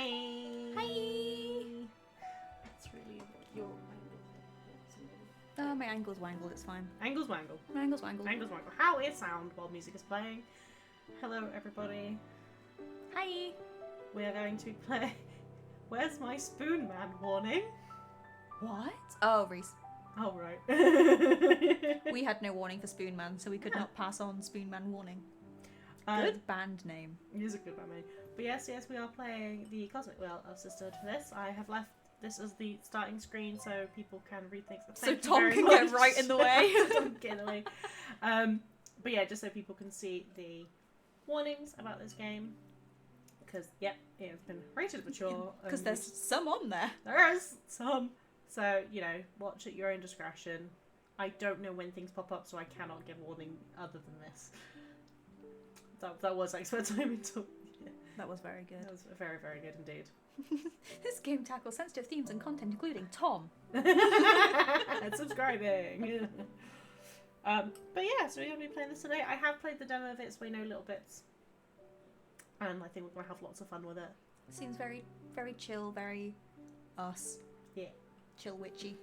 Hi. Hi. That's really your My ankle's wangled, it's fine. angles wangle. My ankle's wangled. Angles wangle. How is sound while music is playing? Hello, everybody. Hi. We are going to play. Where's my Spoon Man warning? What? Oh, Reese. Oh right. We had no warning for Spoon Man, so we could not pass on Spoon Man warning. Good band name. It is a good band name. But yes, we are playing the Cosmic Wheel of Sisterhood for this. I have left this as the starting screen so people can read things. So Tom can get right in the way. Tom get in the way. But yeah, just so people can see the warnings about this game. Because, yeah, it has been rated mature. Because there's some on there. There is some. So, you know, watch at your own discretion. I don't know when things pop up, so I cannot give warning other than this. That was expert time until... Yeah. That was very good. That was very, very good indeed. This game tackles sensitive themes and content, including Tom. And subscribing. But yeah, so we're going to be playing this today. I have played the demo of it, so we know little bits. And I think we're going to have lots of fun with it. Seems very, very chill, very us. Yeah. Chill witchy.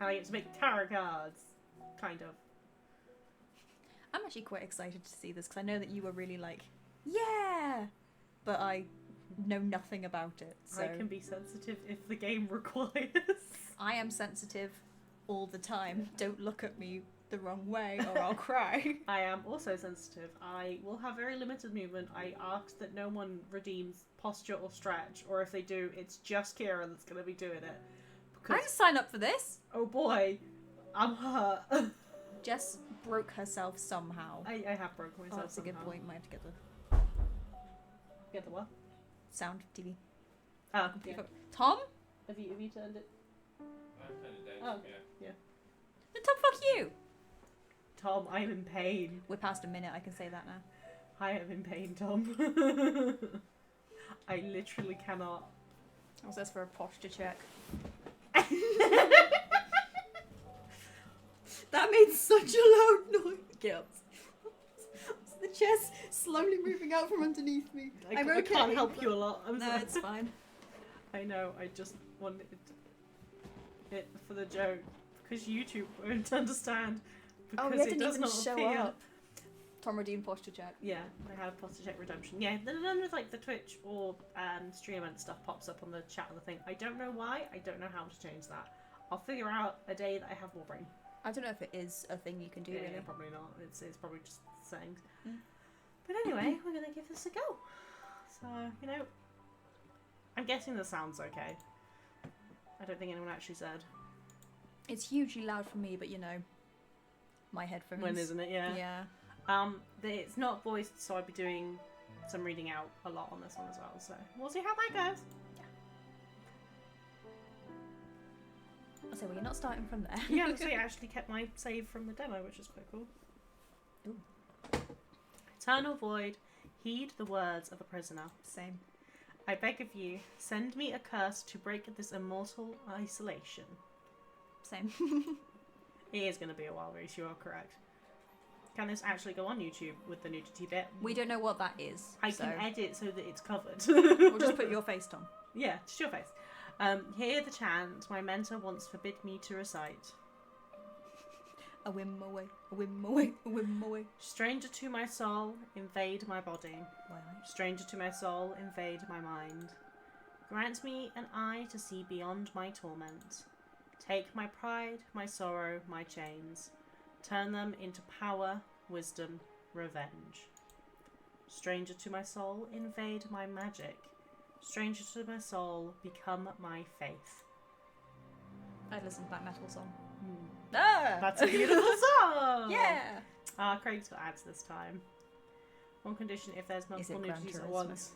And I get to make tarot cards. Kind of. I'm actually quite excited to see this because I know that you were really like, yeah! But I know nothing about it. So I can be sensitive if the game requires. I am sensitive all the time. Don't look at me the wrong way or I'll cry. I am also sensitive. I will have very limited movement. I ask that no one redeems posture or stretch, or if they do, it's just Kira that's going to be doing it. I didn't sign up for this. Oh boy, I'm hurt. Jess broke herself somehow. I have broken myself. Oh, that's a good point. Might have to get the Get the what? sound TV. Oh, yeah. Tom? Have you turned it? I turned it down. Oh, yeah. No, Tom, fuck you! Tom, I'm in pain. We're past a minute, I can say that now. I am in pain, Tom. I literally cannot. What's this for a posture check? That made such a loud noise. Get up. The chest slowly moving out from underneath me. I'm okay. I can't help you a lot. I'm No, sorry. it's fine. I know, I just wanted it for the joke. Because YouTube won't understand. Because yeah, it didn't does even not show appear. up. Tom redeemed posture check. Yeah, I have posture check redemption. Yeah, none of like the Twitch or stream and stuff pops up on the chat and the thing. I don't know why. I don't know how to change that. I'll figure out a day that I have more brain. I don't know if it is a thing you can do, really. Yeah, probably not. It's probably just settings. Mm. But anyway, we're gonna give this a go. So, you know, I'm guessing the sound's okay. I don't think anyone actually said. It's hugely loud for me, but you know, my headphones. When isn't it? Yeah. Yeah. It's not voiced, so I'll be doing some reading out a lot on this one as well. So we'll see how that goes. I'll say, well, you're not starting from there. Yeah, so I actually kept my save from the demo, which is quite cool. Ooh. Eternal Void, heed the words of a prisoner. Same. I beg of you, send me a curse to break this immortal isolation. Same. It is going to be a while, Reese, you are correct. Can this actually go on YouTube with the nudity bit? We don't know what that is. I so can edit so that it's covered. we'll just put your face, Tom. Yeah, just your face. Hear the chant my mentor once forbid me to recite. A whim away, a whim away, a whim away. Stranger to my soul, invade my body. Stranger to my soul, invade my mind. Grant me an eye to see beyond my torment. Take my pride, my sorrow, my chains. Turn them into power, wisdom, revenge. Stranger to my soul, invade my magic. Stranger to my soul, become my faith. I'd listen to that metal song. Ah! That's a beautiful song! Yeah! Craig's got ads this time. One condition, if there's multiple Gran nudities at Turismo? once.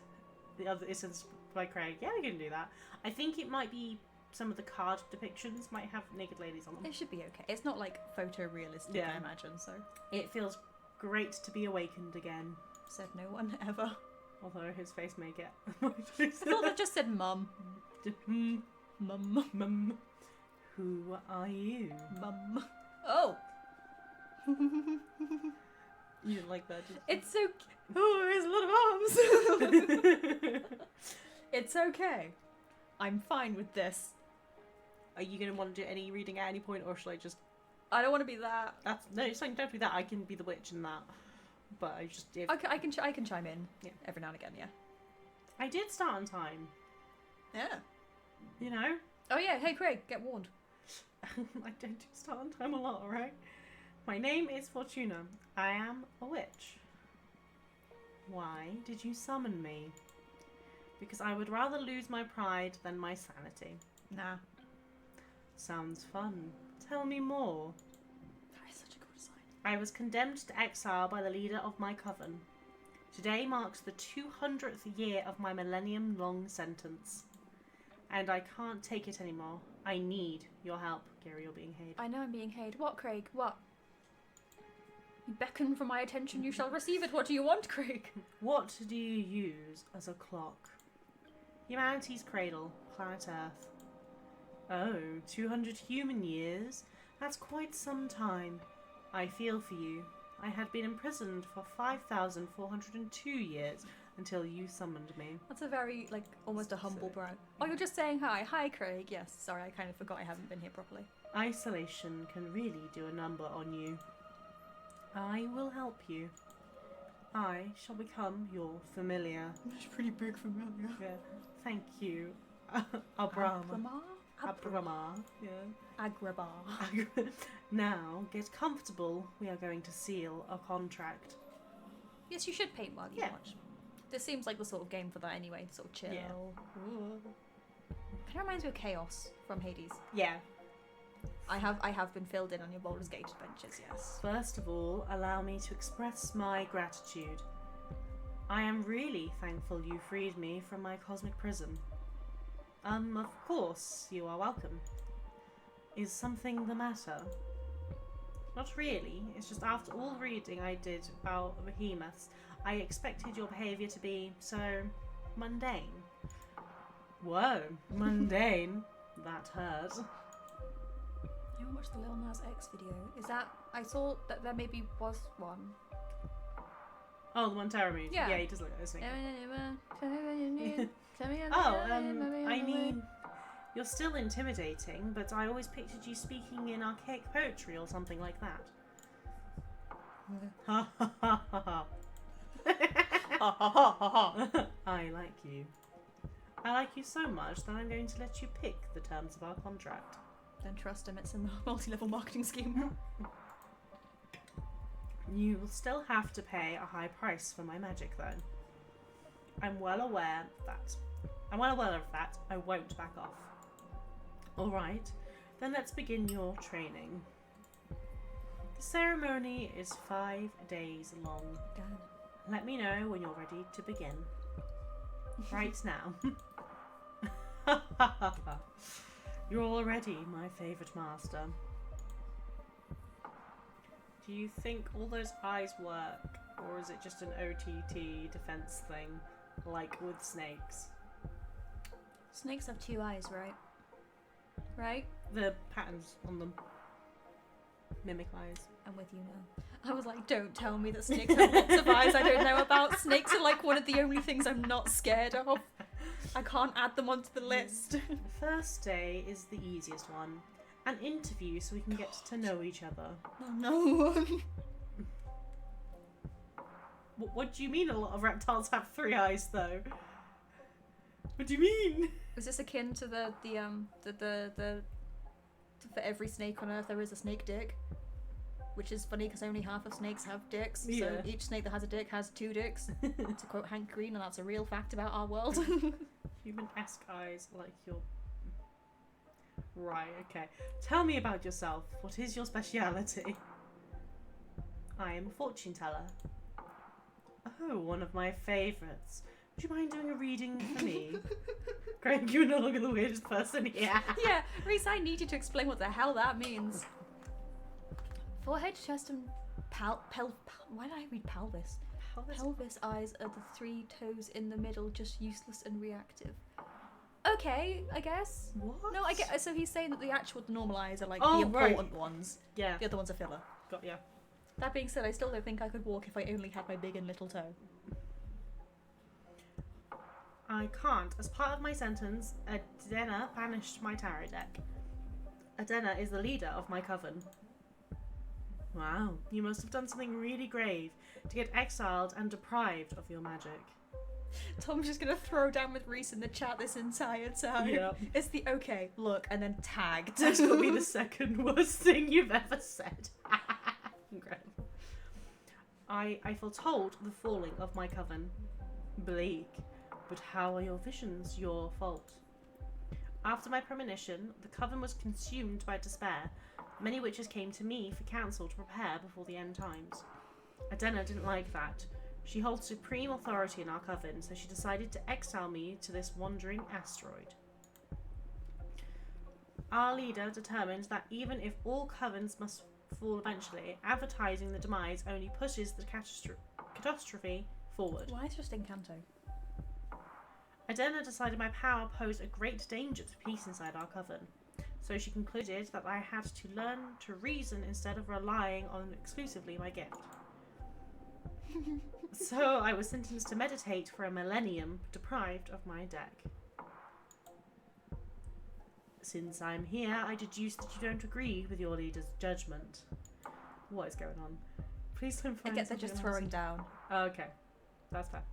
The other is by Craig. Yeah, we can do that. I think it might be some of the card depictions might have naked ladies on them. It should be okay. It's not like photorealistic, Yeah. I imagine, so. It feels great to be awakened again. Said no one ever. Although his face may get... I thought that just said mum. Mum. Mum. Who are you? Mum. Oh! You didn't like that, did you? It's so... Oh, there's a lot of arms! It's okay. I'm fine with this. Are you going to want to do any reading at any point, or should I just... I don't want to be that. No, it's fine, don't do that. I can be the witch in that. But I just... If... Okay, I can chime in every now and again, yeah. I did start on time. Yeah. You know? Oh yeah, hey Craig, get warned. I don't do start on time a lot, alright? My name is Fortuna. I am a witch. Why did you summon me? Because I would rather lose my pride than my sanity. Nah. Sounds fun. Tell me more. That is such a good sign. I was condemned to exile by the leader of my coven. Today marks the 200th year of my millennium-long sentence. And I can't take it anymore. I need your help. Gary, you're being hayed. I know I'm being hayed. What, Craig? What? You beckon for my attention, you shall receive it. What do you want, Craig? What do you use as a clock? Humanity's cradle, planet Earth. Oh, 200 human years? That's quite some time. I feel for you. I had been imprisoned for 5,402 years until you summoned me. That's a very, like, almost a humble brag. Oh, you're just saying hi. Hi, Craig. Yes, sorry, I kind of forgot I haven't been here properly. Isolation can really do a number on you. I will help you. I shall become your familiar. That's pretty big familiar. Yeah. Thank you. Abrama. Abrama. Yeah. Agrabah. Now, get comfortable. We are going to seal a contract. Yes, you should paint while you watch. This seems like the sort of game for that anyway, sort of chill. Yeah. Kind of reminds me of Chaos from Hades. Yeah. I have been filled in on your Baldur's Gate adventures, yes. First of all, allow me to express my gratitude. I am really thankful you freed me from my cosmic prison. Of course, you are welcome. Is something the matter? Not really. It's just after all the reading I did about behemoths, I expected your behaviour to be so mundane. Whoa, mundane. That hurt. You haven't watched the Lil Nas X video? Is that... I saw that there maybe was one. Oh, the Montero movie. Yeah. Yeah, he does look like this thing. Oh, I mean, you're still intimidating, but I always pictured you speaking in archaic poetry or something like that. Ha ha ha ha ha. Ha ha ha ha ha. I like you. I like you so much that I'm going to let you pick the terms of our contract. Don't trust him, it's a multi-level marketing scheme. You will still have to pay a high price for my magic, though. I'm well aware of that. I won't back off. Alright, then let's begin your training. The ceremony is 5 days long. Damn. Let me know when you're ready to begin. Right now. You're already my favourite master. Do you think all those eyes work, or is it just an OTT defense thing, like with snakes? Snakes have 2 eyes, right? Right? The patterns on them mimic eyes. I'm with you now. I was like, don't tell me that snakes have lots of eyes I don't know about. Snakes are like one of the only things I'm not scared of. I can't add them onto the list. The first day is the easiest one. An interview so we can get to know each other. No. What do you mean a lot of reptiles have 3 eyes, though? What do you mean? Is this akin to the for every snake on Earth there is a snake dick? Which is funny because only half of snakes have dicks. Yeah. So each snake that has a dick has 2 dicks. To quote Hank Green, and that's a real fact about our world. Human-esque eyes like your... Right, okay. Tell me about yourself. What is your speciality? I am a fortune teller. Oh, one of my favourites. Would you mind doing a reading for me? Greg, you're no longer the weirdest person here. Yeah, Reese, I need you to explain what the hell that means. Forehead, chest, and why did I read pelvis? Pelvis eyes are the 3 toes in the middle, just useless and reactive. Okay, I guess. What? No, I get. So he's saying that the normal eyes are like Oh, the important ones. Yeah. The other ones are filler. Got ya. That being said, I still don't think I could walk if I only had my big and little toe. I can't. As part of my sentence, Adena banished my tarot deck. Adena is the leader of my coven. Wow, you must have done something really grave to get exiled and deprived of your magic. Tom's just gonna throw down with Reese in the chat this entire time. Yep. It's the okay, look, and then tagged. This will be the second worst thing you've ever said. Incredible. I foretold the falling of my coven. Bleak. But how are your visions your fault? After my premonition, the coven was consumed by despair. Many witches came to me for counsel to prepare before the end times. Adena didn't like that. She holds supreme authority in our coven, so she decided to exile me to this wandering asteroid. Our leader determined that even if all covens must fall eventually, advertising the demise only pushes the catastrophe forward. Why is just Encanto? Adena decided my power posed a great danger to peace inside our coven, so she concluded that I had to learn to reason instead of relying on exclusively my gift. So I was sentenced to meditate for a millennium, deprived of my deck. Since I'm here, I deduce that you don't agree with your leader's judgment. What is going on? Please don't find I guess they're just throwing down. Oh, okay, that's fair.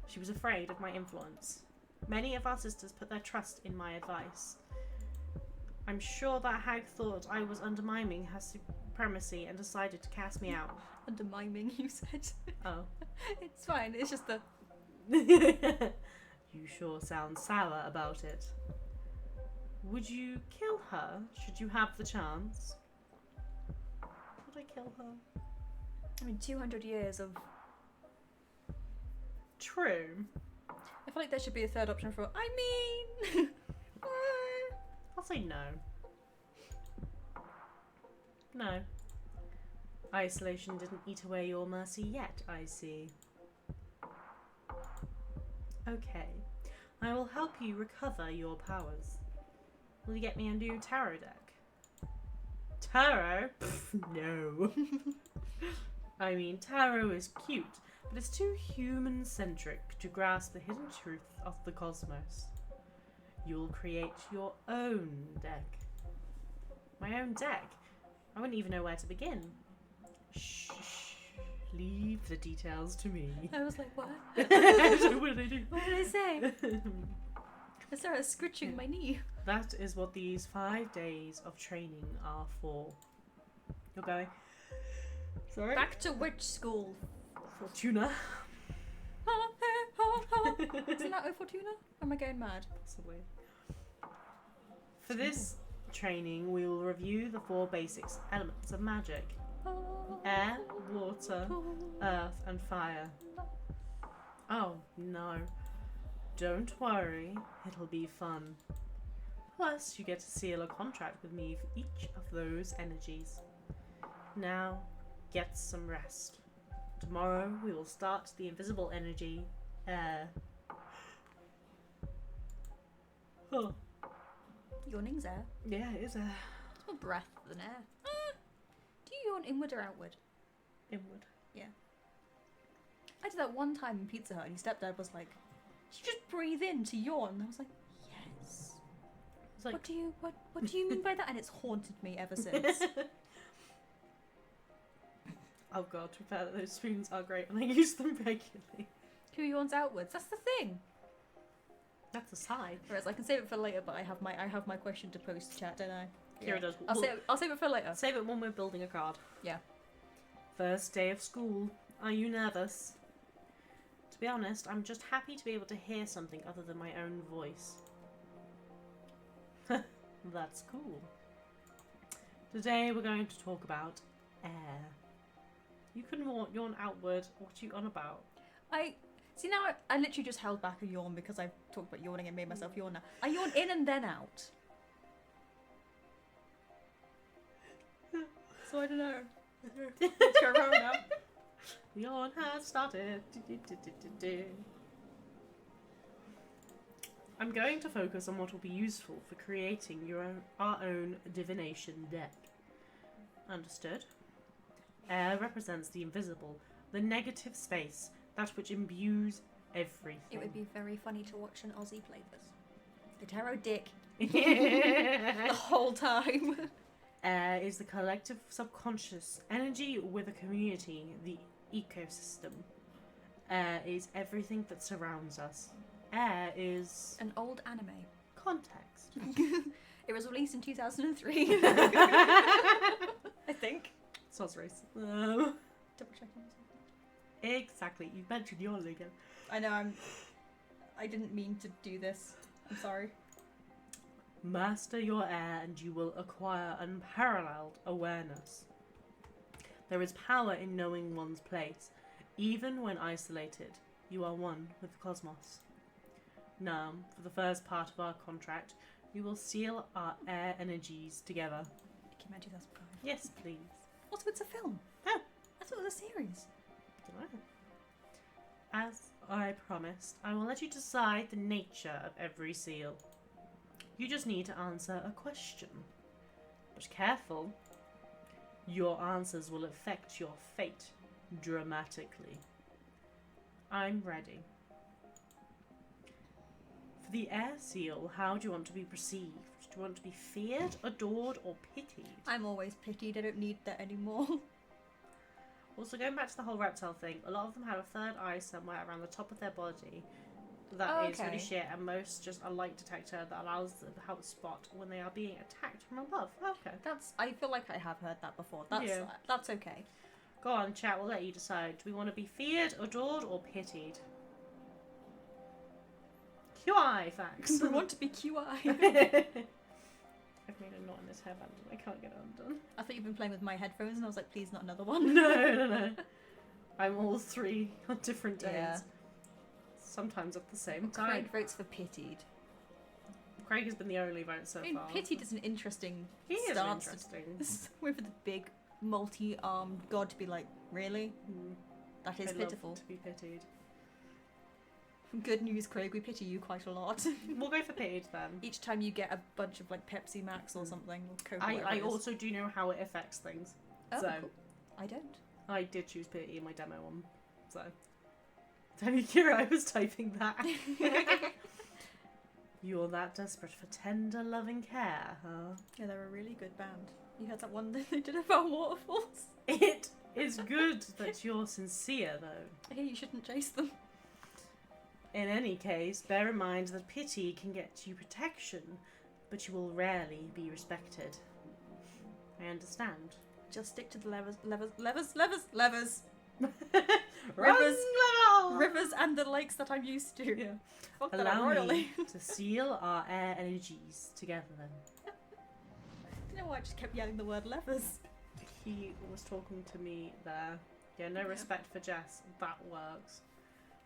She was afraid of my influence. Many of our sisters put their trust in my advice. I'm sure that hag thought I was undermining her supremacy and decided to cast me out. Undermining, you said. Oh. It's fine, it's just the... You sure sound sour about it. Would you kill her, should you have the chance? Would I kill her? I mean, 200 years of... True. I feel like there should be a third option for, I mean... I'll say no. No. Isolation didn't eat away your mercy yet, I see. Okay. I will help you recover your powers. Will you get me a new tarot deck? Tarot? Pff, no. I mean, tarot is cute, but it's too human-centric to grasp the hidden truth of the cosmos. You'll create your own deck. My own deck? I wouldn't even know where to begin. Shh. Leave the details to me. I was like, what? What did I do? What did I say? I started scritching my knee. That is what these 5 days of training are for. You're going. Sorry? Back to witch school. Fortuna. Isn't that O Fortuna? Or am I going mad? Possibly. For this training, we will review the 4 basics elements of magic. Air, water, earth, and fire. Oh, no. Don't worry, it'll be fun. Plus, you get to seal a contract with me for each of those energies. Now, get some rest. Tomorrow, we will start the invisible energy, air. Oh. Yawning's air. Yeah, it is air. It's more breath than air. Do you yawn inward or outward? Inward. I did that one time in Pizza Hut and your stepdad was like, you just breathe in to yawn. I was like, yes. It's like, What do you mean by that? And it's haunted me ever since. oh god, to be fair, those spoons are great and I use them regularly. Who yawns outwards? That's the thing. That's a sigh. Whereas I can save it for later, but I have my question to post to chat, don't I? Kira does. I'll save it for later. Save it when we're building a card. Yeah. First day of school. Are you nervous? To be honest, I'm just happy to be able to hear something other than my own voice. That's cool. Today we're going to talk about air. You can yawn outward. What are you on about? See now I literally just held back a yawn because I talked about yawning and made myself yawn now. I yawn in and then out. So I don't know. Let's go around now. Yawn has started. I'm going to focus on what will be useful for creating our own divination deck. Understood? Air represents the invisible, the negative space, that which imbues everything. It would be very funny to watch an Aussie play this. The tarot dick the The whole time. Air is the collective subconscious energy with a community, the ecosystem. Air is everything that surrounds us. Air is An old anime. context. It was released in 2003. I think. Sounds racist. Double checking. Exactly. You mentioned your again. I know. I didn't mean to do this. I'm sorry. Master your air and you will acquire unparalleled awareness. There is power in knowing one's place. Even when isolated, you are one with the cosmos. Now, for the first part of our contract, we will seal our air energies together. It came out 2005. Yes, please. Also, it's a film. Oh. I thought it was a series. Dunno. As I promised, I will let you decide the nature of every seal. You just need to answer a question. But careful, your answers will affect your fate dramatically. I'm ready. For the air seal, how do you want to be perceived? Do you want to be feared, adored, or pitied? I'm always pitied. I don't need that anymore. Also, going back to the whole reptile thing, a lot of them have a third eye somewhere around the top of their body. That is really shit, and most just a light detector that allows them to help spot when they are being attacked from above. Okay. I feel like I have heard that before. That's okay. Go on, chat, we'll let you decide. Do we want to be feared, adored, or pitied? QI facts. We want to be QI. I've made a knot in this hairband and I can't get it undone. I thought you've been playing with my headphones and I was like, please not another one. No. I'm all three on different days. Yeah. Sometimes at the same time. Craig votes for pitied. Craig has been the only vote so far. Pitied is an interesting He is stance. interesting. With the big multi-armed god to be like, really? That is I'd pitiful. love to be pitied. Good news, Craig, we pity you quite a lot. We'll go for pitied then. Each time you get a bunch of like Pepsi Max or something, or Coke, I also do know how it affects things. Oh, so cool. I don't. I did choose pity in my demo one. So Tony Kira, I was typing that. You're that desperate for tender loving care, huh? Yeah, they're a really good band. You heard that one that they did about waterfalls? It is good that you're sincere though. I hear you shouldn't chase them. In any case, bear in mind that pity can get you protection, but you will rarely be respected. I understand. Just stick to the levers. Rivers, Rivers and the lakes that I'm used to. Yeah. Fuck that Allow royally. me to seal our air energies together then. You know why I just kept yelling the word levers? He was talking to me there. Yeah, no respect for Jess. That works.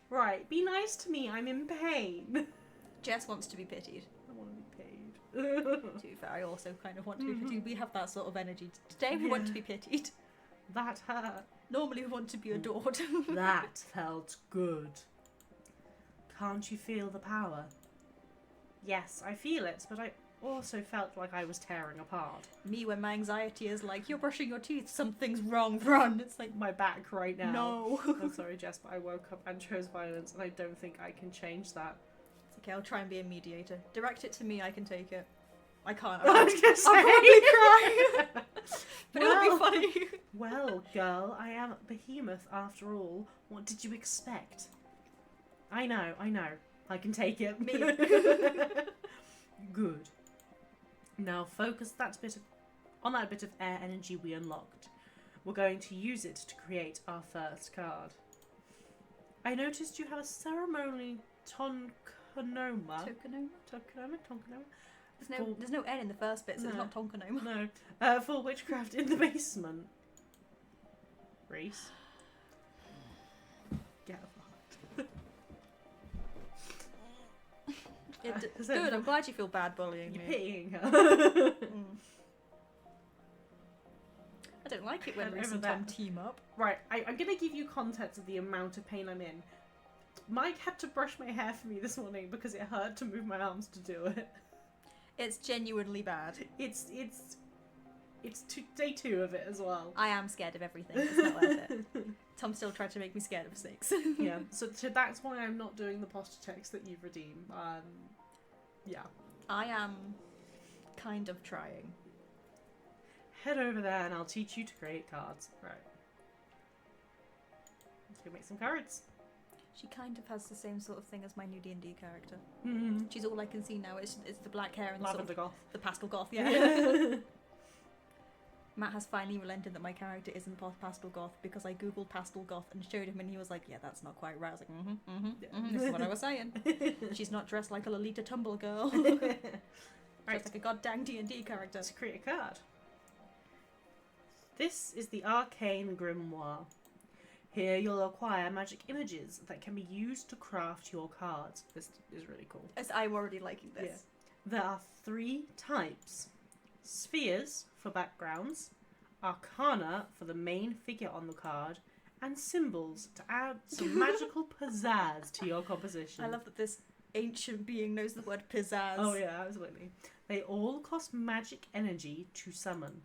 Right, be nice to me. I'm in pain. Jess wants to be pitied. I want to be paid. To be fair, I also kind of want to be pitied. We have that sort of energy. Today we want to be pitied. That hurt. Normally we want to be adored. That felt good. Can't you feel the power? Yes, I feel it, but I also felt like I was tearing apart. Me, when my anxiety is like, you're brushing your teeth, something's wrong, run. It's like, My back right now. no. I'm sorry, Jess, but I woke up and chose violence, and I don't think I can change that. It's okay, I'll try and be a mediator. Direct it to me, I can take it. I can't. I was gonna say. I'll probably cry. But it'll be funny. Well, girl, I am behemoth after all. What did you expect? I know. I can take it. Me. Good. Now focus on that bit of air energy we unlocked. We're going to use it to create our first card. I noticed you have a ceremony tonkonoma. Tonkonoma? There's no N in the first bit, so it's No. not Tonkonoma. No. For witchcraft in the basement. Reese. Get fucked. Is Good, I'm glad you feel bad bullying You're me. pitying her. I don't like it when And Reese over and Tom that. team up. Right, I'm going to give you context of the amount of pain I'm in. Mike had to brush my hair for me this morning because it hurt to move my arms to do it. It's genuinely bad. It's day 2 of it as well. I am scared of everything. It's not worth it. Tom still tried to make me scared of snakes. Yeah, so that's why I'm not doing the posture checks that you've redeemed. Yeah. I am kind of trying. Head over there and I'll teach you to create cards. Right. Let's go make some cards. She kind of has the same sort of thing as my new D&D character. Mm-hmm. She's all I can see now. It's the black hair and Lavender sort of goth. the pastel goth. Yeah. Matt has finally relented that my character isn't pastel goth because I googled pastel goth and showed him and he was like, yeah, that's not quite right. I was like, this is what I was saying. She's not dressed like a Lolita Tumble girl. Right. Just like a goddamn D&D character. Let's create a card. This is the Arcane Grimoire. Here you'll acquire magic images that can be used to craft your cards. This is really cool. As I'm already liking this. Yeah. There are 3 types. Spheres for backgrounds, Arcana for the main figure on the card, and symbols to add some magical pizzazz to your composition. I love that this ancient being knows the word pizzazz. Oh yeah, absolutely. They all cost magic energy to summon.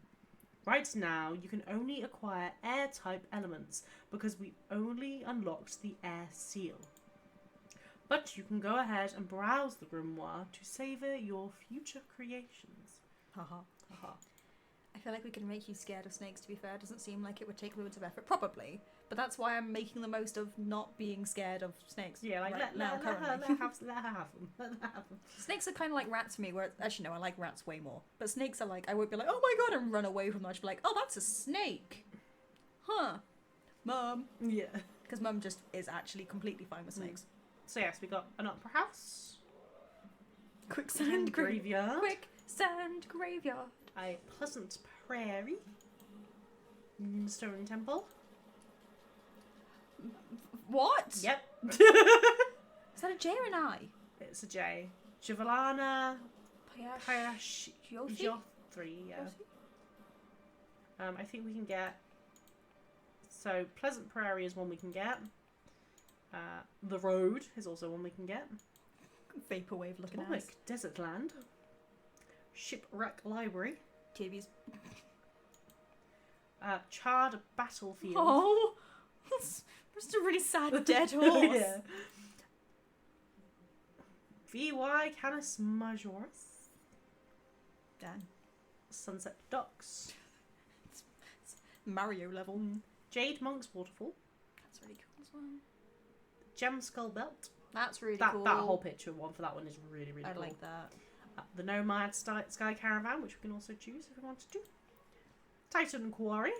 Right now, you can only acquire air-type elements because we only unlocked the air seal. But you can go ahead and browse the grimoire to savour your future creations. Haha. Haha. I feel like we can make you scared of snakes, to be fair. It doesn't seem like it would take loads of effort. Probably. But that's why I'm making the most of not being scared of snakes. Yeah, like right now, let her currently. have them. Let her have them. Snakes are kind of like rats for me, where actually no, I like rats way more. But snakes are like, I would be like, oh my god, and run away from them. I'd be like, oh, that's a snake. Huh. Mum. Yeah. Because Mum just is actually completely fine with snakes. So yes, we got an opera house. Quicksand Graveyard. Quicksand graveyard. A pleasant prairie. Stone temple. What? Yep. Is that a J or an I? It's a J. Javelana. Payash. Yothi? Jothri, yeah. I think we can get... So, Pleasant Prairie is one we can get. The Road is also one we can get. Vaporwave looking ass. Atomic Desert Land. Shipwreck Library. Tibby's. Charred Battlefield. Oh! That's just a really sad dead horse. Yeah. VY Canis Majoris. Damn. Sunset Docks. Mario level. Jade Monk's Waterfall. That's really cool as well. Gem Skull Belt. That's really That cool. whole picture one for that one is really, really I cool. like that. The Nomad Sky Caravan, which we can also choose if we wanted to. Titan Quarry.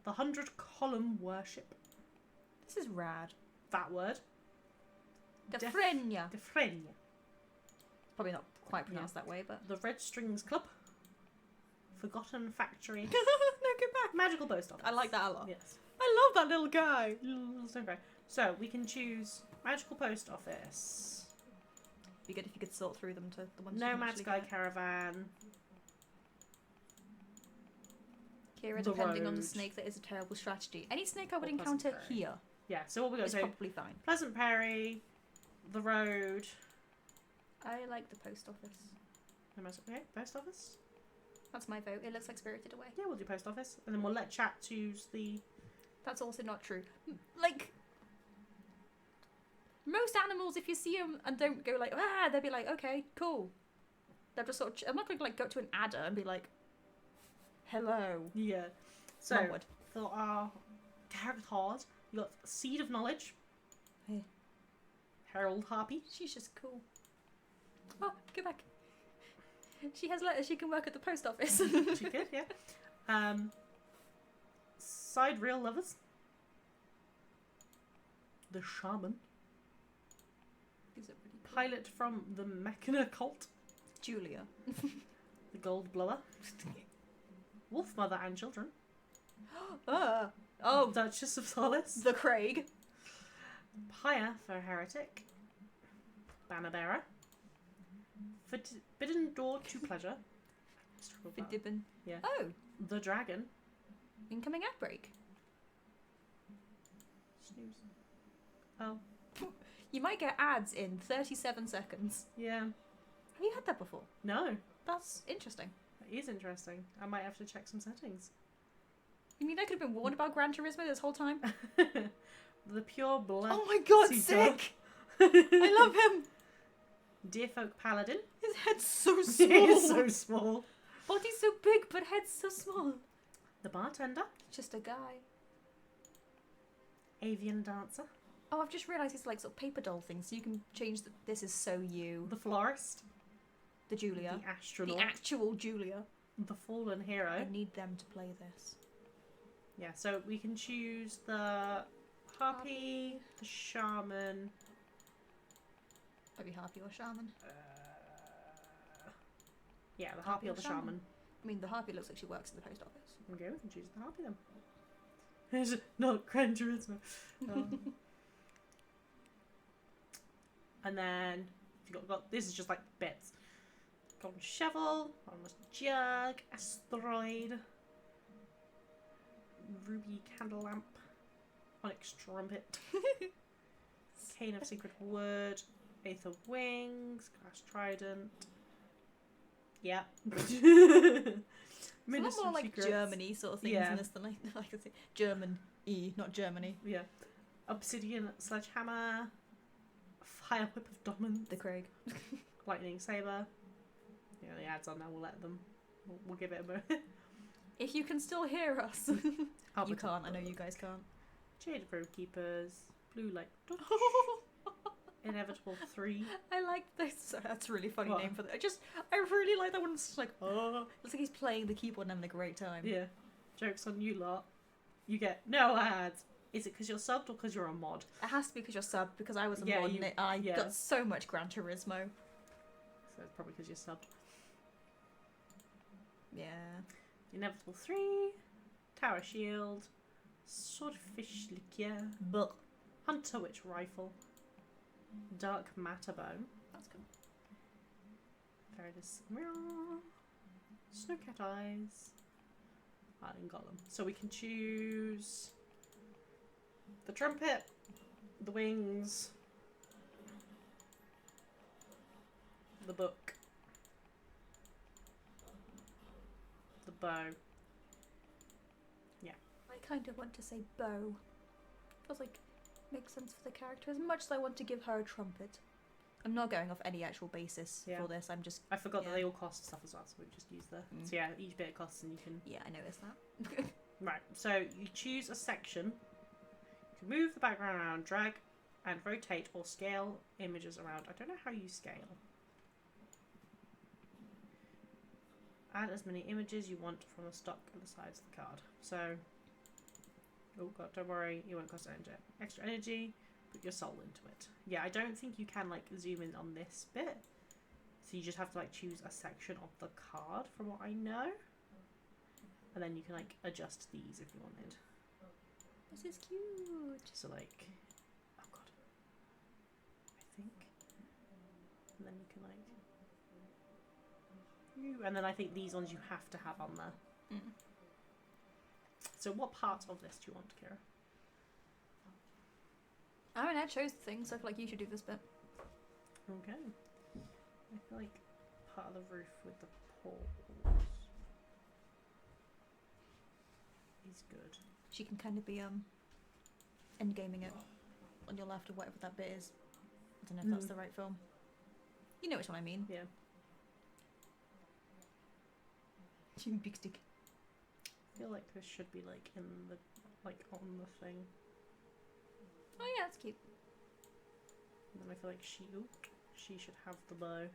The 100 Column Worship. This is rad. That word. Defrenia. Defrenia. Probably not quite pronounced that way, but... The Red Strings Club. Forgotten Factory. No, get back. Magical Post Office. I like that a lot. Yes. I love that little guy. Little stone guy. So, we can choose Magical Post Office. Be good if you could sort through them to the ones you Nomad actually Sky get. Caravan. Kira, The depending on the road. snake, that is a terrible strategy. Any snake I would Or Pleasant encounter Prairie. here Yeah, so what we got? is So, probably fine. Pleasant Prairie. The Road. I like the post office. Okay, Post Office. That's my vote. It looks like Spirited Away. Yeah, we'll do Post Office. And then we'll let chat choose the... That's also not true. Like, most animals, if you see them and don't go like, ah, they'll be like, okay, cool. They're just sort of, I'm not going to like go to an adder and be like, hello. Yeah. So, Mum would. for our characters, you got Seed of Knowledge. Yeah. Herald Harpy. She's just cool. Oh, go back. She has letters. She can work at the post office. She could, yeah. Side Real Lovers. The Shaman. These are pretty cool. Pilot from the Mechana Cult. Julia. The Gold Blower. Wolf Mother and Children. Oh, Duchess of Solace. the Craig. Pyre for Heretic. Banner Bearer. Forbidden Door to Pleasure. Fidibbin. Yeah. Oh, The Dragon. incoming outbreak. Snooze. Oh, You might get ads in 37 seconds. yeah. Have you had that before? No, That's interesting. that is interesting. I might have to check some settings. You mean I could have been warned about Gran Turismo this whole time? The pure blood. Oh my god, Suitor. sick! I love him! Dear folk paladin. His head's so small. It is so small. Body's so big, but head's so small. The bartender. Just a guy. Avian dancer. Oh, I've just realised it's like sort of paper doll things, so you can change this is so you. The florist. The Julia. The astronaut. The actual Julia. The fallen hero. I need them to play this. Yeah, so we can choose the harpy, the shaman. Maybe Harpy or Shaman. Yeah, the harpy or the shaman. I mean, the Harpy looks like she works in the post office. Okay, we can choose the harpy then. It's not Gran Turismo. And then you got this is just like bits. Golden shovel, almost jug, asteroid, ruby candle lamp, onyx trumpet, cane of secret wood, aether wings, glass trident. Yeah. It's a lot more like Germany sort of things in this than like I say German-y, not Germany. Yeah. Obsidian sledgehammer, fire whip of Dominant, The Craig. lightning saber. Yeah, the ads on now. We'll let them. We'll give it a moment. If you can still hear us. You can't. I know you guys can't. Jaded Road Keepers, blue light dodge, inevitable 3. I like this. That's a really funny What? name for that. I really like that one. It's just like, oh, looks like he's playing the keyboard and having a great time. Yeah. Jokes on you lot. You get no ads. Is it because you're subbed or because you're a mod? It has to be because you're sub, because I was a Yeah, mod you- and I yeah. got so much Gran Turismo. So it's probably because you're subbed. Yeah. Inevitable 3, Tower Shield, Swordfish Liqueur, But Hunter Witch Rifle, Dark Matter Bone, that's cool. Fairness Mirror, Snowcat Eyes, and Golem. So we can choose the trumpet, the wings, the book, the bow. I kind of want to say bow. Feels like makes sense for the character as much as I want to give her a trumpet. I'm not going off any actual basis Yeah. for this. I'm just I forgot that Yeah. they all cost stuff as well, so we just use the. Mm. So yeah, each bit costs, and you can. yeah, I noticed that. Right, so you choose a section. You can move the background around, drag and rotate or scale images around. I don't know how you scale. Add as many images you want from the stock on the sides of the card. So, oh god, don't worry, you won't cost extra energy. Put your soul into it. Yeah, I don't think you can like zoom in on this bit. So you just have to like choose a section of the card from what I know. And then you can like adjust these if you wanted. This is cute. So like, oh god, I think. And then you can like, and then I think these ones you have to have on there. Mm. So what part of this do you want, Kira? I mean, I chose the thing, so I feel like you should do this bit. Okay. I feel like part of the roof with the poles is good. She can kind of be endgaming it on your left or whatever that bit is. I don't know if that's the right film. You know which one I mean. Yeah. Big stick. I feel like this should be like in the, like on the thing. Oh yeah, that's cute. And then I feel like she should have the bow.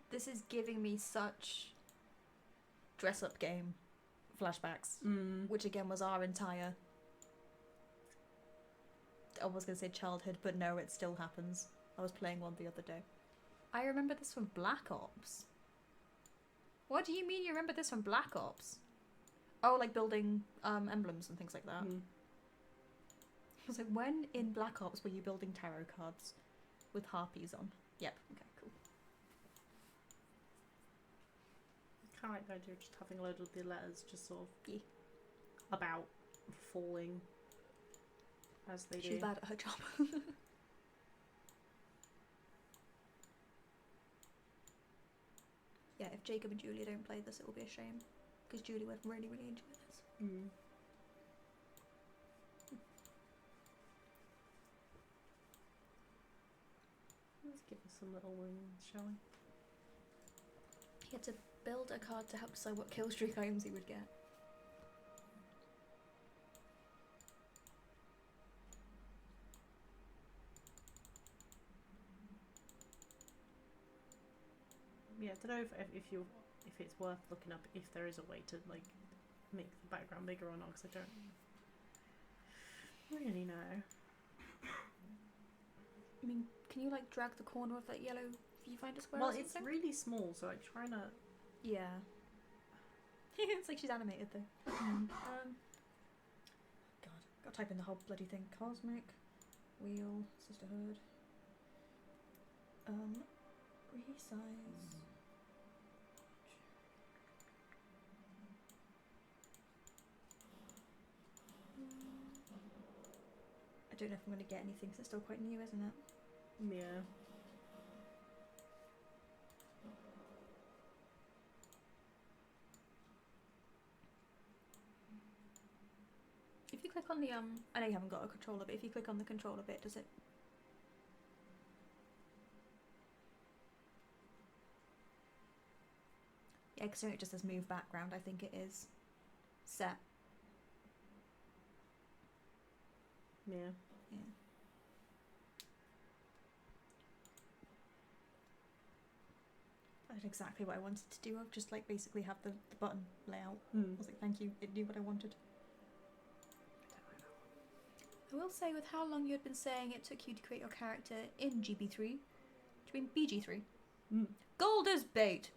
This is giving me such dress-up game flashbacks, which again was our entire. I was going to say childhood, but no, it still happens. I was playing one the other day. I remember this from Black Ops. What do you mean you remember this from Black Ops? Oh, like building emblems and things like that. I was like, when in Black Ops were you building tarot cards with harpies on? Yep. Okay, cool. I kind of like the idea of just having a load of the letters just sort of Yeah. about falling As they She's do. bad at her job. Yeah, if Jacob and Julia don't play this, it will be a shame. Because Julie would really, really enjoy this. Mm. Let's give us some little wounds, shall we? He had to build a card to help decide what kill streak items he would get. Yeah, I don't know if it's worth looking up if there is a way to like make the background bigger or not, because I don't really know. I mean, can you like drag the corner of that yellow viewfinder square? Well, or it's something? really small, so like trying to. Yeah. It's like she's animated though. God, gotta type in the whole bloody thing. Cosmic Wheel Sisterhood. Resize. I don't know if I'm gonna get anything, 'cause it's still quite new, isn't it? Yeah. If you click on the I know you haven't got a controller, but if you click on the controller bit, does it? Yeah, because it just says move background. I think it is set. Yeah. Yeah. That's exactly what I wanted to do. I've just like basically have the button layout. I was like, thank you. It knew what I wanted. I will say, with how long you had been saying it took you to create your character in GB3, do you mean BG3? Gold is bait!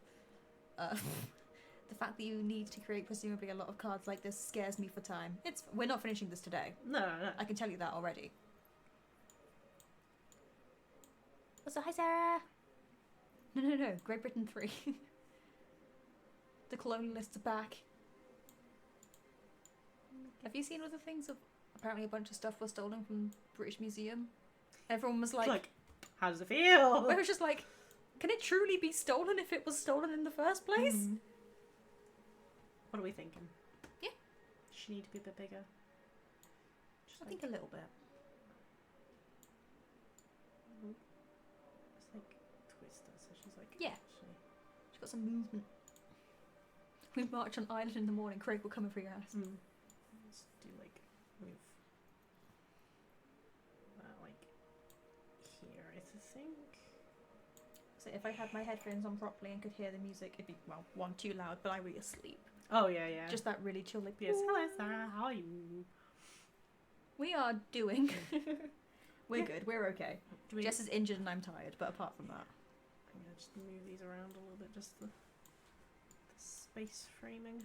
The fact that you need to create presumably a lot of cards like this scares me for time. We're not finishing this today. No. I can tell you that already. So hi Sarah! No. Great Britain 3. The colonialists are back. Have you seen other things of apparently a bunch of stuff was stolen from British Museum? Everyone was like how does it feel? I was just like, can it truly be stolen if it was stolen in the first place? What are we thinking? Yeah. She need to be a bit bigger. I think a little bit. It's like Twister, so she's like. Yeah. She's got some movement. We march on Island in the morning. Craig will come in for your ass. Let's do like move. Like here, I think. So if I had my headphones on properly and could hear the music, it'd be, well, one, too loud, but I'd be asleep. Oh yeah. Just that really chill, like, Yes. "Ooh." Hello, Sarah. How are you? We are doing. We're good. We're okay. Do Jess is injured and I'm tired, but apart from that. I'm gonna just move these around a little bit, just the space framing.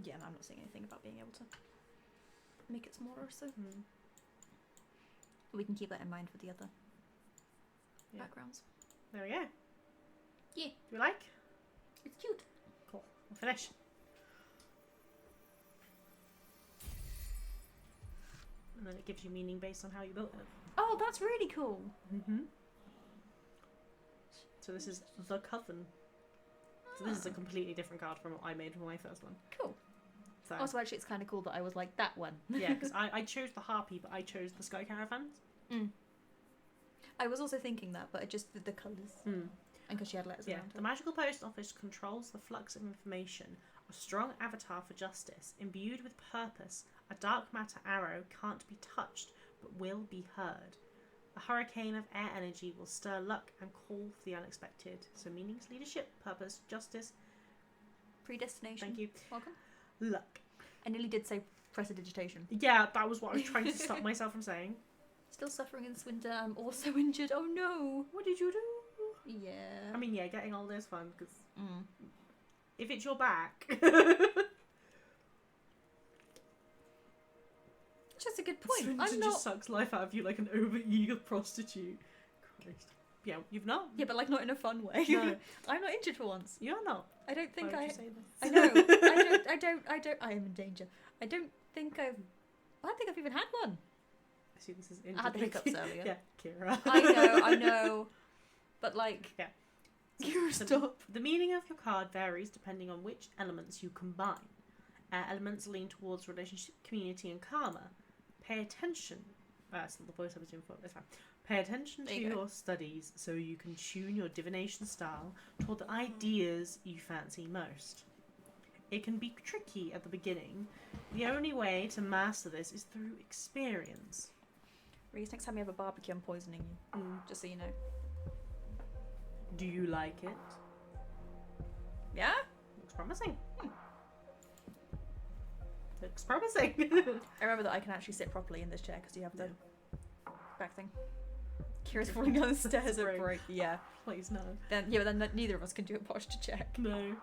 Yeah, I'm not saying anything about being able to make it smaller, so we can keep that in mind for the other backgrounds. There we go. Yeah. Do you like? It's cute. Cool. We'll finish. And then it gives you meaning based on how you built it. Oh, that's really cool. So this is the Coven. So this is a completely different card from what I made for my first one. Cool. So Also, actually, it's kind of cool that I was like, that one. yeah, because I chose the Harpy, but I chose the Sky Caravans. I was also thinking that, but I just did the colours. And because she had letters Yeah, around the her. Magical Post Office controls the flux of information. A strong avatar for justice, imbued with purpose, a dark matter arrow can't be touched, but will be heard. A hurricane of air energy will stir luck and call for the unexpected. So meanings, leadership, purpose, justice. Predestination. Thank you. Welcome. Luck. I nearly did say prestidigitation. Yeah, that was what I was trying to stop myself from saying. Still suffering in this winter. I'm also injured. Oh no. What did you do? Yeah. I mean, yeah, getting older is fun, because if it's your back... It's just a good point. Swinton I'm not. just sucks life out of you like an over-eager prostitute. Christ. Yeah, you've not. Yeah, but like not in a fun way. No. I'm not injured for once. You're not. I don't think Why would I. you say this? I know. I am in danger. I don't think I've even had one. I see this is I had the hiccups earlier. Yeah, Kira. I know. But like, Yeah. Kira, stop. The meaning of your card varies depending on which elements you combine. Elements lean towards relationship, community, and karma. Pay attention. That's not the voice I was doing for. That's fine. Pay attention to your studies so you can tune your divination style toward the ideas you fancy most. It can be tricky at the beginning. The only way to master this is through experience. Reese, next time you have a barbecue, I'm poisoning you. Just so you know. Do you like it? Yeah? Looks promising. Looks promising. I remember that I can actually sit properly in this chair because you have the back thing. Kira's falling down the stairs at break. Yeah. Please no. Then neither of us can do a posture check. No.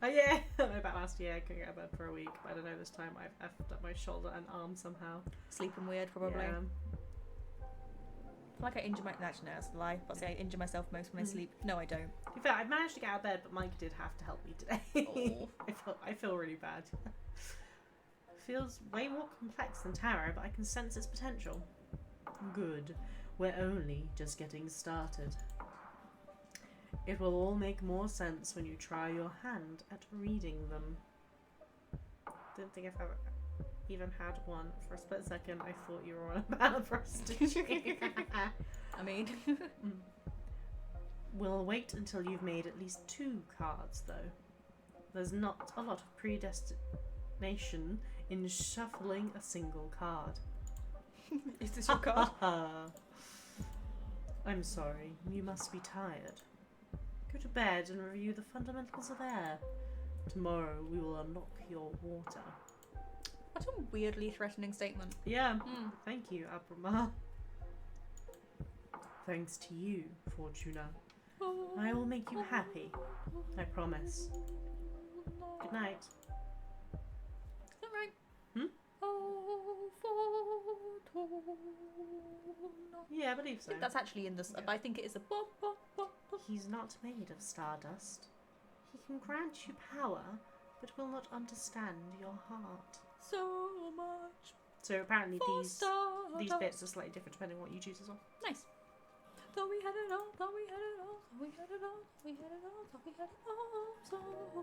Oh yeah. About last year I couldn't get out of bed for a week, but I don't know, this time I've effed up my shoulder and arm somehow. Sleeping weird, probably. Yeah. I feel like I injure my. Actually, no, that's a lie. But I injure myself most when I sleep. No, I don't. In fact, I managed to get out of bed, but Mike did have to help me today. Oh. I feel really bad. Feels way more complex than tarot, but I can sense its potential. Good. We're only just getting started. It will all make more sense when you try your hand at reading them. Didn't think I've ever even had one. For a split second, I thought you were on about prostitute. I mean... We'll wait until you've made at least 2 cards, though. There's not a lot of predestination in shuffling a single card. Is this your card? I'm sorry, you must be tired. Go to bed and review the fundamentals of air. Tomorrow we will unlock your water. What a weirdly threatening statement. Yeah, thank you, Abrama. Thanks to you, Fortuna. I will make you happy. I promise. Good night. Is that right? Oh, Fortuna. Yeah, I believe so. I think that's actually in this. Yeah. I think it is a. He's not made of stardust. He can grant you power, but will not understand your heart. So much. So apparently these stardust. bits are slightly different depending on what you choose as well. Nice. Thought we had it all, thought we had it all, thought we had it all, thought we had it all, thought we had it all, so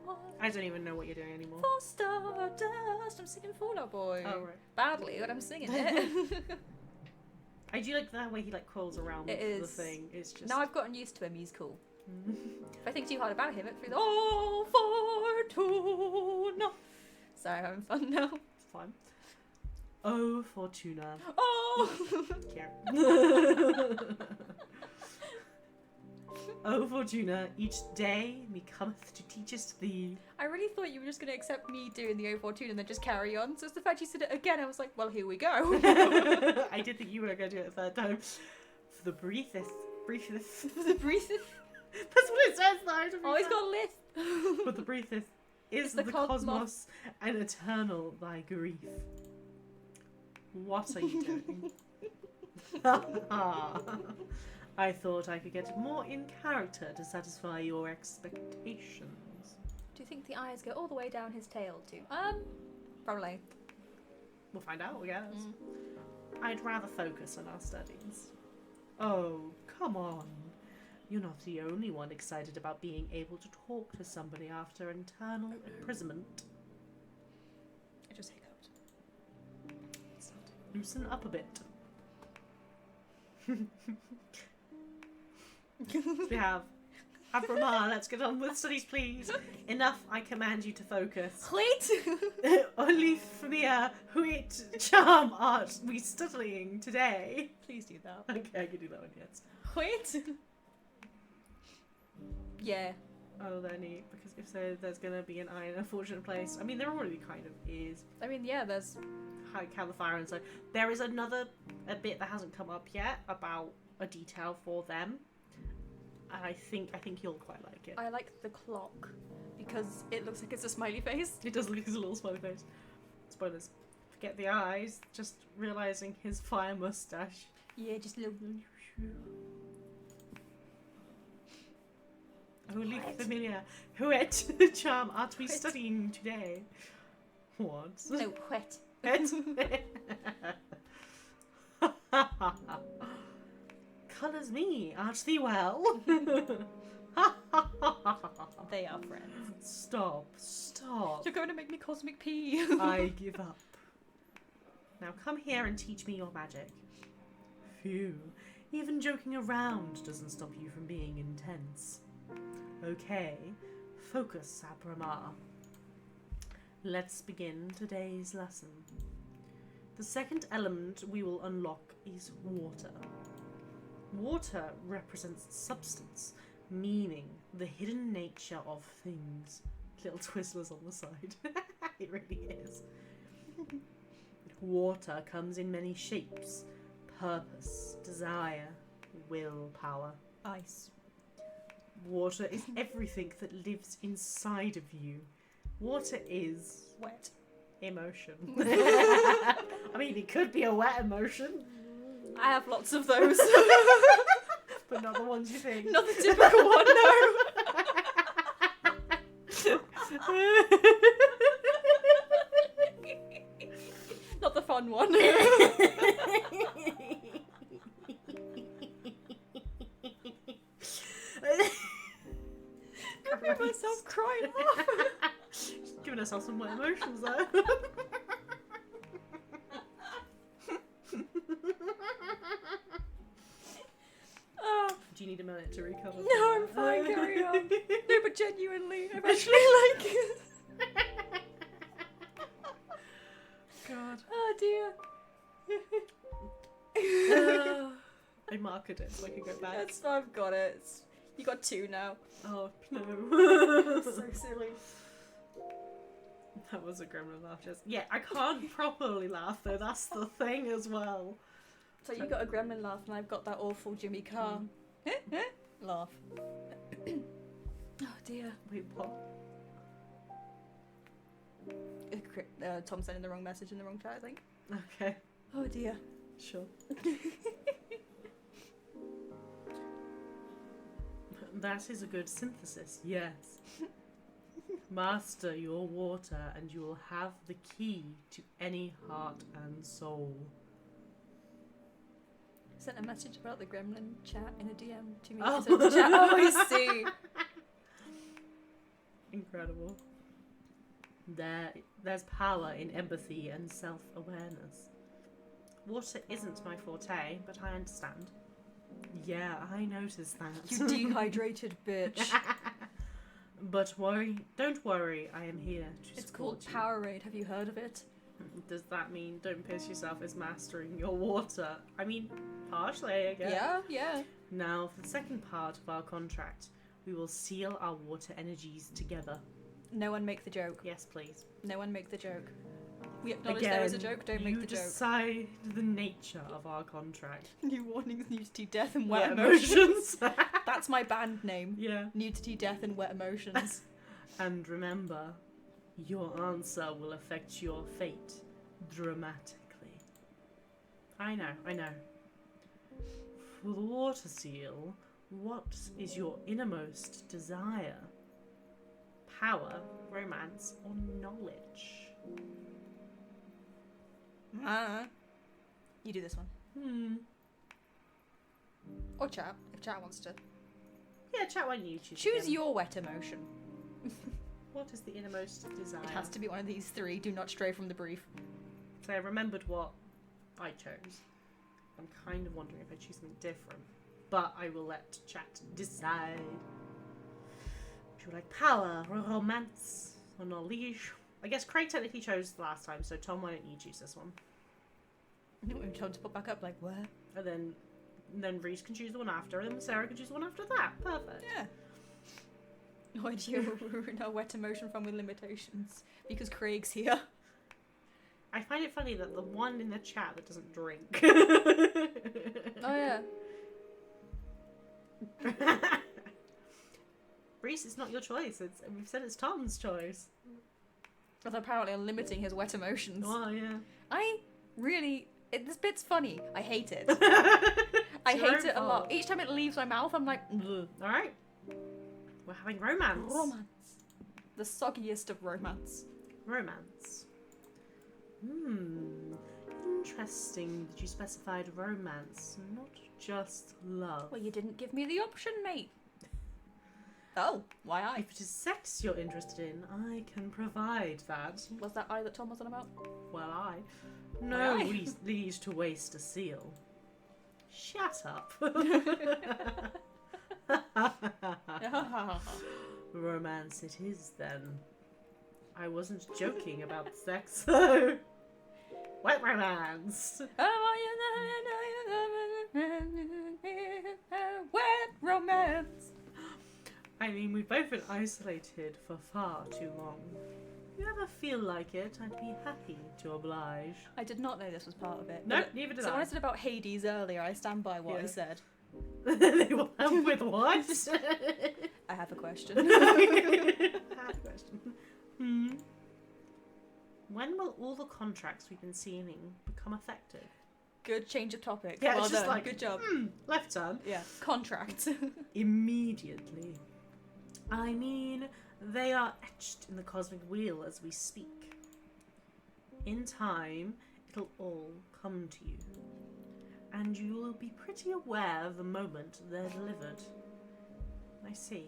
much. I don't even know what you're doing anymore. For stardust. I'm singing Fall Out Boy. Oh, right. Badly, but I'm singing it. I do like the way he like crawls around the thing. It's just... Now I've gotten used to him, he's cool. If I think too hard about him, it through the oh, Fortuna. Sorry, I'm having fun now. It's fine. Oh, Fortuna. Oh! Oh, Fortuna, each day me cometh to teach us thee. I really thought you were just going to accept me doing the O Fortuna and then just carry on. So it's the fact you said it again, I was like, well, here we go. I did think you were going to do it a third time. For the briefest. For the briefest. That's what it says though. Oh, he's got a lisp. But the briefest is the the cosmos. cosmos and eternal thy grief. What are you doing? I thought I could get more in character to satisfy your expectations. Do you think the eyes go all the way down his tail too? Probably. We'll find out, I guess. I'd rather focus on our studies. Oh, come on. You're not the only one excited about being able to talk to somebody after eternal imprisonment. I just hiccuped. Loosen up a bit. We have Abrama, let's get on with studies, please. Enough, I command you to focus. Wait! Only for me, wheat charm art we studying today. Please do that. Okay, I can do that one, yes. Wait! Yeah. Oh, they're neat, because if so, there's going to be an eye in a fortunate place. I mean, there already kind of is. I mean, yeah, there's... How the fire and so. There is a bit that hasn't come up yet about a detail for them. And I think you'll quite like it. I like the clock because it looks like it's a smiley face. It does look like a little smiley face. Spoilers. Forget the eyes, just realising his fire moustache. Yeah, just a little... Holy familiar. Which charm art we studying today? What? No, wet. Colours me, art thee well? They are friends. Stop. You're going to make me cosmic pee. I give up. Now come here and teach me your magic. Phew, even joking around doesn't stop you from being intense. Okay, focus, Abrama. Let's begin today's lesson. The second element we will unlock is water. Water represents substance, meaning the hidden nature of things. Little Twizzlers on the side. It really is. Water comes in many shapes: purpose, desire, willpower. Ice. Water is everything that lives inside of you. Water is Wet. emotion. I mean, it could be a wet emotion, I have lots of those. but not the ones you think. Not the typical one, no. Not the fun one. I made myself crying off. Just giving herself some wet emotions there. Do you need a minute to recover? No, I'm fine, carry on. No, but genuinely, I've actually like... God. Oh dear. I marked it so I could go back. That's, I've got it. You got 2 now. Oh, no. So silly. That was a gremlin laugh, just. Yeah, I can't properly laugh though, that's the thing as well. So you got a gremlin laugh and I've got that awful Jimmy Carr laugh. Oh dear. Wait, what? Tom sending the wrong message in the wrong chat, I think. Okay, Oh dear. sure. That is a good synthesis, yes. Master your water and you will have the key to any heart and soul. Sent a message about the gremlin chat in a DM to me. Oh. She said the chat. Oh, I see. Incredible. There's power in empathy and self-awareness. Water isn't my forte, but I understand. Yeah, I noticed that. You dehydrated bitch. But don't worry, I am here to It's support called you. Powerade. Have you heard of it? Does that mean don't piss yourself as mastering your water? I mean, partially, I guess. Yeah. Now, for the second part of our contract, we will seal our water energies together. No one make the joke. Yes, please. No one make the joke. We acknowledge there is a joke. Don't make the joke. You decide the nature of our contract. New warnings, nudity, death, and wet Yeah, emotions. That's my band name. Yeah. Nudity, death, and wet emotions. And remember, your answer will affect your fate dramatically. I know. For the water seal, what is your innermost desire? Power, romance, or knowledge? You do this one. Or chat, if chat wants to. Yeah, chat, why don't you Choose again? your wet emotion. What is the innermost desire? It has to be one of these 3. Do not stray from the brief. So I remembered what I chose. I'm kind of wondering if I choose something different. But I will let chat decide. Would you like power, or romance, or knowledge? I guess Craig technically chose the last time, so Tom, why don't you choose this one? We were told to put back up, like, where? And then Reese can choose the one after, and then Sarah can choose the one after that. Perfect. Yeah. Why do you ruin our wet emotion from with limitations? Because Craig's here. I find it funny that the one in the chat that doesn't drink. Oh yeah. Reese, it's not your choice. We've said it's Tom's choice. But apparently I'm limiting his wet emotions. Oh, yeah. I really... this bit's funny. I hate it. I I hate it a lot. Each time it leaves my mouth, I'm like... Ugh. Alright. we're having romance. Romance. The soggiest of romance. Romance. Interesting that you specified romance, not just love. Well, you didn't give me the option, mate. Oh, why I? If it is sex you're interested in, I can provide that. Was that I that Tom was on about? Well, I. No Why? need to waste a seal. Shut up. Romance it is, then. I wasn't joking about sex, though. Wet romance. Wet romance. I mean, we've both been isolated for far too long. If you ever feel like it, I'd be happy to oblige. I did not know this was part of it. No, but neither did someone I. said about Hades earlier. I stand by what I said. They will help with what? I have a question. When will all the contracts we've been seeing become effective? Good change of topic. Yeah, well it's just done. like, Good job. Left turn. Yeah. Contracts. Immediately. I mean, they are etched in the cosmic wheel as we speak. In time, it'll all come to you. And you will be pretty aware the moment they're delivered. I see.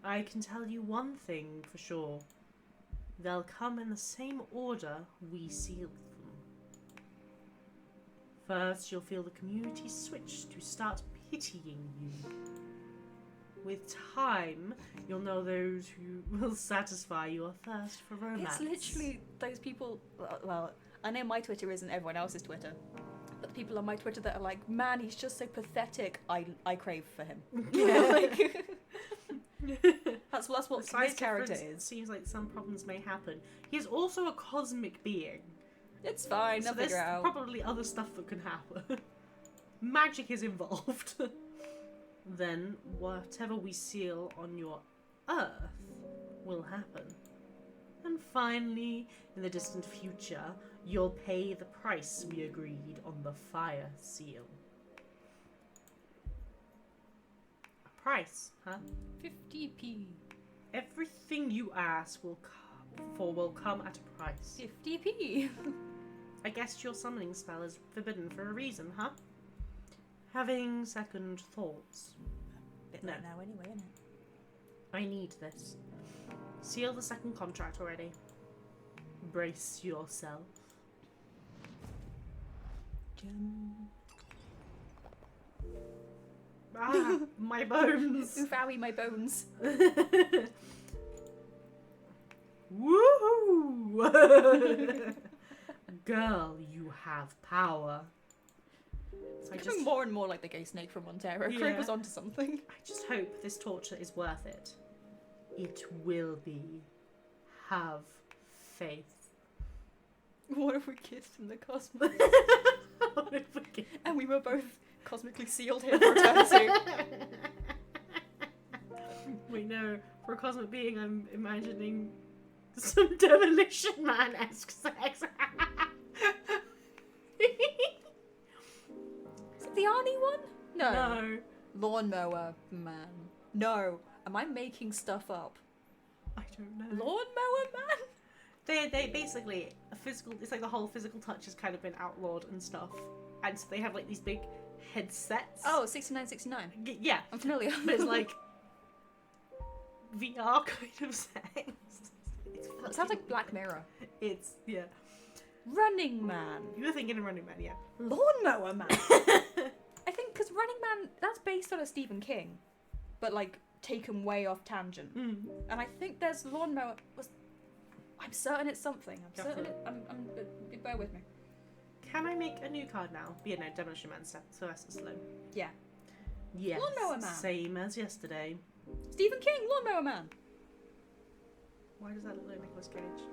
I can tell you one thing for sure. They'll come in the same order we sealed them. First, you'll feel the community switch to start pitying you. With time, you'll know those who will satisfy your thirst for romance. It's literally those people. Well, I know my Twitter isn't everyone else's Twitter, but the people on my Twitter that are like, "Man, he's just so pathetic. I crave for him." Yeah. Like, that's what The this size character difference is. Seems like some problems may happen. He is also a cosmic being. It's fine. So I'll there's figure out. probably other stuff that can happen. Magic is involved. Then whatever we seal on your Earth will happen. And finally, in the distant future, you'll pay the price we agreed on the fire seal. A price, huh? 50p. Everything you ask will come at a price. 50p. I guess your summoning spell is forbidden for a reason, huh? Having second thoughts. Bit No. late now, anyway, isn't it? I need this. Seal the second contract already. Brace yourself. Ah, my bones. Oof, owie, my bones. Woohoo! Girl, you have power. So It's becoming more and more like the gay snake from Montero. Yeah. Craig was onto something. I just hope this torture is worth it. It will be. Have faith. What if we kissed in the cosmos? What if we get- And we were both cosmically sealed here for eternity. Wait, no. For a cosmic being, I'm imagining some Demolition Man-esque sex. Is it the Arnie one? No. Lawnmower man. No. Am I making stuff up? I don't know. Lawnmower man? They basically a physical. It's like the whole physical touch has kind of been outlawed and stuff, and so they have like these big headsets. Oh, 6969. Yeah, I'm familiar. but it's like VR kind of sex. It sounds like Black Mirror. It's yeah. Running Man. You were thinking of Running Man, yeah. Lawnmower Man. I think because Running Man, that's based on a Stephen King, but like taken way off tangent. And I think there's Lawnmower. I'm certain it's something. I'm certain it. Bear with me. Can I make a new card now? Yeah, no, Demolition Man stuff. Sylvester Stallone. Yeah. Yes. Lawnmower Man. Same as yesterday. Stephen King, Lawnmower Man. Why does that look like Nicolas Cage?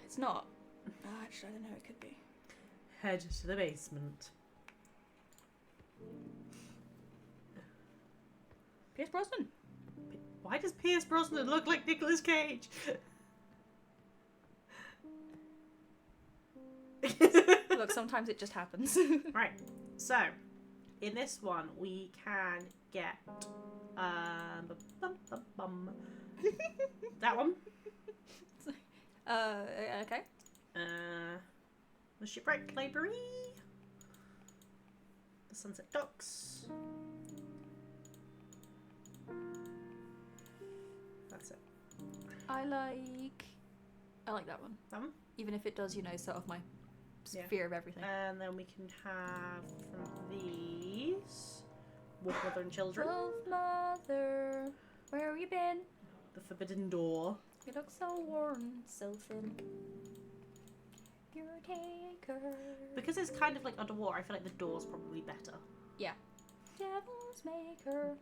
It's not. Oh, actually, I don't know. It could be. Head to the basement. Pierce Brosnan. Why does Pierce Brosnan look like Nicolas Cage? Look, sometimes it just happens. Right, so in this one, we can get that one. Okay. The Shipwreck Library. The Sunset Docks. That's it. I like that one. That one? Even if it does, set off my fear of everything. And then we can have from these Wolf Mother and Children. Wolf Mother, where have you been? The Forbidden Door. You look so worn, so thin. You're a taker. Because it's kind of like underwater, I feel like the door's probably better. Yeah. Devil's maker.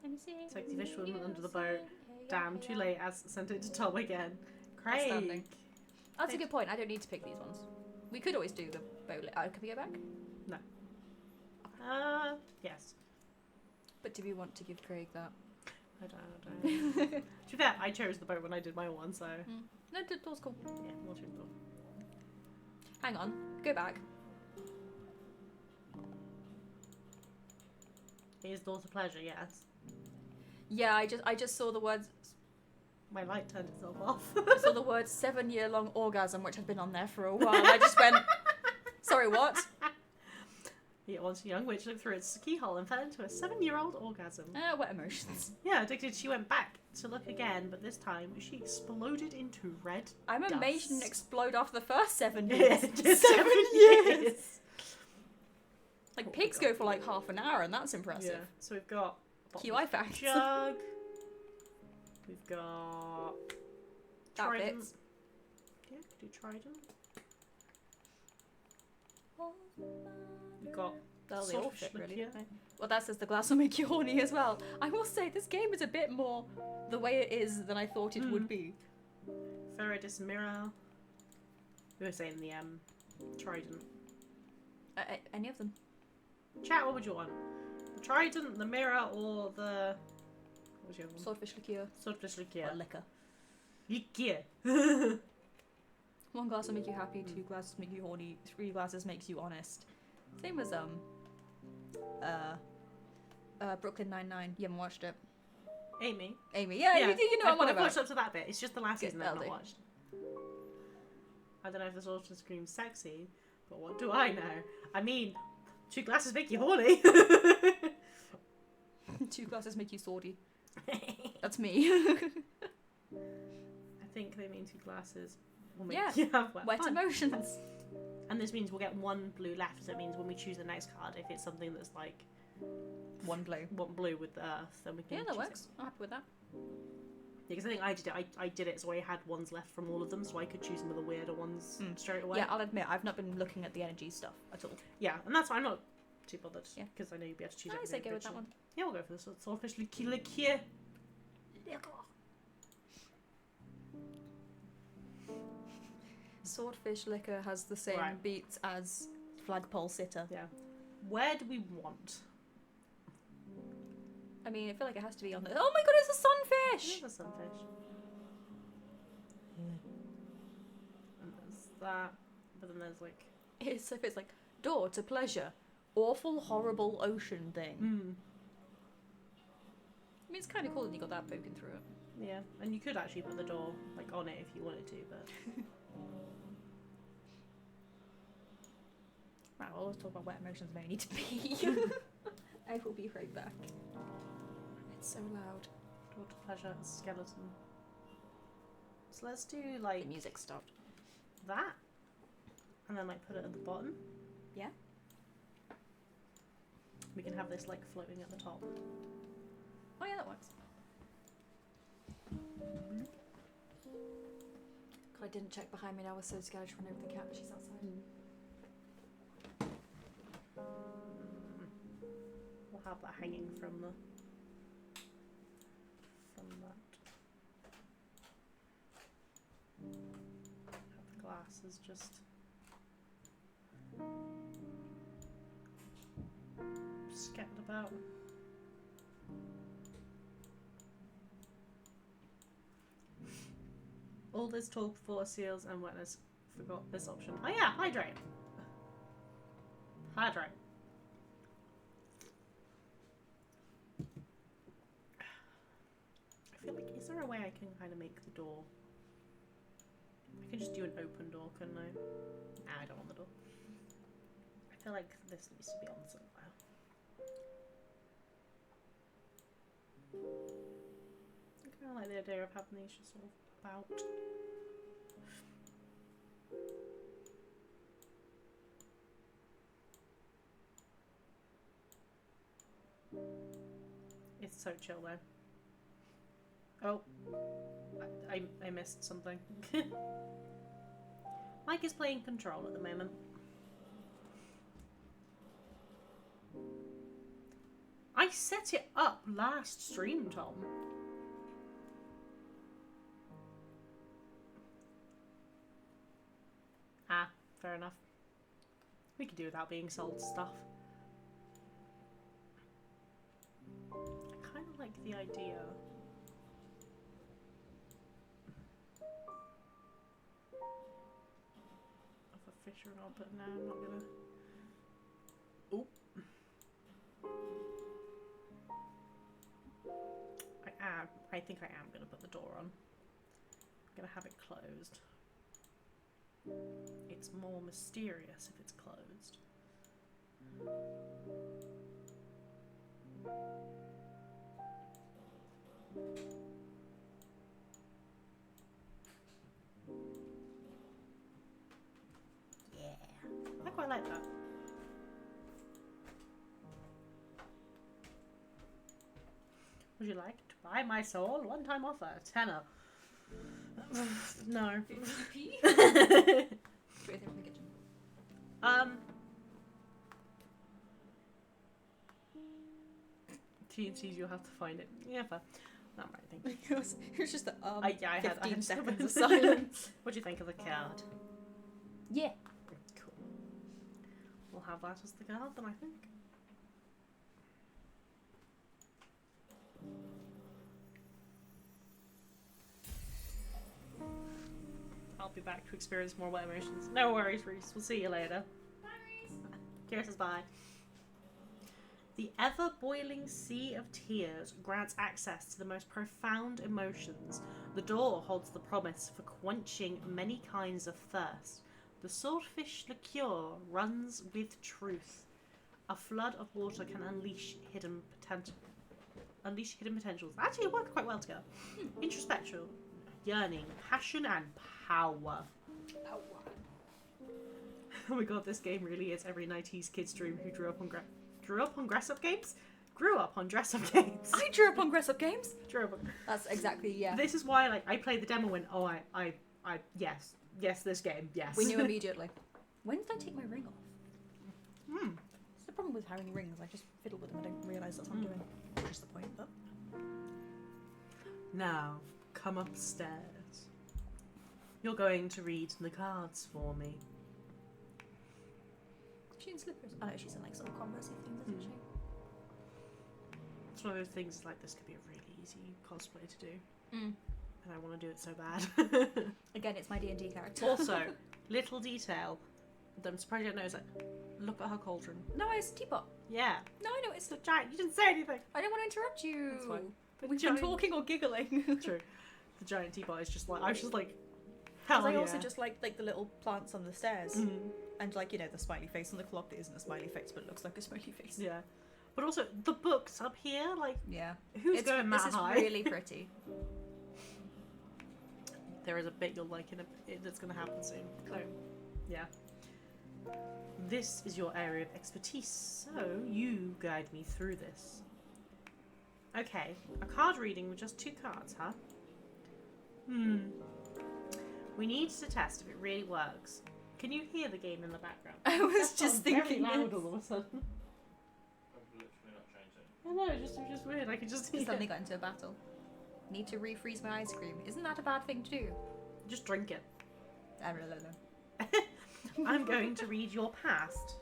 Let me see. Sexy fish woman under the boat. Damn, too late. As sent it to Tom again. Craig. Outstanding. That's a good point. I don't need to pick these ones. We could always do the boat. Can we go back? No. Yes. But do we want to give Craig that? I don't. To be fair, I chose the boat when I did my one, so. No, the door's cool. Yeah, we'll choose the door. Hang on. Go back. Is door to pleasure, yes. Yeah, I just saw the words. My light turned itself off. I saw the word 7-year-long orgasm, which had been on there for a while. I just went, sorry, what? Yet once a young witch looked through its keyhole and fell into a 7-year-old orgasm. Wet emotions. Yeah, addicted, she went back to look again, but this time she exploded into red I'm dust. amazed she didn't explode after the first 7 Yeah, years. just 7 years! Like, What pigs we got? go for like half an hour, and that's impressive. Yeah, so we've got QI facts. jug. We've got That trident. fits. Yeah, could do trident. We've got Well, they all Soft fit, really. liqueur. don't they? Well, that says the glass will make you horny as well. I will say, this game is a bit more the way it is than I thought it would be. Ferridis mirror. We were saying the trident. Any of them. Chat, what would you want? The trident, the mirror, or the... What was your one? Swordfish liqueur. Swordfish liqueur. Or liquor. Liqueur. 1 glass will make you happy, 2 glasses make you horny, 3 glasses makes you honest. Same as Brooklyn Nine-Nine. You haven't watched it. Ame. Amy, yeah. You know what I'm on I've about. watched up to that bit. It's just the last Good, season I've that'll not do. watched. I don't know if this also screams sexy, but what do I know? I mean, 2 glasses make you horny. 2 glasses make you swordy. That's me. I think they mean 2 glasses will make Yeah, you have Wet fun. emotions. And this means we'll get 1 blue left, so it means when we choose the next card, if it's something that's like 1 blue. 1 blue with the earth, then we can Yeah, that choose works. I'm happy with that. Yeah, because I think I did it so I had ones left from all of them, so I could choose some of the weirder ones straight away. Yeah, I'll admit, I've not been looking at the energy stuff at all. Yeah, and that's why I'm not too bothered, Yeah. because I know you'll be able to choose I say everything go with that eventually. one. Yeah, we'll go for the swordfish liqueur. Swordfish liquor has the same Right. beats as flagpole sitter. Yeah. Where do we want? I mean, I feel like it has to be on the. Oh my god, it's a sunfish! There's a sunfish. And there's that. But then there's like... It's if it's like door to pleasure, awful, horrible ocean thing. I mean, it's kind of cool that you got that poking through it. Yeah, and you could actually put the door like on it if you wanted to, but... Right, we'll always talk about wet emotions when I need to pee. I will be right back. It's so loud. Door to pleasure, skeleton. So let's do The like music stopped. that. And then like put it at the bottom. Yeah. We can have this like floating at the top. Oh yeah, that works. God, I didn't check behind me and I was so scared to run over the cat, but she's outside. We'll have that hanging from that. Have the glasses just scattered about. All this talk for seals and wetness. Forgot this option. Oh yeah, hydrate. Hydrate. feel like, is there a way I can kind of make the door? I can just do an open door, couldn't I? Nah, I don't want the door. I feel like this needs to be on somewhere. I kind of like the idea of having these just sort of about. It's so chill though. Oh, I missed something. Mike is playing Control at the moment. I set it up last stream, Tom. Ah, fair enough. We could do without being sold stuff. I kind of like the idea. Of a fisher and all, but no, I'm not gonna. Oop. I think I am gonna put the door on. I'm gonna have it closed. It's more mysterious if it's closed. Yeah, I quite like that. Would you like to buy my soul? One-time offer, tenner. No. 50p? Straight there from the kitchen. TNTs, you'll have to find it. Yeah, fair. Not right, thank you. It was just the Yeah, I 15 had seconds of silence. What do you think of the card? Yeah. Cool. We'll have that as the card then, I think. I'll be back to experience more wet emotions. No worries, Reese. We'll see you later. Bye, Reese. Kira says bye. The ever-boiling sea of tears grants access to the most profound emotions. The door holds the promise for quenching many kinds of thirst. The swordfish liqueur runs with truth. A flood of water can unleash hidden potential. Actually, it worked quite well together. Introspection, yearning, passion, and power. Oh my god, this game really is every 90s kid's dream who grew up on dress-up games? Grew up on dress-up games. I drew up on dress-up games. Drew up on... That's exactly, yeah. This is why, like, I played the demo and went, oh, yes, this game, yes. We knew immediately. When did I take my ring off? Hmm. It's the problem with having rings. I just fiddle with them. I don't realise that's what I'm doing. Which is the point, but... Now, come upstairs. You're going to read the cards for me. She's in slippers. Oh no, she's in like sort of Converse things, isn't she? It's one of those things like this could be a really easy cosplay to do. Mm. And I want to do it so bad. Again, it's my D&D character. Also, little detail that I'm surprised you don't know is like, look at her cauldron. No, it's a teapot. Yeah. No, I know it's It's a giant. You didn't say anything. I don't want to interrupt you. That's fine. The We've giant... been talking or giggling. True. The giant teapot is just like, I was just like, hell Because yeah. I also just like the little plants on the stairs. Mhm. And like, you know, the smiley face on the clock that isn't a smiley face but looks like a smiley face. Yeah. But also, the books up here, like, Yeah. who's going that This is high? really pretty. There is a bit you'll like that's going to happen soon. So, yeah. This is your area of expertise, so you guide me through this. Okay, a card reading with just 2 cards, huh? We need to test if it really works. Can you hear the game in the background? I was That just sounds thinking very loud this. all of a sudden. I've literally not changed it. I know, it was just weird. I could just hear Suddenly got into a battle. Need to refreeze my ice cream. Isn't that a bad thing to do? Just drink it. I don't know. I'm going to read your past.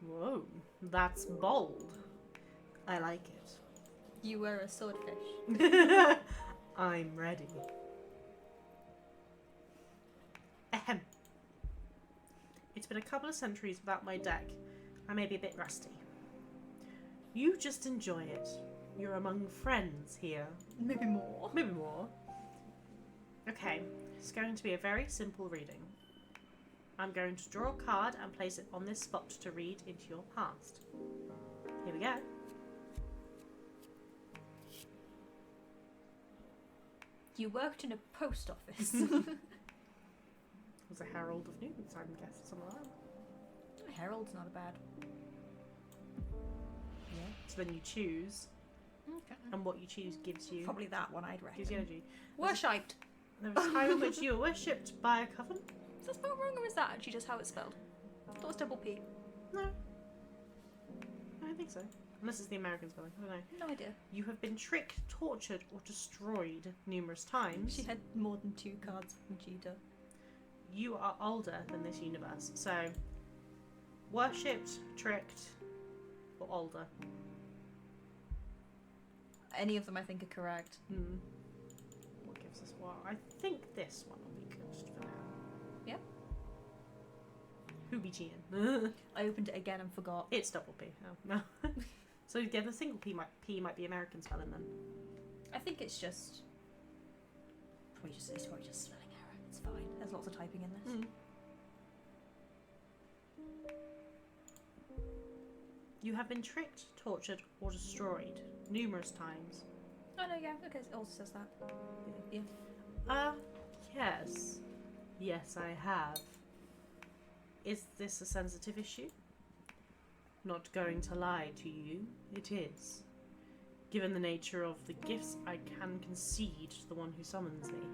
Whoa, that's bold. I like it. You were a swordfish. I'm ready. Ahem. It's been a couple of centuries without my deck. I may be a bit rusty. You just enjoy it. You're among friends here. Maybe more. Maybe more. Okay, it's going to be a very simple reading. I'm going to draw a card and place it on this spot to read into your past. Here we go. You worked in a post office. It was a Herald of News, I guess, something like that. Herald's not a bad. Yeah. So then you choose, Okay. and what you choose gives you Probably that one, I'd gives you reckon. energy. Worshipped. There was a time in which you were worshipped by a coven. Is that spelled wrong or is that actually just how it's spelled? I thought it was double P. No. I don't think so. Unless it's the American spelling. I don't know. No idea. You have been tricked, tortured, or destroyed numerous times. She had more than 2 cards from Cheetah. You are older than this universe. So, worshipped, tricked, or older. Any of them I think are correct. What gives us what? I think this one will be good for now. Yep. Who be cheating? I opened it again and forgot. It's double P. Oh, no. So yeah, the single P might be American spelling then. I think it's just... It's probably just spelling error. It's fine. There's lots of typing in this. You have been tricked, tortured, or destroyed numerous times. Oh no, yeah. Okay, it also says that. Yeah. Yes. Yes, I have. Is this a sensitive issue? Not going to lie to you, it is. Given the nature of the gifts, I can concede to the one who summons thee.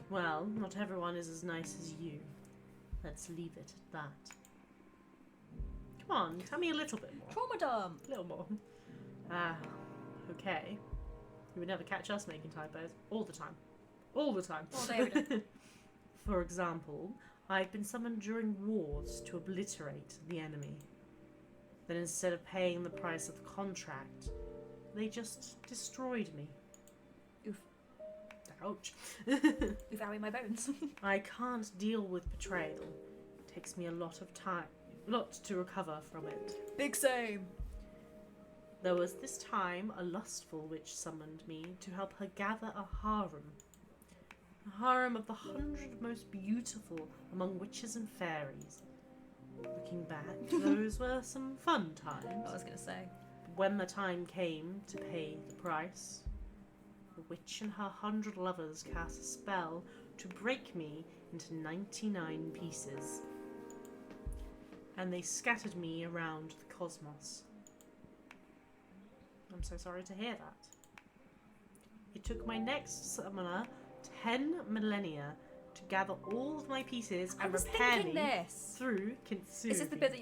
Well, not everyone is as nice as you. Let's leave it at that. Come on, tell me a little bit more. Trauma dump. A little more. Okay. You would never catch us making typos. All the time. All the time. All day, every day. For example, I've been summoned during wars to obliterate the enemy. Then instead of paying the price of the contract, they just destroyed me. Oof. Ouch. You've out my bones. I can't deal with betrayal. It takes me a lot to recover from it. Big same. There was this time a lustful witch summoned me to help her gather a harem. A harem of the 100 most beautiful among witches and fairies. Looking back, those were some fun times. I was gonna say. When the time came to pay the price, the witch and her 100 lovers cast a spell to break me into 99 pieces. And they scattered me around the cosmos. I'm so sorry to hear that. It took my next summoner 10 millennia to gather all of my pieces and repair me through Kintsugi. Is this the bit that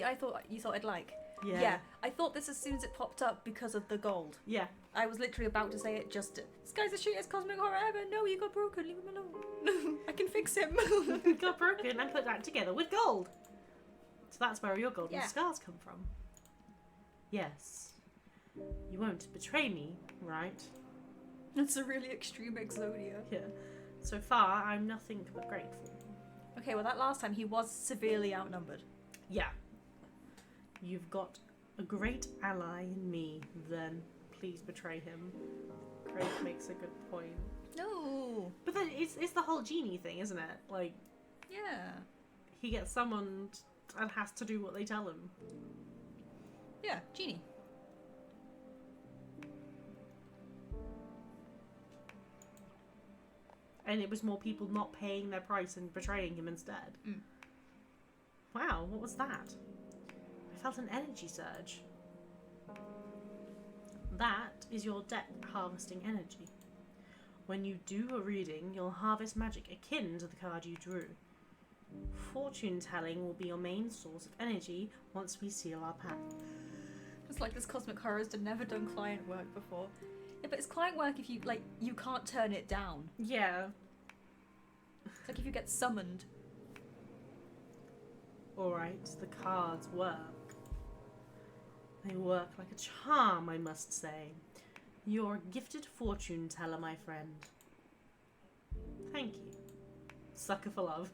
you thought I'd like? Yeah. Yeah. I thought this as soon as it popped up because of the gold. Yeah. I was literally about to say it just... This guy's the shittiest cosmic horror ever. No, he got broken. Leave him alone. I can fix him. Got broken and put that together with gold. So that's where your golden scars come from. Yes. You won't betray me, right? That's a really extreme Exodia. Yeah. So far, I'm nothing but grateful. Okay, well that last time he was severely outnumbered. Yeah. You've got a great ally in me, then please betray him. Craig makes a good point. No. But then it's the whole genie thing, isn't it? Like, Yeah. he gets summoned and has to do what they tell him. Yeah, genie. And it was more people not paying their price and betraying him instead. Mm. Wow, what was that? I felt an energy surge. That is your deck harvesting energy. When you do a reading, you'll harvest magic akin to the card you drew. Fortune telling will be your main source of energy once we seal our pact. It's like this cosmic horror's never done client work before. Yeah, but it's client work if you, like, you can't turn it down. Yeah. It's like if you get summoned. Alright, the cards work. They work like a charm, I must say. You're a gifted fortune teller, my friend. Thank you. Sucker for love.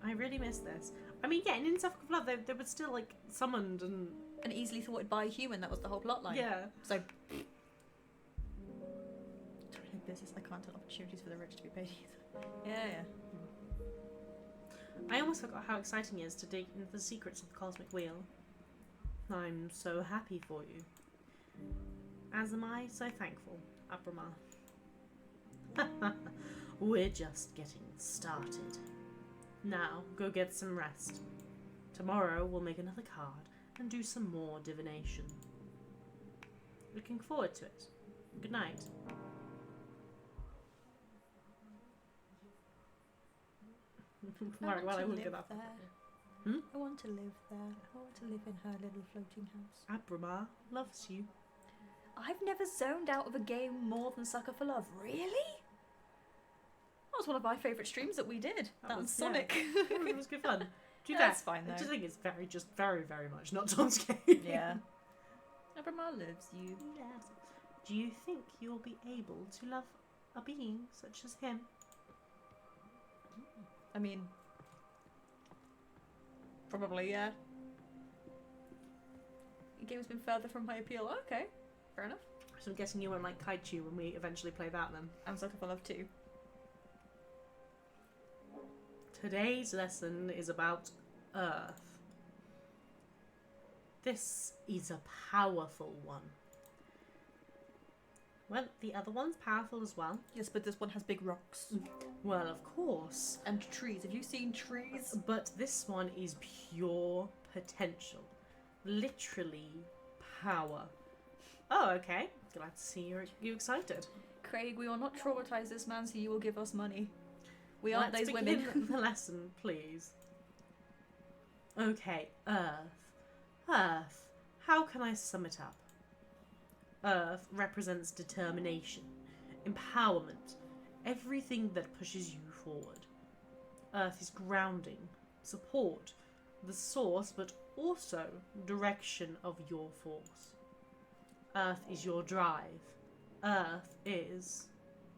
I really miss this. I mean, yeah, in Sucker for Love, they were still, like, summoned and and easily thwarted by a human. That was the whole plot line. Yeah. So Business. I can't tell opportunities for the rich to be paid either. yeah. I almost forgot how exciting it is to dig into the secrets of the cosmic wheel. I'm so happy for you. As am I so thankful, Abrama. We're just getting started. Now, go get some rest. Tomorrow we'll make another card and do some more divination. Looking forward to it. Good night. Well, I wouldn't get that. Hmm? I want to live there. I want to live in her little floating house. Abrama loves you. I've never zoned out of a game more than Sucker for Love. Really? That was one of my favourite streams that we did. That was Sonic. Yeah. It was good fun. Do Yeah, that. that's fine, I though. just think it's very, very much not Tom's game. Yeah. Abrama loves you. Yes. Do you think you'll be able to love a being such as him? I mean, probably, yeah. The game's been further from my appeal. Okay, fair enough. So I'm guessing you won't like Kaiju when we eventually play that then. I'm Sucker for Love too. Today's lesson is about Earth. This is a powerful one. Well, the other one's powerful as well. Yes, but this one has big rocks. Well, of course. And trees. Have you seen trees? But this one is pure potential. Literally power. Oh, okay. Glad to see you excited. Craig, we will not traumatize this man, so you will give us money. We aren't Let's those begin women. the lesson, please. Okay, Earth. Earth. How can I sum it up? Earth represents determination, empowerment, everything that pushes you forward. Earth is grounding, support, the source, but also direction of your force. Earth is your drive. Earth is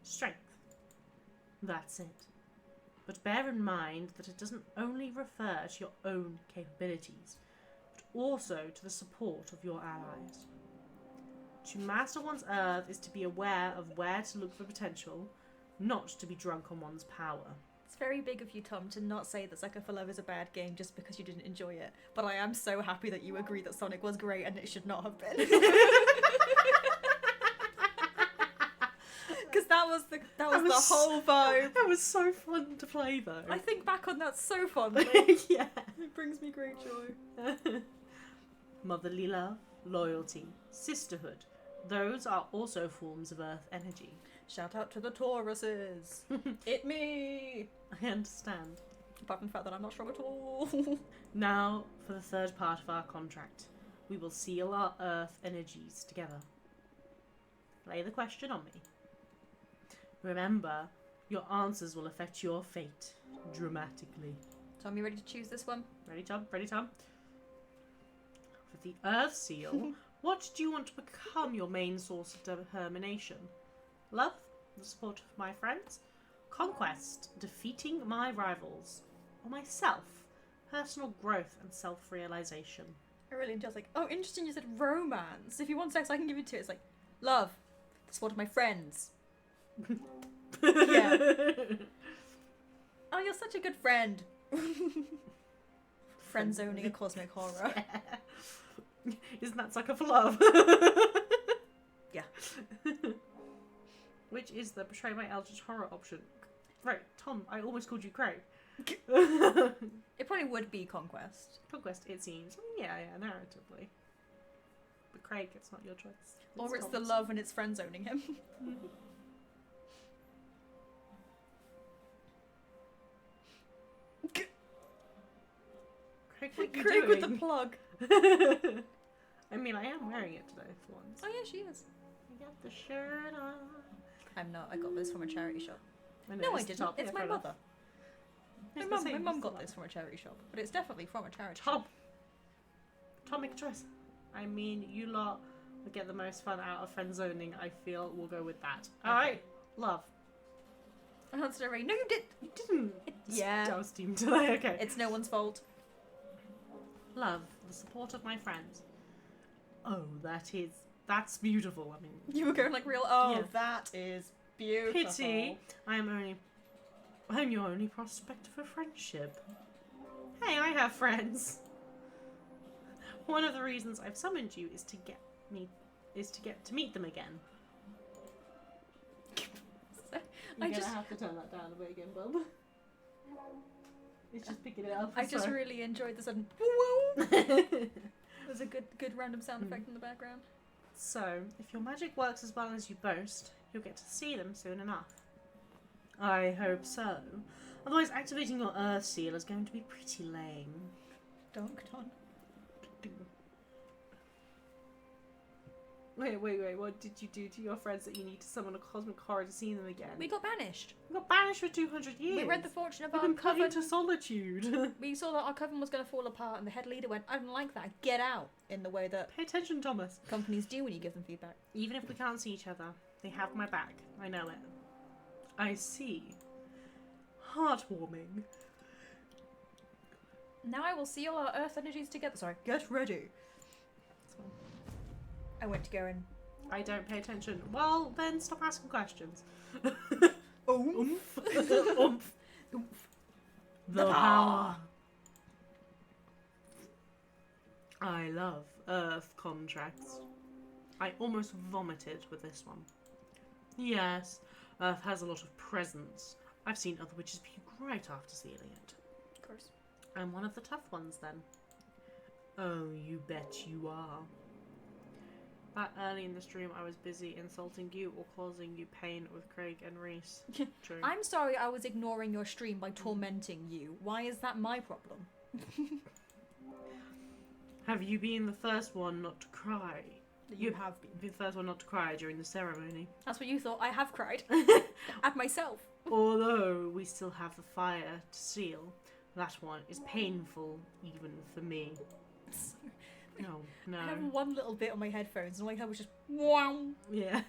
strength. That's it. But bear in mind that it doesn't only refer to your own capabilities, but also to the support of your allies. To master one's Earth is to be aware of where to look for potential, not to be drunk on one's power. It's very big of you, Tom, to not say that Sucker for Love is a bad game just because you didn't enjoy it. But I am so happy that you agree that Sonic was great and it should not have been. Because that was the whole vibe. That was so fun to play though. I think back on that so fondly. Yeah. It brings me great joy. Motherly love, loyalty, sisterhood. Those are also forms of Earth energy. Shout out to the Tauruses. It me. I understand. Apart from the fact that I'm not strong at all. Now, for the third part of our contract. We will seal our Earth energies together. Lay the question on me. Remember, your answers will affect your fate dramatically. Tom, you ready to choose this one? Ready, Tom? Ready, Tom? For the Earth Seal, what do you want to become your main source of determination? Love? The support of my friends? Conquest? Defeating my rivals? Or myself? Personal growth and self-realization. I really enjoy it. It's like, oh, interesting you said romance. If you want sex, I can give you two. It's like, love. The support of my friends. Yeah. Oh, you're such a good friend. Friend zoning a cosmic horror. Isn't that Sucker for Love? Yeah. Which is the Portray My Eldritch Horror option. Right, Tom, I almost called you Craig. It probably would be Conquest. Conquest, it seems. Yeah, narratively. But Craig, it's not your choice. Or it's the Tom's. love and it's friend zoning him. Craig, what are you Craig with doing? the plug. I mean, I am wearing it today for once. Oh yeah, she is. I got the shirt on. I'm not. I got this from a charity shop. know, No, I it's the didn't. top. It's Yeah, my fair enough. mother. It's the My same, mum it's got the this from a charity shop, but it's definitely from a charity Tom. shop. Tom, make a choice. I mean, you lot will get the most fun out of friend zoning. I feel we'll go with that. Okay. Alright, love. I answered already. No, you did. You didn't. Yeah. Jousting today, okay. It's no one's fault. Love, the support of my friends. Oh, that's beautiful. I mean, You were going like real. Oh, Yeah. that is beautiful. pity. I'm your only prospect for friendship. Hey, I have friends. One of the reasons I've summoned you is to get to meet them again. I You're just- gonna have to turn that down a bit again, Bub. It's just picking it up. I just sorry. really enjoyed the sudden. There's a good random sound effect in the background. So, if your magic works as well as you boast, you'll get to see them soon enough. I hope so. Otherwise, activating your Earth Seal is going to be pretty lame. Donked on. Wait, what did you do to your friends that you need to summon a cosmic horror to see them again? We got banished. We got banished for 200 years. We read the fortune of We've our been put coven. into solitude. We saw that our coven was going to fall apart, and the head leader went, "I don't like that. Get out!" In the way that Pay attention, Thomas. companies do when you give them feedback. Even if we can't see each other, they have my back. I know it. I see. Heartwarming. Now I will seal our Earth energies together. Sorry, get ready. I went to go and. I don't pay attention. Well, then stop asking questions. Oomph. Oomph. The power. I love Earth contracts. I almost vomited with this one. Yes, Earth has a lot of presence. I've seen other witches puke right after sealing it. Of course. I'm one of the tough ones then. Oh, you bet you are. That early in the stream I was busy insulting you or causing you pain with Craig and Reese. True. I'm sorry I was ignoring your stream by tormenting you. Why is that my problem? Have you been the first one not to cry? You have been. You're the first one not to cry during the ceremony. That's what you thought. I have cried. At myself. Although we still have the fire to seal, that one is painful even for me. No, no. I have one little bit on my headphones and all I heard was just wow. Yeah.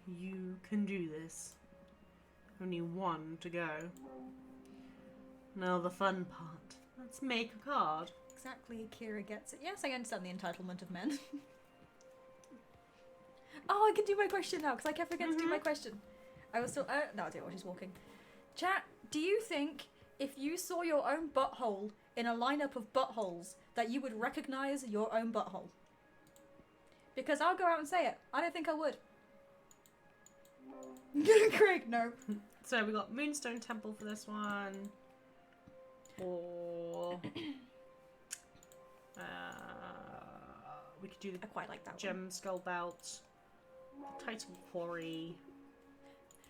You can do this. Only one to go. Now the fun part. Let's make a card. Exactly, Kira gets it. Yes, I understand the entitlement of men. Oh, I can do my question now because I kept forgetting to do my question. I was still. No, I do it while she's walking. Chat, do you think if you saw your own butthole in a lineup of buttholes that you would recognise your own butthole? Because I'll go out and say it. I don't think I would. Craig, no. So we got Moonstone Temple for this one. Or we could do the I quite like that one. Gem Skull Belt, Titan Quarry.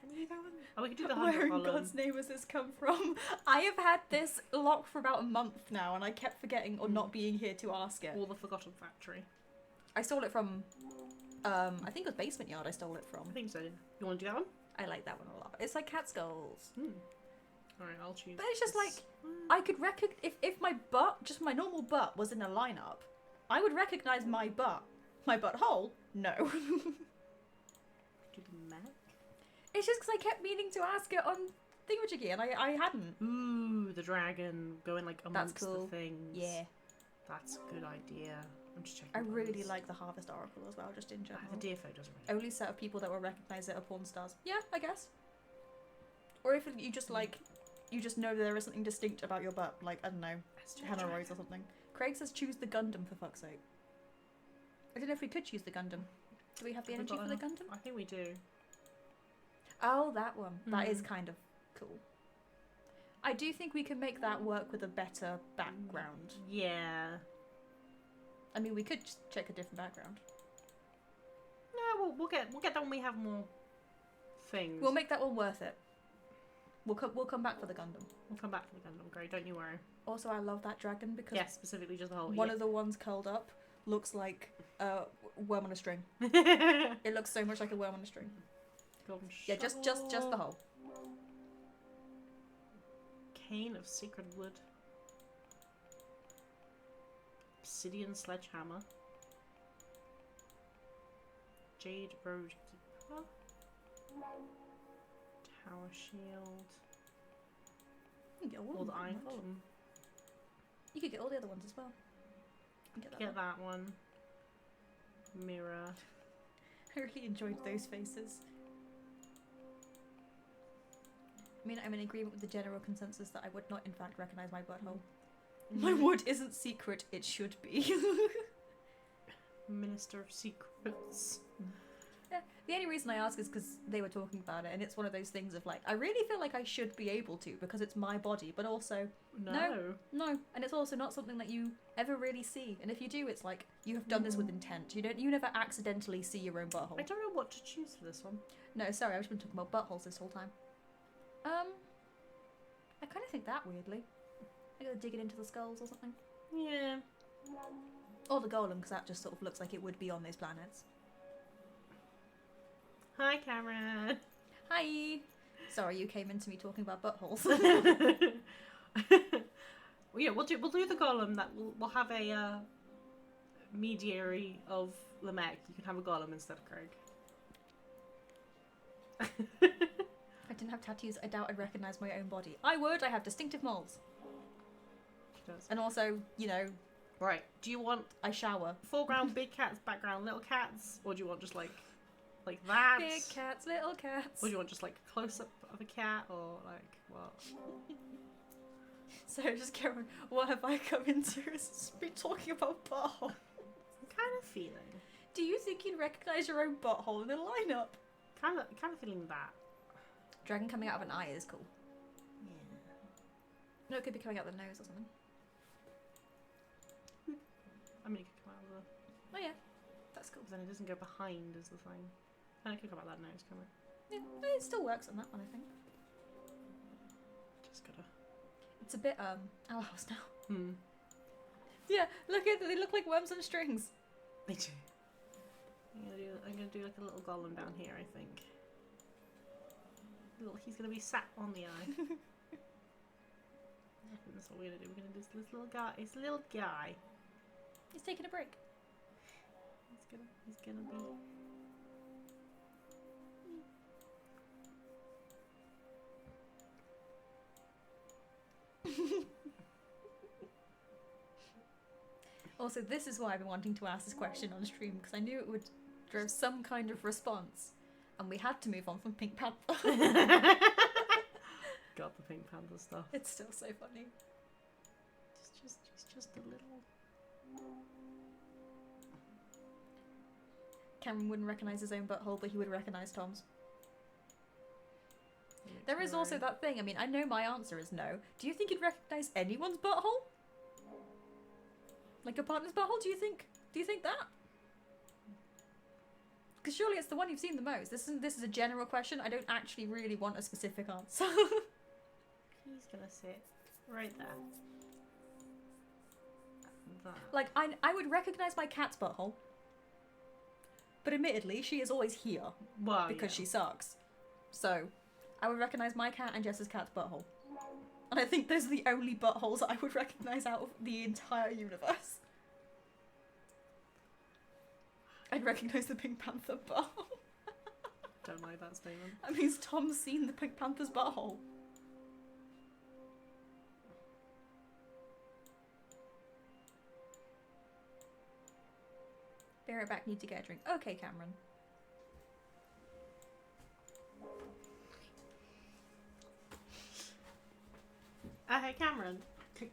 Can we do that one? Oh, we could do the Where 100 in column. God's name has this come from? I have had this locked for about a month now, and I kept forgetting or not being here to ask it. Or the Forgotten Factory. I stole it from, I think it was Basement Yard I stole it from. I think so. You want to do that one? I like that one a lot. It's like cat skulls. Alright, I'll choose. But it's just this. like, I could if my butt, just my normal butt, was in a lineup, I would recognise my butt. My butthole? No. Do the mech? It's just because I kept meaning to ask it on Thingamajiggy, and I hadn't. Ooh, the dragon going like amongst cool. the things. Yeah. That's a good idea. I'm just checking. I what really else. like the Harvest Oracle as well, just in general. The DFO doesn't really. Only set of people that will recognise it are porn stars. Yeah, I guess. Or if you just like, you just know there is something distinct about your butt, like, I don't know, Let's do the hemorrhoids or something. Craig says choose the Gundam for fuck's sake. I don't know if we could choose the Gundam. Do we have the Have we energy got for the enough? Gundam? I think we do. Oh, that one. That is Mhm. kind of cool. I do think we can make that work with a better background. Yeah. I mean, we could just check a different background. No, we'll get that when we have more things. We'll make that one worth it. We'll come back for the Gundam. We'll come back to the Gundam. Great, don't you worry. Also, I love that dragon because Yes, specifically just the whole. one of the ones curled up looks like a worm on a string. It looks so much like a worm on a string. Golden Yeah, just the whole. Cane of Sacred Wood. Obsidian Sledgehammer. Jade Road Keeper. Tower Shield. You can get all Or of the them. Iron pretty much. Column. You could get all the other ones as well. Get that one. Mirror. I really enjoyed those faces. I mean, I'm in agreement with the general consensus that I would not, in fact, recognise my butthole. My wood isn't secret, it should be. Minister of Secrets. Yeah, the only reason I ask is because they were talking about it, and it's one of those things of like, I really feel like I should be able to because it's my body, but also no, and it's also not something that you ever really see. And if you do, it's like you have done this with intent. You never accidentally see your own butthole. I don't know what to choose for this one. No, sorry, I've just been talking about buttholes this whole time. I kind of think that weirdly. I gotta dig it into the skulls or something. Yeah. Or the golem, because that just sort of looks like it would be on those planets. Hi, Cameron. Hi! Sorry, you came into me talking about buttholes. Well, yeah, we'll do the golem. That we'll have a mediary of Lamech. You can have a golem instead of Craig. If I didn't have tattoos, I doubt I'd recognise my own body. I would. I have distinctive moles. She does. And also, Right. Do you want I shower. foreground big cats, background little cats, or do you want just like that? Big cats, little cats. Or do you want just like a close up of a cat, or like what? So just Karen, what have I come into? Is be talking about butthole. I'm kind of feeling. Do you think you'd recognise your own butthole in a lineup? Kind of feeling that. Dragon coming out of an eye is cool. Yeah. No, it could be coming out the nose or something. I mean, it could come out of the. Oh yeah, that's cool. Because then it doesn't go behind, is the thing. And it could come out that nose, can it? Yeah, it still works on that one, I think. Just gotta. It's a bit Our House now. Yeah, they look like worms on strings. me too. I'm gonna do like a little golem down here, I think. He's gonna be sat on the eye. I think that's what we're gonna do. We're gonna do this little guy. It's a little guy. He's taking a break. He's gonna be. Also, this is why I've been wanting to ask this question on stream, because I knew it would draw some kind of response, and we had to move on from Pink Panther. Got the Pink Panther stuff. It's still so funny. Just a little. Cameron wouldn't recognise his own butthole, but he would recognise Tom's. There is also that thing, I mean, I know my answer is no. Do you think you'd recognise anyone's butthole? Like your partner's butthole, do you think that? Because surely it's the one you've seen the most. This is a general question. I don't actually really want a specific answer. He's gonna sit right there. That. Like, I would recognise my cat's butthole. But admittedly, she is always here. Well, Because yeah. she sucks. So, I would recognise my cat and Jess's cat's butthole. And I think those are the only buttholes I would recognise out of the entire universe. I'd recognise the Pink Panther butthole. Don't like that statement. That means Tom's seen the Pink Panther's butthole. Be right back, need to get a drink. Okay, Cameron. Hey, Cameron,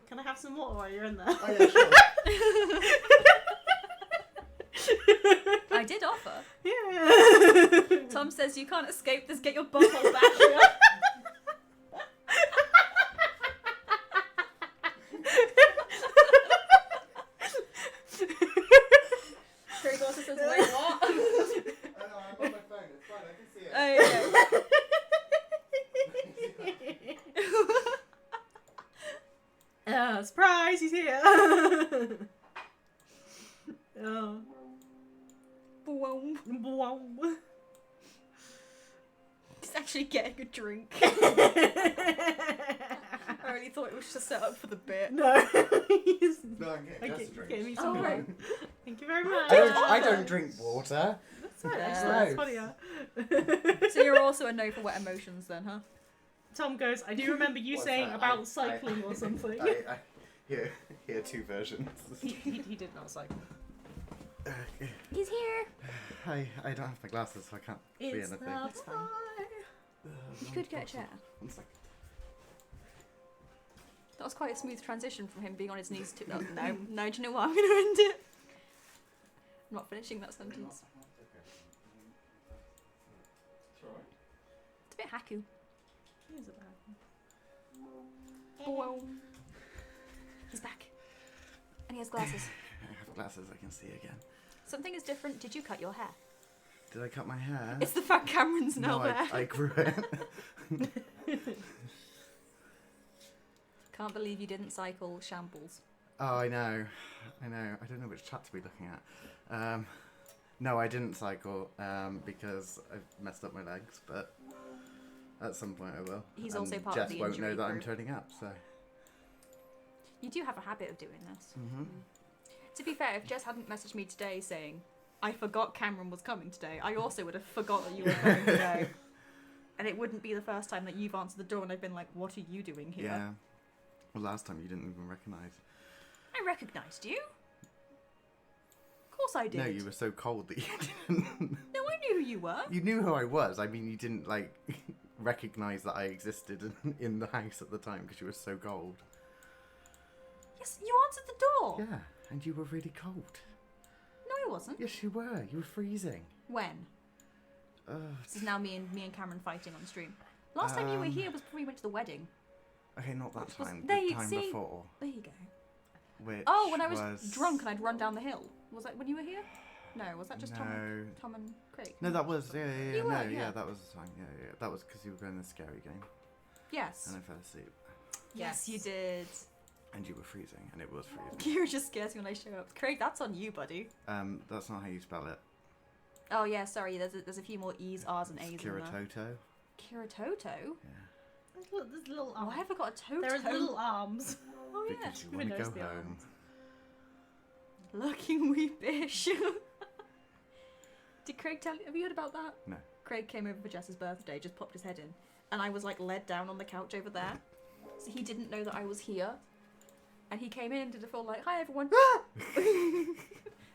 can I have some water while you're in there? Oh yeah, sure. I did offer. Yeah. Tom says you can't escape this, get your butthole back here. Craig also says, wait, what? I know, I'm on my phone, it's fine, I can see it. Oh, yeah. Surprise, he's here. Oh. Boom. Boom. He's actually getting a drink. I really thought it was just set up for the bit. No. He's No, I'm getting just a drink. Give me some Oh, water. right. Thank you very much. I don't drink water. That's right, Yeah. actually. That's funnier. So you're also a no for wet emotions then, huh? Tom goes, I do remember you What's saying that? about cycling or something. Here are two versions. He did not cycle. He's here. Hi, I don't have my glasses, so I can't see It's anything. the It's fine. You could get a chair. 1 second. That was quite a smooth transition from him being on his knees to. No, no. Do you know what? I'm going to end it. I'm not finishing that sentence. It's alright. It's a bit haku. It is a bad Whoa. He's back. And he has glasses. I have glasses, I can see again. Something is different. Did you cut your hair? Did I cut my hair? It's the fact Cameron's now no, there. I grew it. Can't believe you didn't cycle shambles. Oh, I know. I don't know which chat to be looking at. No, I didn't cycle because I've messed up my legs, but at some point I will. He's And also part Jess of the won't injury know that I'm group. turning up, so. You do have a habit of doing this. Mm-hmm. To be fair, if Jess hadn't messaged me today saying, I forgot Cameron was coming today, I also would have forgot that you were coming today. And it wouldn't be the first time that you've answered the door and I've been like, what are you doing here? Yeah. Well, last time you didn't even recognise. I recognised you. Of course I did. No, you were so cold that you didn't. No, I knew who you were. You knew who I was. I mean, you didn't, like, recognise that I existed in the house at the time because you were so cold. Yes, you answered the door. Yeah, and you were really cold. No, I wasn't. Yes, you were. You were freezing. When? Ugh. This is now me and Cameron fighting on stream. Last time you were here was before we went to the wedding. Okay, not that Which was- time. there The you time see- before. There you go. Which Oh, when I was drunk and I'd run down the hill. Was that when you were here? No, was that just no. Tom and Craig? No, that was yeah. You No, were, yeah, yeah. that was the time. Yeah. That was because you were going to the scary game, Yes. and I fell asleep, Yes, Yes. you did. and you were freezing, and it was freezing. Kira just scares me when I show up. Craig, that's on you, buddy. That's not how you spell it. Oh yeah, sorry. There's a few more E's, R's, and A's It's in there. Kiritoto. Kiritoto? Yeah. There's little arms. Why have I got a toto? There are little arms. Oh yeah. Because you Who want to knows go the home. arms? Lucky wee bish. Did Craig tell you? Have you heard about that? No. Craig came over for Jess's birthday, just popped his head in, and I was like led down on the couch over there, so he didn't know that I was here, and he came in and did a full like, "Hi everyone,"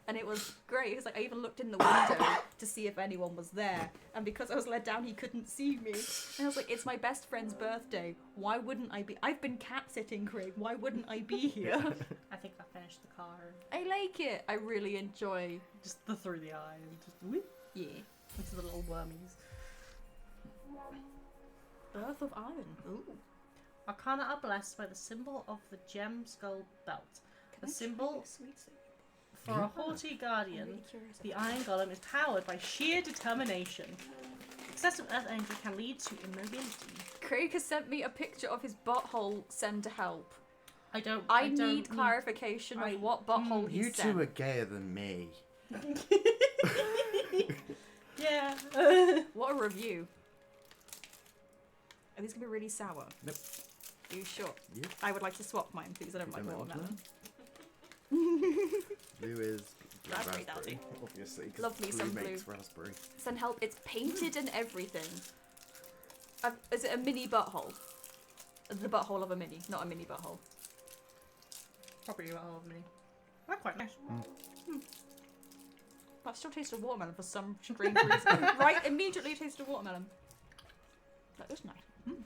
and it was great. It was like I even looked in the window to see if anyone was there, and because I was led down, he couldn't see me. And I was like, "It's my best friend's birthday. Why wouldn't I be? I've been cat sitting, Craig. Why wouldn't I be here?" I think I finished the car. I like it. I really enjoy. Just the through the eye and just whoop Yeah. into the little wormies. Birth of Iron. Ooh. Arcana are blessed by the symbol of the gem skull belt. Can The I try symbol your sweet soup? For a haughty I'm guardian, really curious the about Iron Golem is powered by sheer determination. Excessive earth energy can lead to immobility. Craig has sent me a picture of his butthole. Send to help. I don't Need clarification of what butthole he You sent. two are gayer than me. Yeah. What a review. Are these gonna be really sour? Nope. Are you sure? Yep. I would like to swap mine, please. I don't like You don't like watermelon. Blue is Raspberry Daddy. obviously. 'Cause Lovely, blue some makes blue. raspberry. Send help. It's painted and everything. Is it a mini butthole? The butthole of a mini, not a mini butthole. Probably all of me. They're quite nice. That still tasted watermelon for some strange reason. Right, immediately tasted watermelon. That was nice.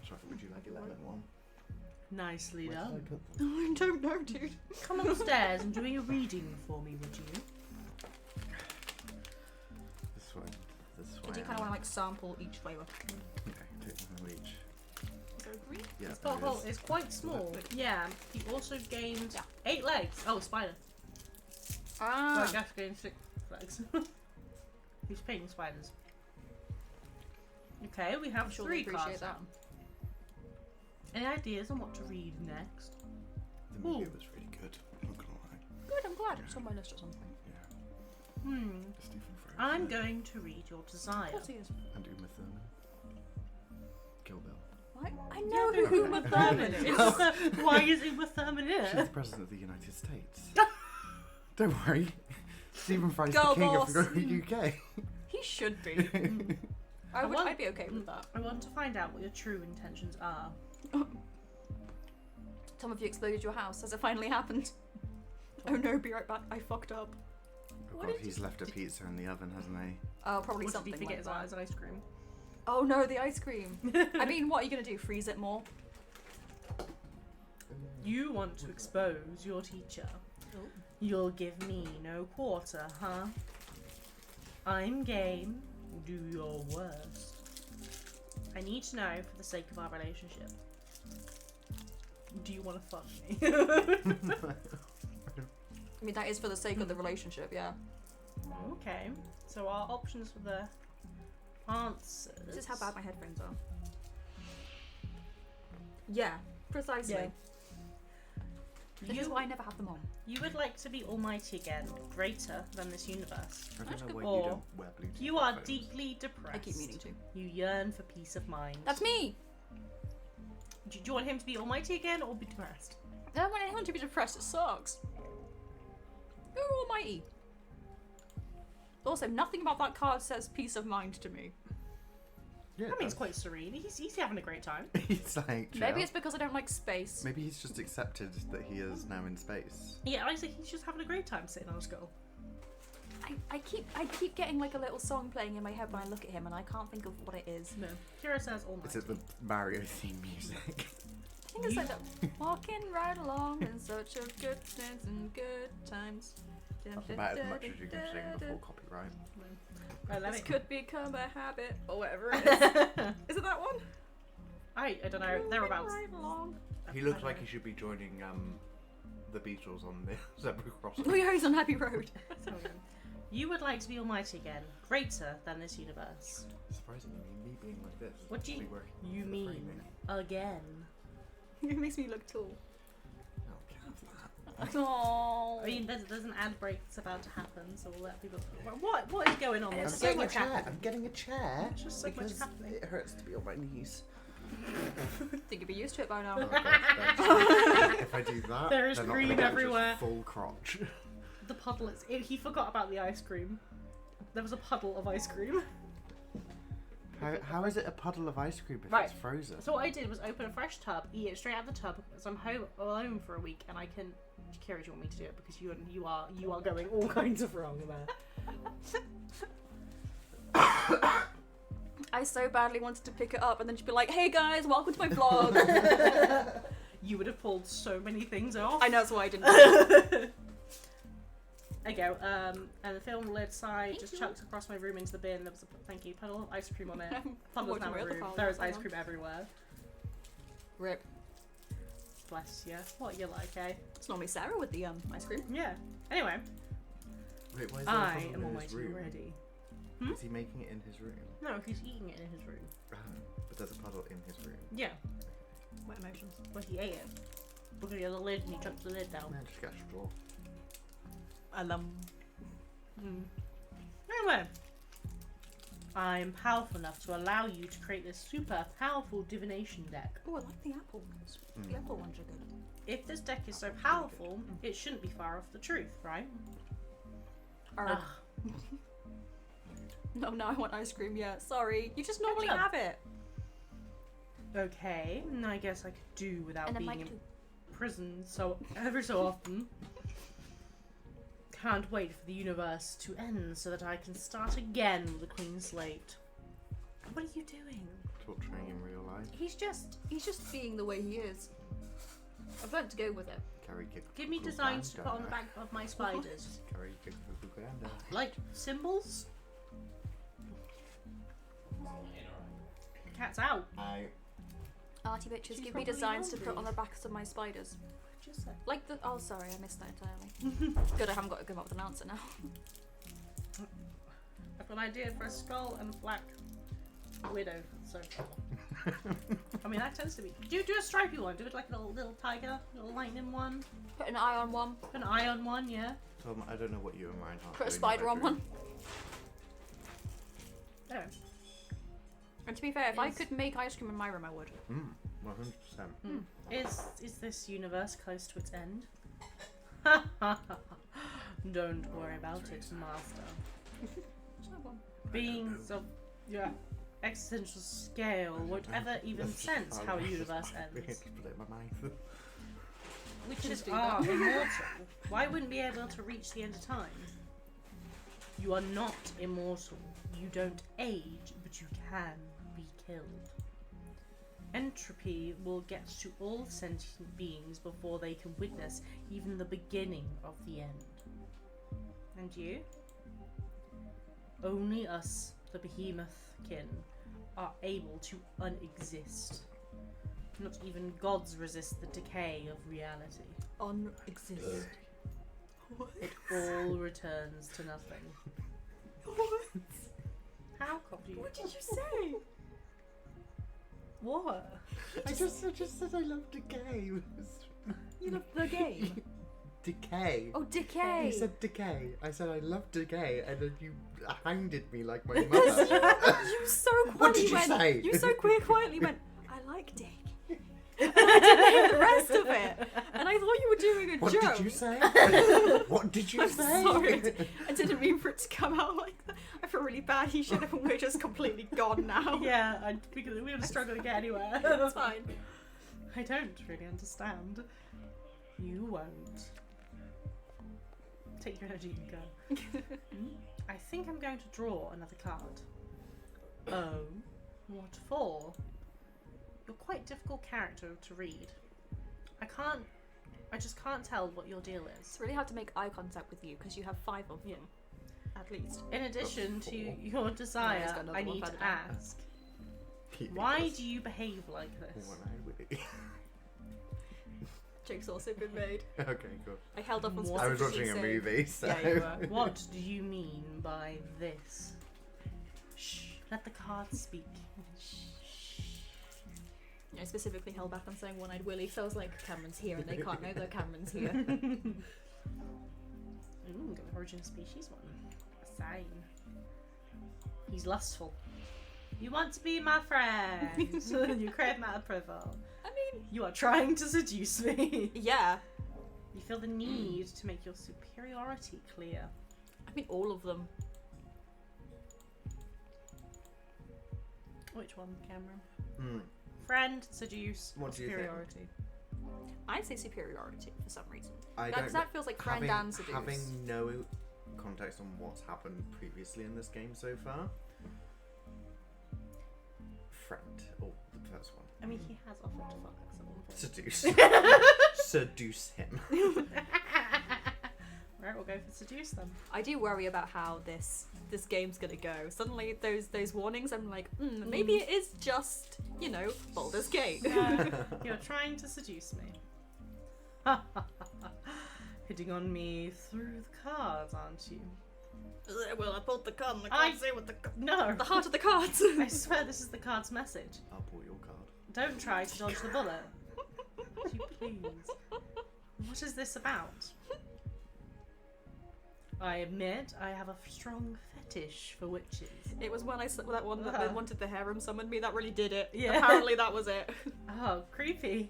Sorry, would you like a lemon one? Nicely Where did I done. put them? I don't know, dude. Come upstairs and doing a reading for me, would you? This one. This Do one. you kind of want to like sample each flavour? Okay, take one of each. Is there a green? Yeah, This there butthole is. is quite small. Yeah. He also gained 8 legs. Oh, spider. Well, I Ah. guess gained 6 legs. He's painting spiders. Okay, we have I'm sure 3 they cards appreciate that. down. Any ideas on what to read next? The movie Ooh. was really good. I'm not gonna lie. Good, I'm glad it's on my list at some point. Yeah. Stephen Fry. I'm going to read your desire. Of course he is. And Uma Thurman. Kill Bill. What? I know Yeah, who but Uma Uma Thurman Thurman is. is. Why is Uma Thurman in She's the it? President of the United States. Don't worry. Stephen Fry's Go, the King boss. of the UK. He should be. I'd be okay with that. I want to find out what your true intentions are. Some of you exploded your house. Has it finally happened? Oh no, be right back. I fucked up. Oh What god, did he's left a pizza in the oven, hasn't he? Oh, probably What did something he forget like his that. ice cream? Oh no, the ice cream. I mean, what are you gonna do? Freeze it more? You want to expose your teacher. You'll give me no quarter, huh? I'm game. Do your worst. I need to know for the sake of our relationship. Do you want to fuck me? I mean, that is for the sake of the relationship, yeah. Okay. So our options for the answers. This is how bad my headphones are. Yeah, precisely. Yeah. This is why I never have them on. You would like to be almighty again, greater than this universe. I That's don't know good. why Or you don't wear Bluetooth You are headphones. deeply depressed. I keep meaning to. You yearn for peace of mind. That's me! Do you want him to be almighty again or be depressed? I don't want anyone to be depressed, it sucks. You're almighty. Also, nothing about that card says peace of mind to me. Yeah, I mean, he's that's- quite serene. He's having a great time. He's like, chill. Maybe it's because I don't like space. Maybe he's just accepted that he is now in space. Yeah, I think he's just having a great time sitting on a skull. I keep getting like a little song playing in my head when I look at him and I can't think of what it is. No. Kira says almighty. Is it the Mario theme music? I think it's like walking right along in search of goodness and good times. That's about as much as you can sing before copyright. Right, let This me- could become a habit or whatever it is. Is it that one? I don't know. Thereabouts. Right along. He looks like he should be joining the Beatles on the Zebra Crossing. Oh yeah, he's on Happy Road. You would like to be almighty again, greater than this universe. Surprisingly, me being like this. is What do actually working you for the mean framing. again? It makes me look tall. Oh, can't have that. Oh. I mean, there's an ad break that's about to happen, so we'll let people. What is going on? I'm There's getting so a much happening. I'm getting a chair. There's just so much because happening. it hurts to be on my knees. I think you'd be used to it by now. Oh, gosh, if I do that, There is they're not cream gonna get everywhere. Just full crotch. The puddle is. He forgot about the ice cream. There was a puddle of ice cream. How is it a puddle of ice cream if Right. it's frozen? So what I did was open a fresh tub, eat it straight out of the tub, so I'm home alone for a week, and I can. Kira, do you want me to do it because you are going all kinds of wrong there. I so badly wanted to pick it up and then she'd be like, hey guys, welcome to my vlog. You would have pulled so many things off. I know, that's why I didn't do it. There you go. And the film lid side Thank just you. chucked across my room into the bin. There was a thank you puddle of ice cream on it. I'm Puddle's watching now my my other room. file. There is Hang ice on. cream everywhere. Rip. Bless you. What you like, eh? It's normally Sarah with the ice cream. Yeah. Anyway, Wait, why is there a I puddle am in his almighty room? ready. Is he making it in his room? No, he's eating it in his room. Oh, but there's a puddle in his room. Yeah. Wet emotions. But he ate it. Because he had a lid and he chucked the lid down. Man, just get a straw. Anyway, I'm powerful enough to allow you to create this super powerful divination deck. Oh, I like the apple ones. The apple ones are good. If this deck is so powerful, it shouldn't be far off the truth, right? Ugh. No, I want ice cream, yeah. Sorry. You just normally Ketchup. have it. Okay, I guess I could do without And then being Mike in too. prison so every so often. Can't wait for the universe to end so that I can start again with a clean slate. What are you doing? Torturing in real life. He's just being the way he is. I've learned to go with it. Carry kick. Give me designs to put on the back of my spiders. Carry kick for Uganda. Like symbols? Cat's out. Arty bitches, She's give me probably designs to put hungry. on the backs of my spiders. Just say. Like the. Oh, sorry, I missed that entirely. Good, I haven't got to come up with an answer now. I've got an idea for a skull and a black widow. So, I mean, that tends to be. Do a stripy one. Do it like a little tiger, little lightning one. Put an eye on one. An eye on one, yeah. Tom, I don't know what you and mine are. Put a spider on one. There. And to be fair, if I Is- could make ice cream in my room, I would. 100%. Is this universe close to its end? Don't worry about it, Master. Beings of your existential scale won't ever even sense how a universe Being ends. split in my mouth. Witches do are that. immortal. Why wouldn't be able to reach the end of time? You are not immortal. You don't age, but you can be killed. Entropy will get to all sentient beings before they can witness even the beginning of the end. And you? Only us, the behemoth kin, are able to unexist. Not even gods resist the decay of reality. Unexist. It all returns to nothing. What? How could you? What did you say? What? I just said I love decay. You love the game. Decay. Oh, decay. You said decay. I said I love decay, and then you hounded me like my mother. You so quietly What did you went. say? You so quietly went. I like dick. And I didn't hear the rest of it, and I thought you were doing a What joke. did you say? What did you I'm say? sorry. I didn't mean for it to come out like that. I feel really bad. He should have, and we're just completely gone now. Yeah, because we're gonna struggle to get anywhere. It's fine. I don't really understand. You won't. Take your energy and go. I think I'm going to draw another card. Oh, what for? You're quite a difficult character to read. I just can't tell what your deal is. It's really hard to make eye contact with you because you have 5 of them, at least. In addition to Four. your desire, he's got another I one need to further down. ask, why do you behave like this? Joke's also been made. Okay, cool. I held up on What? I was specifically watching a saying- movie, so. Yeah, you were. What do you mean by this? Shh, let the cards speak. I specifically held back on saying One-Eyed Willy, so I was like, Cameron's here and they can't know that Cameron's here. Ooh, got an origin species one. A sign. He's lustful. You want to be my friend. You crave my approval. I mean, You are trying to seduce me. yeah. You feel the need to make your superiority clear. I mean, all of them. Which one, Cameron? Mm. Friend, seduce, What do you think? superiority. I'd say superiority for some reason. I Because don't that feels like friend having, and seduce. having no context on what's happened previously in this game so far. Friend. Oh, the first one. I mean, he has offered to fuck us at one point. Seduce. Seduce him. Right, we'll go for seduce then. I do worry about how this game's gonna go. Suddenly, those warnings, I'm like, maybe it is just, Baldur's Gate. You're trying to seduce me. Hitting on me through the cards, aren't you? Well, I pulled the card and I- say what No. the heart of the cards. I swear this is the card's message. I'll pull your card. Don't try to dodge the bullet. Would you please? What is this about? I admit I have a strong fetish for witches. It was when I saw that one that they wanted the harem summoned me. That really did it. Yeah. Apparently, that was it. Oh, creepy.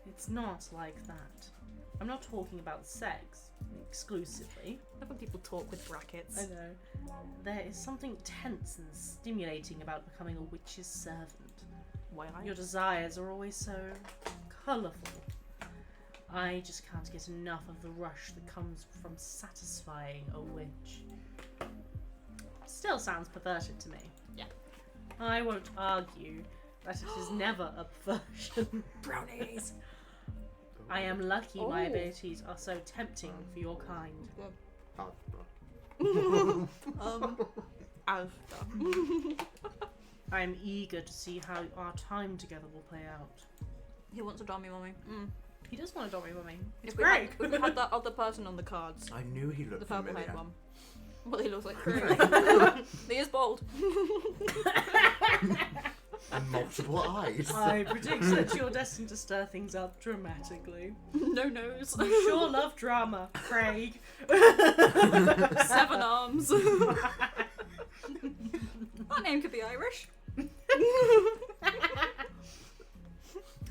It's not like that. I'm not talking about sex exclusively. I love when people talk with brackets. I know. There is something tense and stimulating about becoming a witch's servant. Why not? Your desires are always so colourful. I just can't get enough of the rush that comes from satisfying a witch. Still sounds perverted to me. Yeah. I won't argue that it is never a perversion. Brownies. I am lucky my Oh. abilities are so tempting for your kind. I am eager to see how our time together will play out. He wants to draw me, mommy. He does want to dot me mummy. It's If we great. had, if we had that other person on the cards, I knew he the looked purple familiar. haired one. Well, he looks like Craig. He is bald. And multiple eyes. I predict that you're destined to stir things up dramatically. No nose. You sure love drama, Craig. 7 arms. That name could be Irish.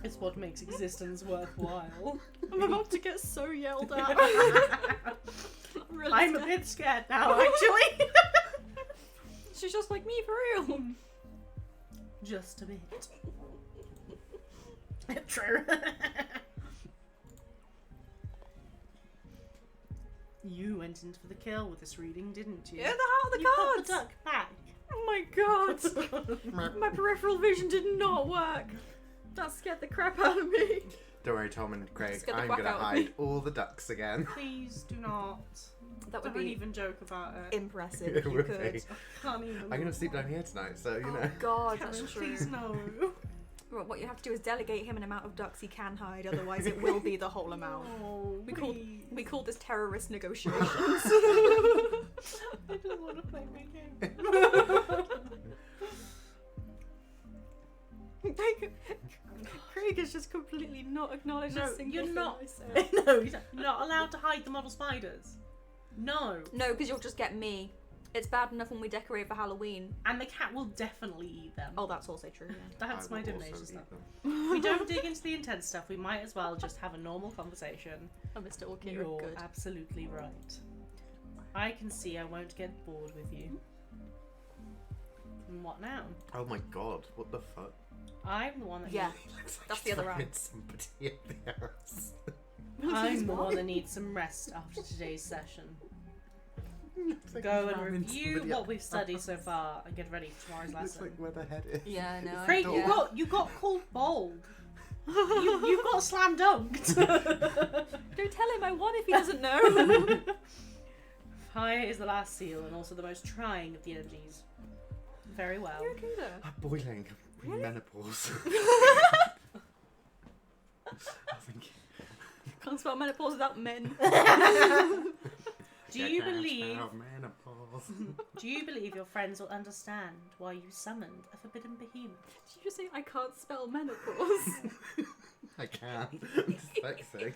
It's what makes existence worthwhile. I'm about to get so yelled at. I'm really I'm a scared. bit scared now, actually. She's just like me for real. Just a bit. True. You went in for the kill with this reading, didn't you? Yeah, the you cards. put the duck back. Oh my god! My peripheral vision did not work. That scared the crap out of me. Don't worry, Tom and Craig. Scared the I'm quack gonna out of me. hide all the ducks again. Please do not. That would Don't be even joke about it. impressive It if you would could. be. I can't even. I'm gonna sleep down here tonight, so you Oh know. god, Karen, that's true. please no. Right, what you have to do is delegate him an amount of ducks he can hide, otherwise it will be the whole amount. Oh, We call this terrorist negotiations. I don't want to play my game. Craig is just completely not acknowledged No, a single you're thing not. I said. No, you're not allowed to hide the model spiders. No. No, because you'll just get me. It's bad enough when we decorate for Halloween. And the cat will definitely eat them. Oh, that's also true, yeah. That's I my will divination also stuff. eat them. If we don't dig into the intense stuff, we might as well just have a normal conversation. Oh, Mr. Orchid, You're good. absolutely right. I can see I won't get bored with you. And what now? Oh my god, what the fuck? I'm the one that Yeah. He looks like That's he's the other threatening somebody at the house. I'm the one that needs some rest after today's session. Go and review what we've studied so far and get ready for tomorrow's Looks lesson. like where the head is. Yeah, no. Craig, yeah. you got called bold. you got slam dunked. Don't tell him I won if he doesn't know. Fire is the last seal and also the most trying of the energies. Very well. You're okay there. I'm boiling. I'm Really? menopause. I think. Can't spell menopause without men. Do you believe menopause? Do you believe your friends will understand why you summoned a forbidden behemoth? Did you just say I can't spell menopause? I can. I'm dyslexic.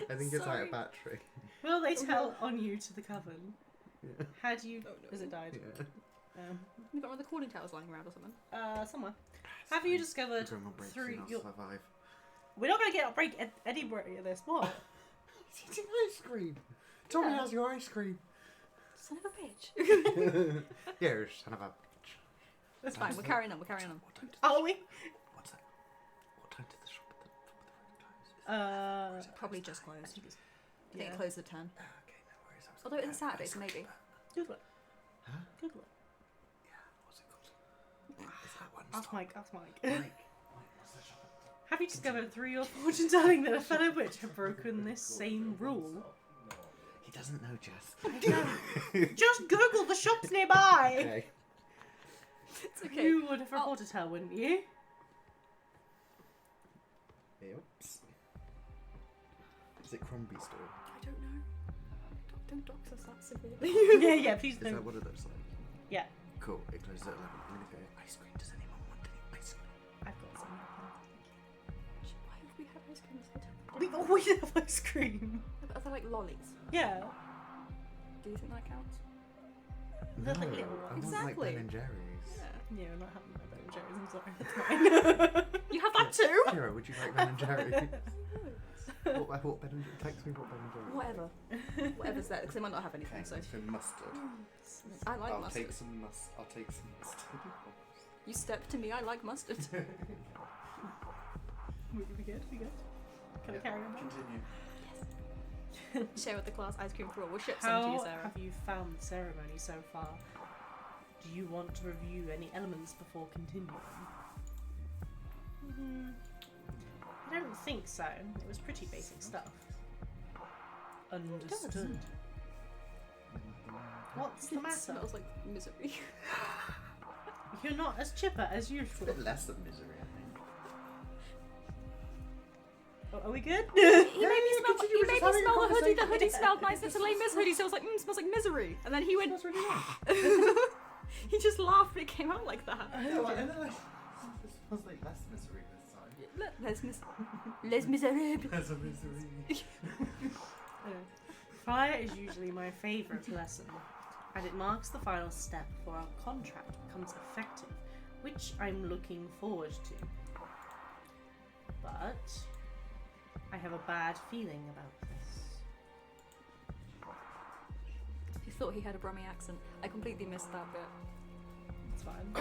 I think it's out Sorry. of battery. Will they tell on you to the coven? Yeah. Had you Oh, no. has it died? Yeah. You've got one of the calling towers lying around or something. Somewhere. Have you discovered Everyone breaks through and I'll your survive. We're not gonna get a break anywhere of this, what? He's eating ice cream. Tommy Yeah. has your ice cream. Son of a bitch. You son of a. It's fine, we're carrying on, we're carrying on. What time does Are we? What's that? What time does the shop at the road close? Probably just I closed. think it's I think it closed at 10. Okay, no worries. I was Although gonna it's get Saturday, ice so cream, maybe. but- Google it. Huh? Google it. Yeah. What's it called? Is that one? Ask Mike, ask Mike. Mike, what's the shop at Have you discovered through your fortune telling that a fellow witch had broken this same rule? He doesn't know, Jess. I know. Just Google the shops nearby. Okay. It's okay. You would have reported her, wouldn't you? Oops. Is it Crombie store? I don't know. Don't dox us that severely. Yeah, please Is don't. that what it looks like? Yeah, Cool. It closes at 11. I'm gonna go. Ice cream. Does anyone want any ice cream? I've got some. Why have we had ice cream this whole time? We always have ice cream. Are they like lollies? Yeah. Do you think that counts? They're No, like little I ones. want like Exactly. Ben and Jerry's. Yeah. Yeah, I'm not having my Ben & Jerry's, I'm sorry. That's mine. You have that too? Kira, would you like Ben and Jerry's? what Ben and Jerry's? Text me what Ben and Jerry's. Whatever. Whatever's there, because they might not have anything, so. For mustard. I like I'll mustard. take some mustard. I'll take some mustard. You step to me, I like mustard. Would you be good? Be good? Can I carry on? Continue. Share with the class ice cream for all. We'll ship some to you, How Sarah. have you found the ceremony so far? Do you want to review any elements before continuing? I don't think so. It was pretty basic stuff. Understood. What's the It matter? smells like misery. You're not as chipper as It's a usual. bit less than misery, I think. Are we good? He made me yeah, smell, continue, he we're made just me having a smell the hoodie. The conversation. hoodie smelled nice. It's a lame Miss hoodie, so I was like, smells like misery. And then he went, That's really nice. he just laughed and it came out like that. It smells like less misery this time. Les Miserables. There's a misery. Fire is usually my favourite lesson, and it marks the final step before our contract becomes effective, which I'm looking forward to. But I have a bad feeling about this. He thought he had a Brummy accent. I completely missed that bit. It's fine.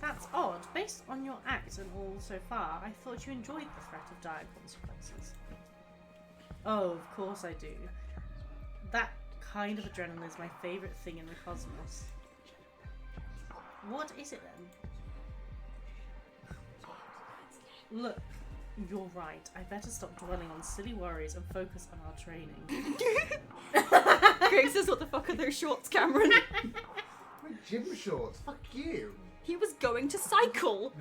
That's odd. Based on your act and all so far, I thought you enjoyed the threat of dire consequences. Oh, of course I do. That kind of adrenaline is my favourite thing in the cosmos. What is it then? Look, you're right. I better stop dwelling on silly worries and focus on our training. Greg says, what the fuck are those shorts, Cameron? My gym shorts. Fuck you. He was going to cycle.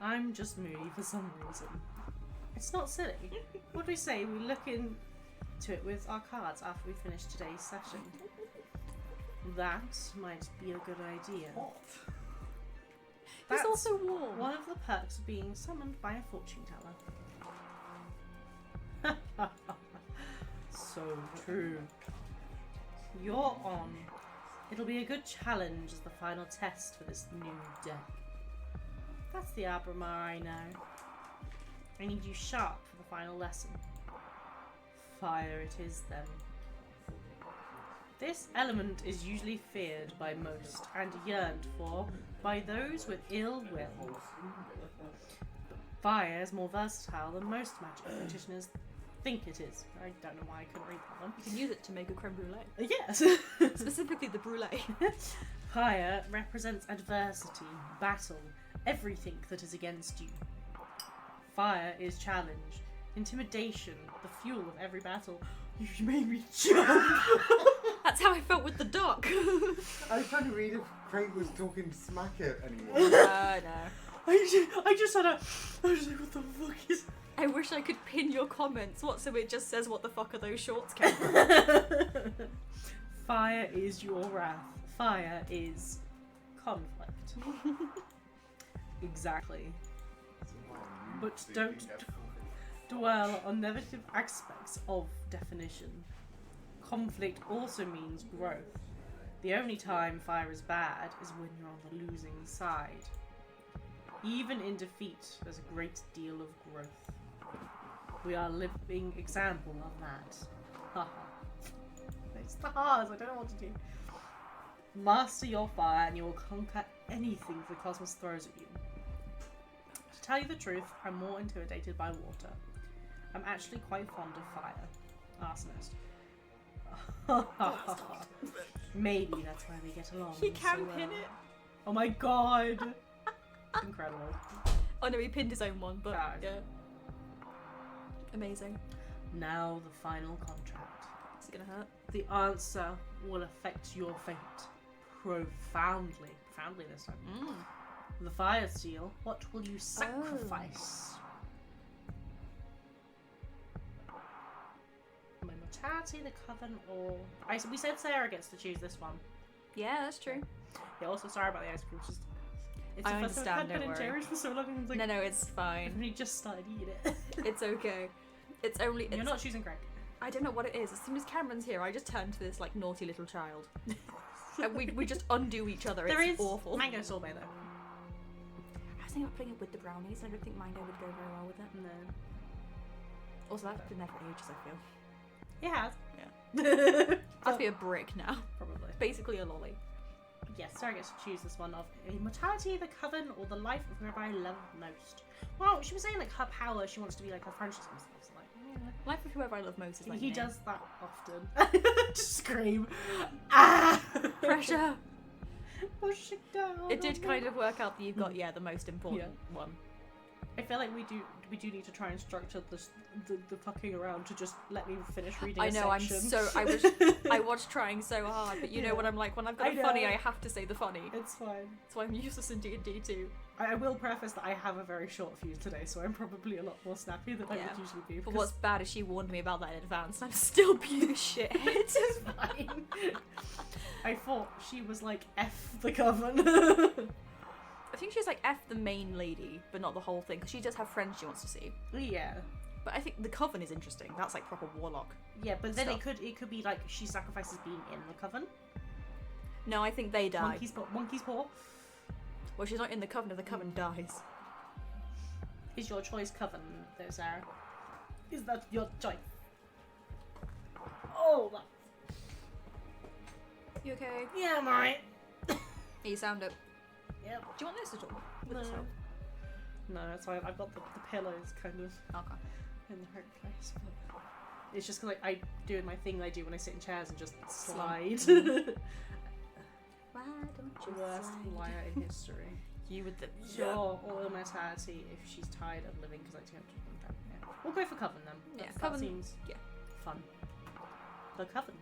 I'm just moody for some reason. It's not silly. What do we say we look into it with our cards after we finish today's session? That might be a good idea. What? It's also warm. One of the perks of being summoned by a fortune teller. So true. You're on. It'll be a good challenge as the final test for this new deck. That's the Abramar I know. I need you sharp for the final lesson. Fire it is then. This element is usually feared by most and yearned for by those with ill will. But fire is more versatile than most magic practitioners think it is. I don't know why I couldn't read that one. You can use it to make a creme brulee. Yes. Specifically the brulee. Fire represents adversity, battle, everything that is against you. Fire is challenge, intimidation, the fuel of every battle. You made me jump. That's how I felt with the dock. I was trying to read if Craig was talking smack anymore. No. I just had a. I was like, what the fuck is. I wish I could pin your comments. What, so it just says, what the fuck are those shorts, Cameron? Fire is your wrath. Fire is conflict. Exactly. But don't dwell on negative aspects of definition. Conflict also means growth. The only time fire is bad is when you're on the losing side. Even in defeat, there's a great deal of growth. We are a living example of that. Haha. It's the hard, I don't know what to do. Master your fire and you will conquer anything the cosmos throws at you. To tell you the truth, I'm more intimidated by water. I'm actually quite fond of fire. Arsonist. Maybe that's why we get along. He can so pin well. it. Oh my god! Incredible. Oh no, he pinned his own one, but Ah, yeah. Amazing. Now the final contract. Is it gonna hurt? The answer will affect your fate profoundly. Profoundly this time. The fire seal. What will you sacrifice? My mortality, the coven, or we said Sarah gets to choose this one. Yeah, that's true. Yeah. Also, sorry about the ice cream. It's I the first time understand, I've had don't Ben and worry. Jerry's for so long. And I was like, No, it's fine. I've only just started eating it. It's okay. It's only. You're It's, not choosing Greg. I don't know what it is. As soon as Cameron's here, I just turn to this like naughty little child, and we just undo each other. There It's is awful. mango sorbet though. I was thinking about putting it with the brownies. I don't think mango would go very well with it. No. Also, that's been there for ages. I feel. It has. Yeah. But I'd be a brick now. probably. Basically a lolly. Yes, Sarah gets to choose this one of immortality, the coven, or the life of whoever I love most. Well, she was saying like her power, she wants to be like her Francis and stuff. So like, Life of whoever I love most is like he me. does that often. Just scream. Ah! Pressure. Push it down. It did kind of work out that you've got the most important one. I feel like we do need to try and structure the fucking around to just let me finish reading. I know. A section. I was trying so hard, but you know what I'm like. When I've got I a funny, know. I have to say the funny. It's fine. That's why I'm useless in D&D too. I will preface that I have a very short fuse today, so I'm probably a lot more snappy than I Yeah. would usually be. But because what's bad is she warned me about that in advance, and I'm still being a shithead. it's fine. I thought she was like F the coven. I think she's like F the main lady, but not the whole thing, because she does have friends she wants to see. Yeah. But I think the coven is interesting. That's like proper warlock. Yeah, but then Stuff. it could be like she sacrifices being in the coven. No, I think they die. Monkey's paw. Well, she's not in the coven if the coven dies. Is your choice coven, though, Sarah? Is that your choice? Oh, that. You okay? Yeah, I'm alright. Yeah, you sound it. Yep. Do you want this at all? With No. this help? No, it's fine. I've got the pillows kind of Okay. in the right place. But It's just because I do my thing that I do when I sit in chairs and just slide. Why don't you Worst slide? liar in history. You with the. Sure, or immortality if she's tired of living because I do have to them down. Yeah. We'll go for Coven then. Yeah, That Coven, seems fun. The Coven.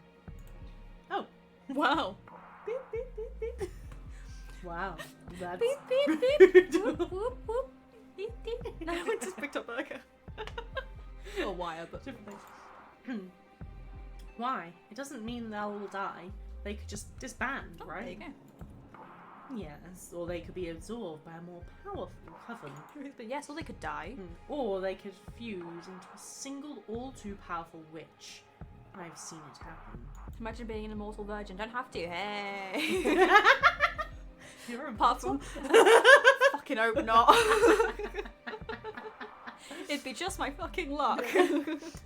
Wow. Beep, beep, beep, beep. Wow. That's... Beep beep beep. Whoop whoop whoop. Beep beep. No one just picked up burger. Or wire, but. Different things. Why? It doesn't mean they'll all die. They could just disband, Oh, there you right? go. Yes, or they could be absorbed by a more powerful Coven. But yes, or they could die. Or they could fuse into a single, all too powerful witch. I've seen it happen. Imagine being an immortal virgin. Don't have to. Hey. You're Apart from. Fucking hope not. It'd be just my fucking luck.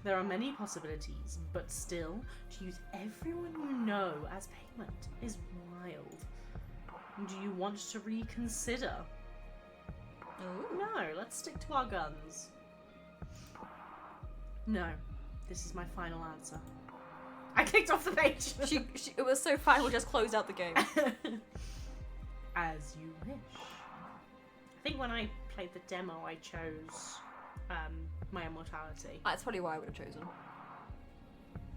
There are many possibilities, but still, to use everyone you know as payment is wild. Do you want to reconsider? Ooh. No, let's stick to our guns. No, this is my final answer. I clicked off the page. It was so fine. We'll just close out the game. As you wish. I think when I played the demo, I chose my immortality. That's probably why I would have chosen.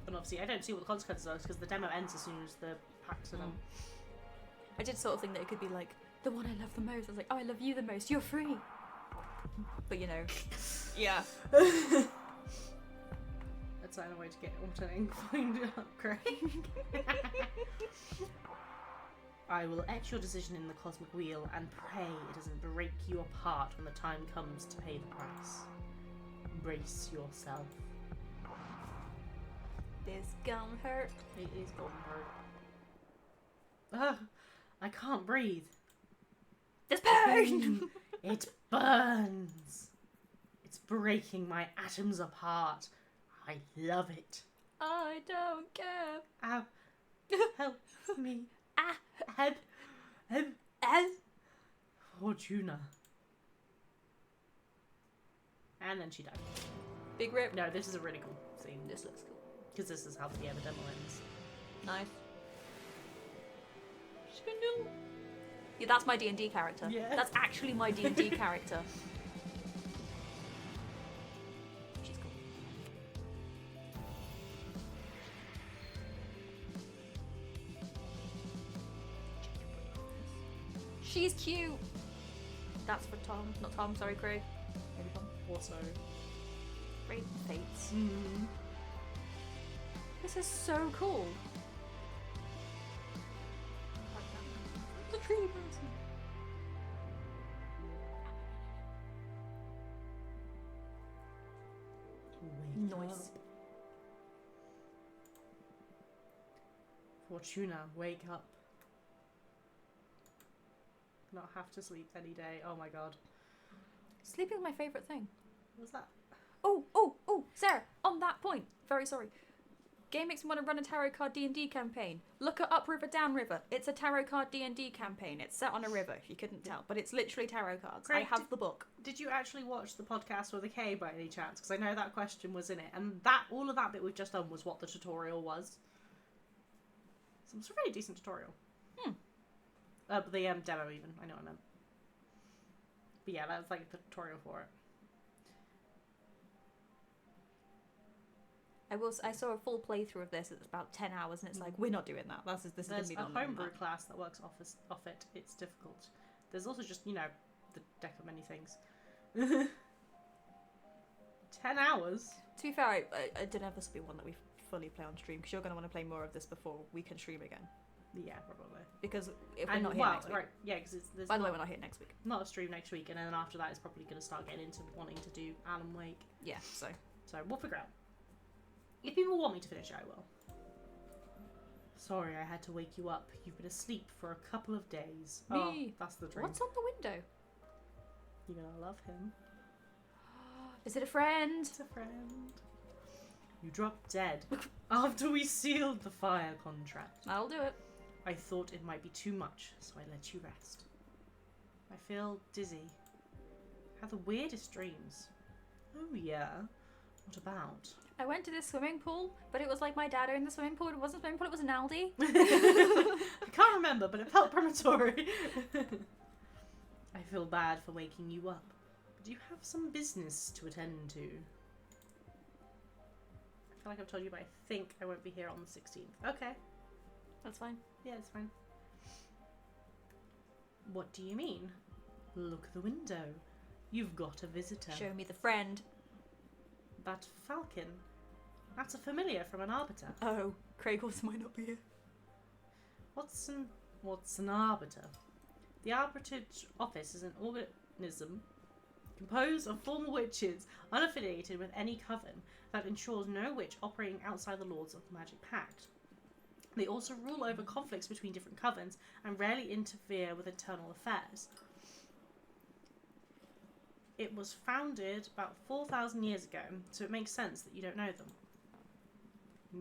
But obviously, I don't see what the consequences are because the demo ends as soon as the packs are done. I did sort of think that it could be like the one I love the most. I was like, oh, I love you the most. You're free. But you know, Yeah. That's another way to get alternating find upgrade. I will etch your decision in the cosmic wheel and pray it doesn't break you apart when the time comes to pay the price. Brace yourself. this gonna hurt. It is gonna hurt. Ugh, I can't breathe. This pain. It burns. It's breaking my atoms apart. I love it. I don't care. Ow. Help me. Ah. Help. Help. As Fortuna. And then she died. big rip. No, this is a really cool scene. This looks cool. Because this is how the demo ends. Nice. Yeah, that's my D&D character. Yeah. That's actually my D&D character. She's cool. She's cute. That's for Tom. Not Tom, sorry, Craig. Maybe Tom. Also. Great fates. Mm. This is so cool. The tree person. Wake Nice. up. Fortuna, wake up. Not have to sleep any day. Oh my god. Sleeping is my favourite thing. What's that? Oh, Sarah, on that point, very sorry. Game makes me want to run a tarot card D&D campaign. Look at Upriver, Downriver. It's a tarot card D&D campaign. It's set on a river, if you couldn't tell. But it's literally tarot cards. Great. I have the book. Did you actually watch the podcast with a K by any chance? Because I know that question was in it. And that all of that bit we've just done was what the tutorial was. So it's a really decent tutorial. But the demo even. I know what I meant. But yeah, that's like the tutorial for it. I saw a full playthrough of this. It's about 10 hours, and it's like, we're not doing that. This is There's going to be a longer than homebrew that. class that works off it. It's difficult. There's also just, you know, the deck of many things. 10 hours? To be fair, I don't know if this will be one that we fully play on stream, because you're going to want to play more of this before we can stream again. Yeah, probably. Because if we're And not here next week. right, yeah, because there's By the way, we're not here next week. not a stream next week, and then after that, it's probably going to start getting into wanting to do Alan Wake. Yeah, so. So we'll figure out. If people want me to finish it, I will. Sorry, I had to wake you up. You've been asleep for a couple of days. Me? Oh, that's the dream. What's on the window? You're gonna love him. Is it a friend? It's a friend. You dropped dead after we sealed the fire contract. I'll do it. I thought it might be too much, so I let you rest. I feel dizzy. Have the weirdest dreams. Oh yeah. What about? I went to this swimming pool, but it was like my dad owned the swimming pool. It wasn't a swimming pool, it was an Aldi. I can't remember, but it felt premonitory. I feel bad for waking you up. But you have some business to attend to. I feel like I've told you, but I think I won't be here on the 16th. Okay. That's fine. Yeah, it's fine. What do you mean? Look at the window. You've got a visitor. Show me the friend. That falcon. That's a familiar from an arbiter. Oh, Craig also might not be here. What's an arbiter? The arbitrage office is an organism composed of former witches unaffiliated with any coven that ensures no witch operating outside the laws of the Magic Pact. They also rule over conflicts between different covens and rarely interfere with internal affairs. It was founded about 4,000 years ago, so it makes sense that you don't know them.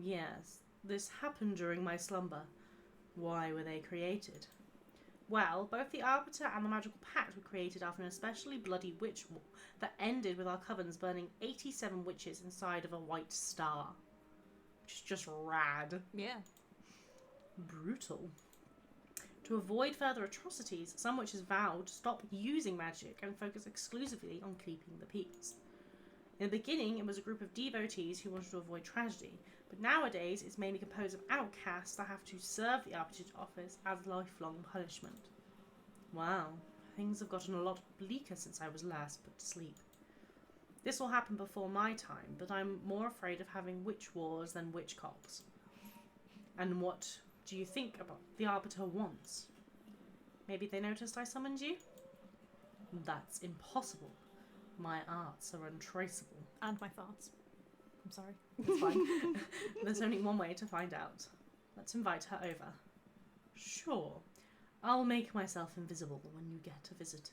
Yes, this happened during my slumber. Why were they created? Well, both the Arbiter and the Magical Pact were created after an especially bloody witch war that ended with our covens burning 87 witches inside of a white star. Which is just rad. Yeah. Brutal. To avoid further atrocities, some witches vowed to stop using magic and focus exclusively on keeping the peace. In the beginning, it was a group of devotees who wanted to avoid tragedy, but nowadays it's mainly composed of outcasts that have to serve the Arbitrage office as lifelong punishment. Wow, things have gotten a lot bleaker since I was last put to sleep. This will happen before my time, but I'm more afraid of having witch wars than witch cops. And what do you think about the Arbiter wants? Maybe they noticed I summoned you? That's impossible. My arts are untraceable. And my farts. I'm sorry. It's fine. There's only one way to find out. Let's invite her over. Sure. I'll make myself invisible when you get a visit.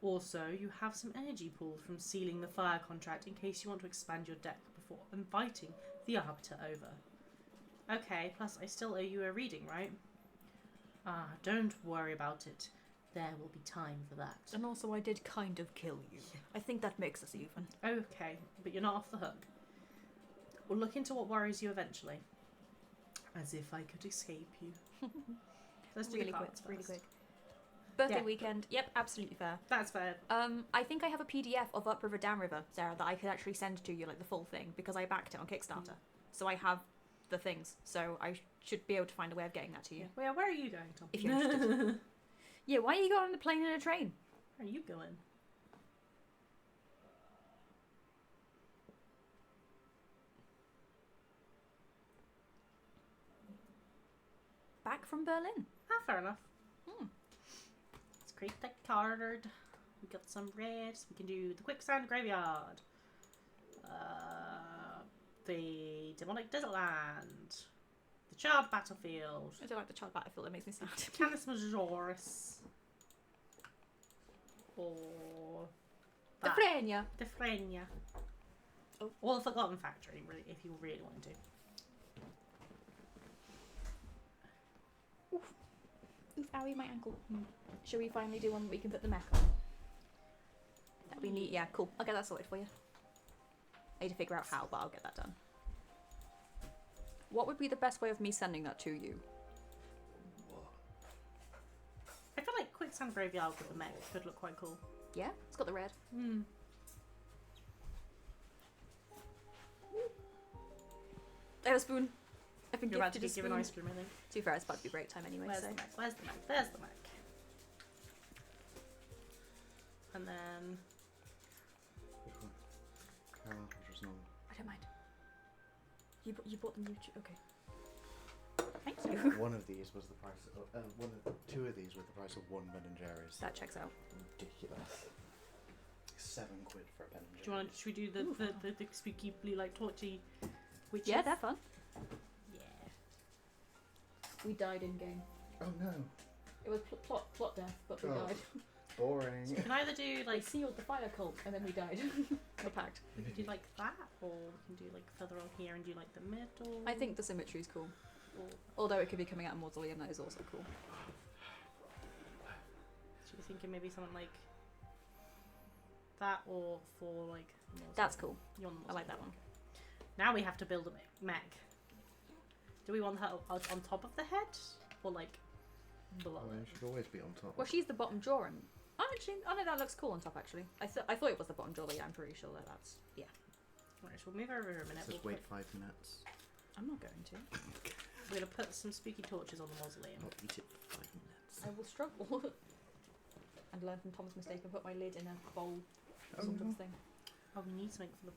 Also, you have some energy pooled from sealing the fire contract in case you want to expand your deck before inviting the Arbiter over. Okay, plus I still owe you a reading, right? Ah, don't worry about it. There will be time for that. And also I did kind of kill you. I think that makes us even. Okay, but you're not off the hook. We'll look into what worries you eventually. As if I could escape you. Let's do Really the quick, cards really first. quick. Birthday Yeah. weekend. Yep, absolutely fair. That's fair. I think I have a PDF of Upriver Downriver, Sarah, that I could actually send to you, like the full thing, because I backed it on Kickstarter. So I have the things. So I should be able to find a way of getting that to you. Well, where are you going, Tom? If you're interested. Yeah, why are you going on the plane and a train? Where are you going? Back from Berlin. Ah, fair enough. Hmm. Let's create that card. We got some reds. We can do the Quicksand Graveyard. The Demonic Desert Land. The Charred Battlefield. I don't like the child battlefield, it makes me sad. Canis Majoris. Or The that. Frenia. The Frenia. Oh. Or the Forgotten Factory, really, if you really want to. Oof, owie, my ankle. Shall we finally do one that we can put the mech on? That'd be neat. Yeah, cool. I'll get that sorted for you. I need to figure out how, but I'll get that done. What would be the best way of me sending that to you? I feel like Quicksand Graveyard with the mech could look quite cool. Yeah? It's got the red. Hmm. I have a spoon. I've been You're about to gifted be a given spoon. ice cream, I think. To be fair, it's about to be break time anyway, Where's so... the mech? Where's the mech? There's the mech. And then... Which one? Carol, which was normal? I don't mind. You bought them YouTube. Okay. Thank you. One of these was the price of, two of these were the price of one Ben and Jerry's. That checks out. Ridiculous. £7 for a Ben and Jerry's. Do you want to, should we do the spooky blue light torchy witches? Yeah, they're fun. Yeah. We died in game. Oh no. It was plot death, but we Oh. died. Boring. You can either do Like like sealed the fire cult, and then we died. The pact. we can do like that, or we can do like further on here and do like the middle. I think the symmetry is cool. Or, Although it could be coming out of Mausoleum, that is also cool. should we thinking maybe something like That or for like. That's cool. You want the I like that one. Now we have to build a mech. Do we want her on top of the head or like below Well, it? it should always be on top. Well, she's the bottom jaw, and actually, I know that looks cool on top. Actually, I thought it was the bottom jaw, but yeah, I'm pretty sure that's Right, so we'll move over here a minute. It says We'll wait 5 minutes. I'm not going to. we're gonna put some spooky torches on the mausoleum. I'll eat it for 5 minutes. I will struggle. And learn from Tom's mistake and put my lid in a bowl Oh, sort no. of thing. Oh, we need something for the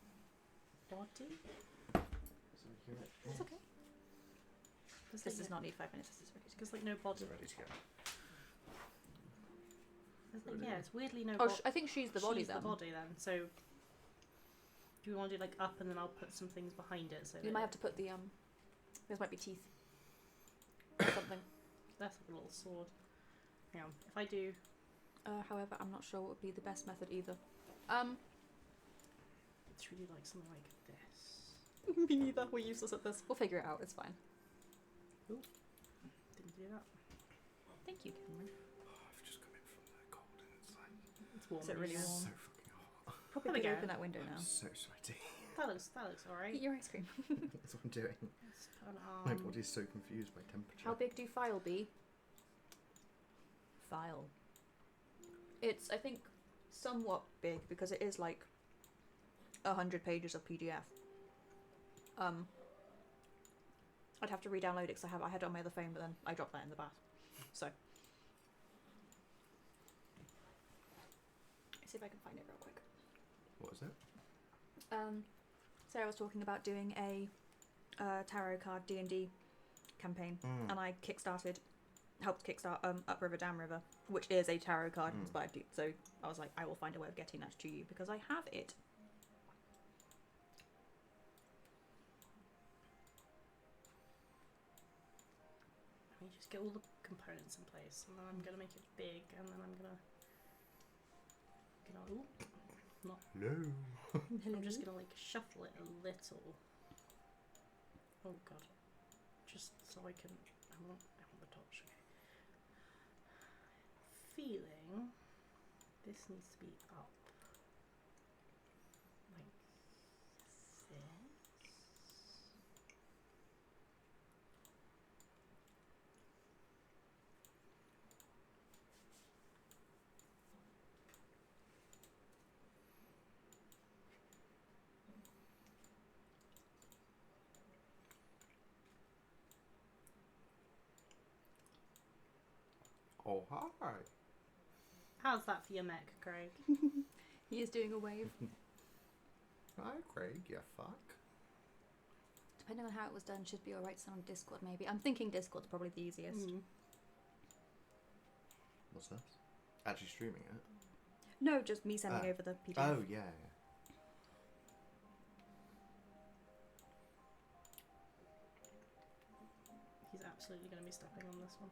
body. It's okay. This does not need 5 minutes. This is ready to go. Because like no body. Ready to go. Yeah, it's weirdly no. Oh, I think she's the body She's then. the body then. So do we want to do like up and then I'll put some things behind it? So You that might have to put the Those might be teeth. Or something. that's like a little sword. Hang on. If I do, However, I'm not sure what would be the best method either. it's really like something like this. Me neither. We're useless at this. We'll figure it out. It's fine. Didn't do that. Thank you, Cameron. I've just come in from the cold and it's like It's warm. Is it really yeah. warm? so fucking hot. Probably There we could go. open that window now. I'm so sweaty. That looks alright. Eat your ice cream. That's what I'm doing. Let's put an My arm. body's so confused by temperature. How big do file be? File. It's, I think, somewhat big because it is like 100 pages of PDF. I'd have to re-download it because I had it on my other phone, but then I dropped that in the bath. So, let's see if I can find it real quick. What is it? Sarah was talking about doing a tarot card D&D campaign, and I helped kickstart Upriver Downriver, which is a tarot card inspired. So I was like, I will find a way of getting that to you because I have it. Let me just get all the components in place, and then I'm gonna make it big, and then I'm gonna. Ooh, No. I'm just gonna like shuffle it a little. Oh god. Just so I can. I want the torch. Okay. Feeling this needs to be up. Like this. Oh, hi. How's that for your mech, Craig? He is doing a wave. Hi, Craig, you fuck. Depending on how it was done, should be alright to send on Discord maybe. I'm thinking Discord's probably the easiest. What's this? Actually streaming it? No, just me sending over the PDF. Oh, yeah. He's absolutely going to be stepping on this one.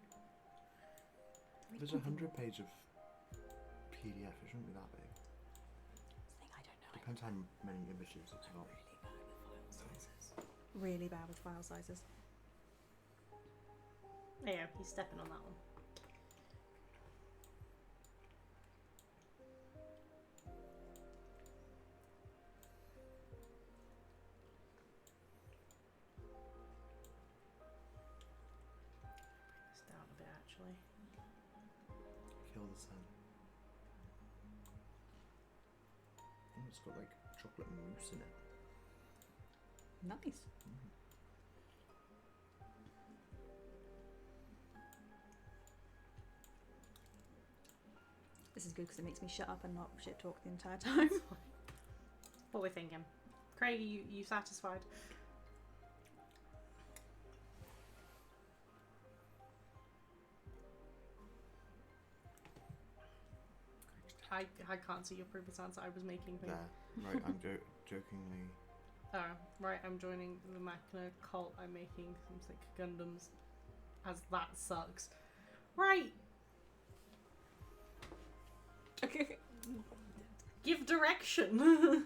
There's 100 page of PDF. It shouldn't be that big. Thing I don't know. Depends how many images it's got. Really bad with file sizes. There you go, he's stepping on that one. Bring this down a bit actually. Kill the sun. Oh, it's got like chocolate mousse in it. Nice. This is good because it makes me shut up and not shit talk the entire time. What we're thinking. Craig, you satisfied? I can't see your previous answer. I was making things. There. Right, I'm jokingly. Oh, right, I'm joining the Machina cult. I'm making some sick Gundams. As that sucks. Right! Okay. Give direction!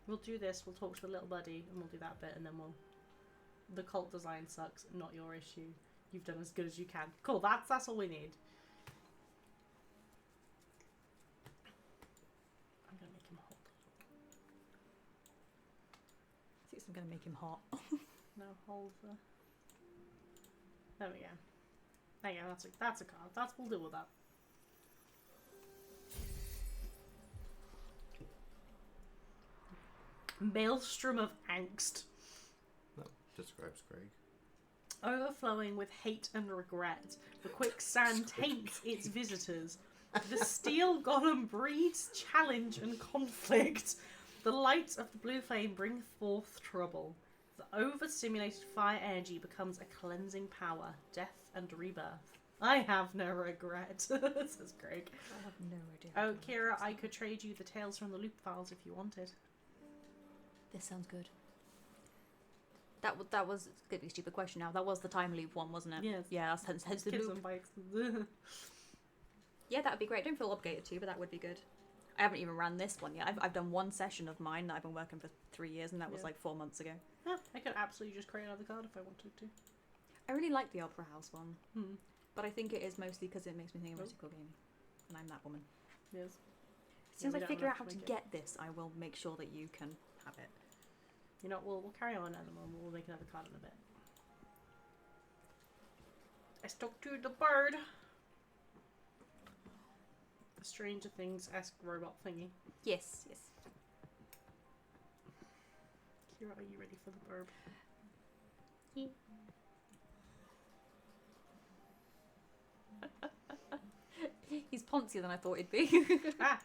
We'll do this, we'll talk to the little buddy, and we'll do that bit, and then we'll the cult design sucks, not your issue. You've done as good as you can. Cool, that's all we need. I'm gonna make him hot. I'm gonna make him hot. No, hold the... There we go. There you go, that's a card. We'll deal with that. Maelstrom of angst. That describes Craig. Overflowing with hate and regret, the quicksand taints its visitors. The steel golem breeds challenge and conflict. The light of the blue flame brings forth trouble. The overstimulated fire energy becomes a cleansing power, death and rebirth. I have no regret, says Craig. I have no idea. Oh, Kira, I could trade you the Tales from the Loop files if you wanted. This sounds good. That was gonna be a stupid question now. That was the time loop one, wasn't it? Yes. Yeah, that's hence the Kids loop. on bikes. Yeah, that'd be great. Don't feel obligated to, but that would be good. I haven't even ran this one yet. I've done one session of mine that I've been working for 3 years, and that was like 4 months ago. Yeah, I could absolutely just create another card if I wanted to. I really like the Opera House one, Hmm. but I think it is mostly because it makes me think of mystical gaming, and I'm that woman. Yes. As soon as we I don't figure out have how to to make it. get this, I will make sure that you can have it. You know, we'll carry on and then we'll make another card in a bit. I stuck to the bird. The Stranger Things-esque robot thingy. Yes, yes. Kira, are you ready for the burb? He's poncier than I thought he'd be. Ah!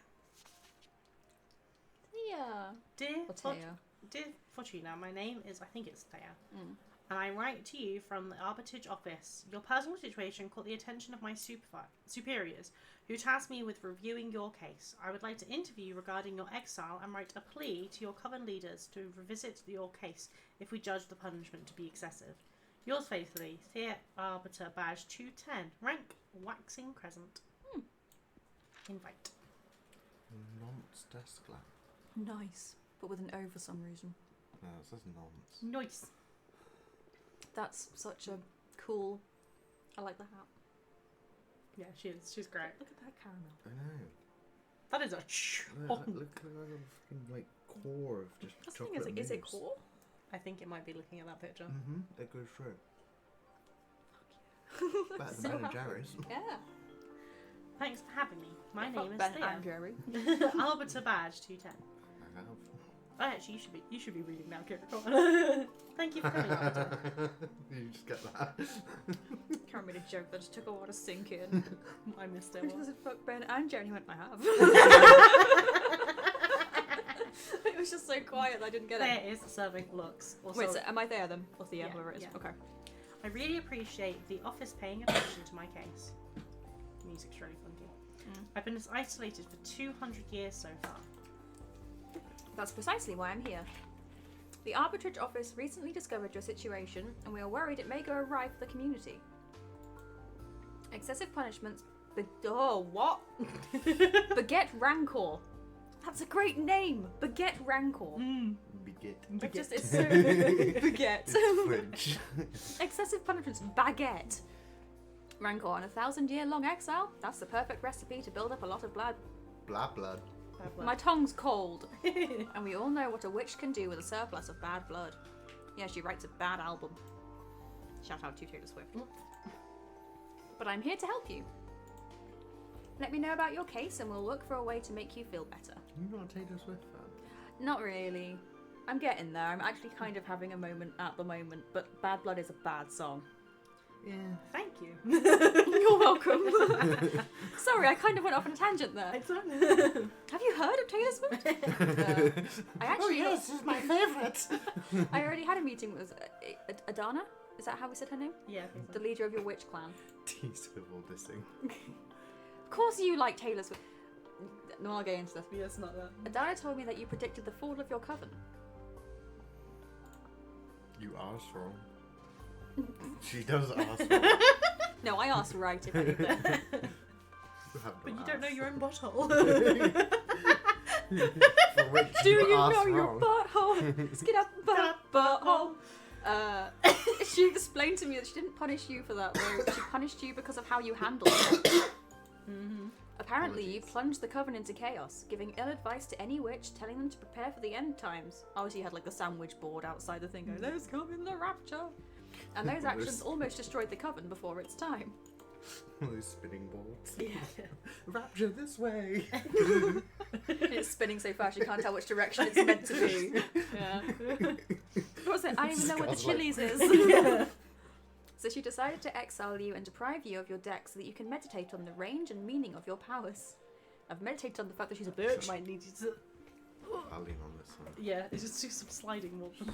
Yeah. Dear, Or Fort- Taya. Dear Fortuna, my name is, I think it's Thea, Mm. and I write to you from the Arbitrage office. Your personal situation caught the attention of my superiors, who tasked me with reviewing your case. I would like to interview you regarding your exile and write a plea to your coven leaders to revisit your case if we judge the punishment to be excessive. Yours faithfully, Thea Arbiter Badge 210, rank Waxing Crescent. Invite. Nonce desk lamp. Nice, but with an O for some reason. No, it says nonce. Nice. That's such a cool. I like the hat. Yeah, she is. She's great. Look at that caramel. I know. That is a Look, chunk. look at that fucking like core of just That's the chocolate thing, is it mousse. core? I think it might be looking at that picture. Mm-hmm. It goes through. Better So than Ben and happy. Jerry's. Yeah. Thanks for having me. My Fuck name is Ben Thea. and Jerry. Arbiter Badge 210. I have. Oh, actually, you should be reading now, Kira. Come on. Thank you for coming, Arbiter. You just get that. Can't made a joke that just took a while to sink in. I missed it. Which was fuck Ben and Jerry. He went, I have. It was just so quiet that I didn't get Thea it. is serving looks. Also, Wait, so am I there then? Or Thea, Yeah, whoever it is? yeah. Okay. I really appreciate the office paying attention to my case. Music's really funky. Mm. I've been isolated for 200 years so far. That's precisely why I'm here. The Arbitrage Office recently discovered your situation, and we are worried it may go awry for the community. Excessive punishments. What? Beget Rancor. That's a great name. Beget Rancor. Baguette. It just is so Beget. It's French. Excessive punishments. Baguette. Rancor on a 1,000-year-long exile. That's the perfect recipe to build up a lot of blood. Blah blood. Bad blood. My tongue's cold. And we all know what a witch can do with a surplus of bad blood. Yeah, she writes a bad album. Shout out to Taylor Swift. But I'm here to help you. Let me know about your case and we'll look for a way to make you feel better. You're not a Taylor Swift fan? Not really. I'm getting there. I'm actually kind of having a moment at the moment, but Bad Blood is a bad song. Yeah. Thank you. You're welcome. Sorry, I kind of went off on a tangent there. It's on. Have you heard of Taylor Swift? I actually, Oh yes, this is my favourite. I already had a meeting with Adana. Is that how we said her name? Yeah, I think so. The leader of your witch clan. T-swivel dissing. Of course you like Taylor Swift. No, I'll get into this. Yeah, it's not that. Adana told me that you predicted the fall of your coven. You asked wrong. She does ask wrong. No, I asked right if anything. You have But no you don't know ass. your own butthole. For which Do you asked know your wrong. butthole? Skid up, butthole. She explained to me that she didn't punish you for that, though. She punished you because of how you handled it. Mm-hmm. Apparently, you plunged the coven into chaos, giving ill advice to any witch, telling them to prepare for the end times. Obviously, you had like the sandwich board outside the thing going, "There's coming the rapture," and those actions almost destroyed the coven before its time. Those spinning boards. Yeah. Rapture this way. It's spinning so fast you can't tell which direction it's meant to be. Yeah. What was it? I don't even know what the Scar's like- Chili's is. Yeah. So she decided to exile you and deprive you of your deck so that you can meditate on the range and meaning of your powers. I've meditated on the fact that she's a bitch. Might need you to. I'll lean on this one. Yeah, it's just do some sliding more. Do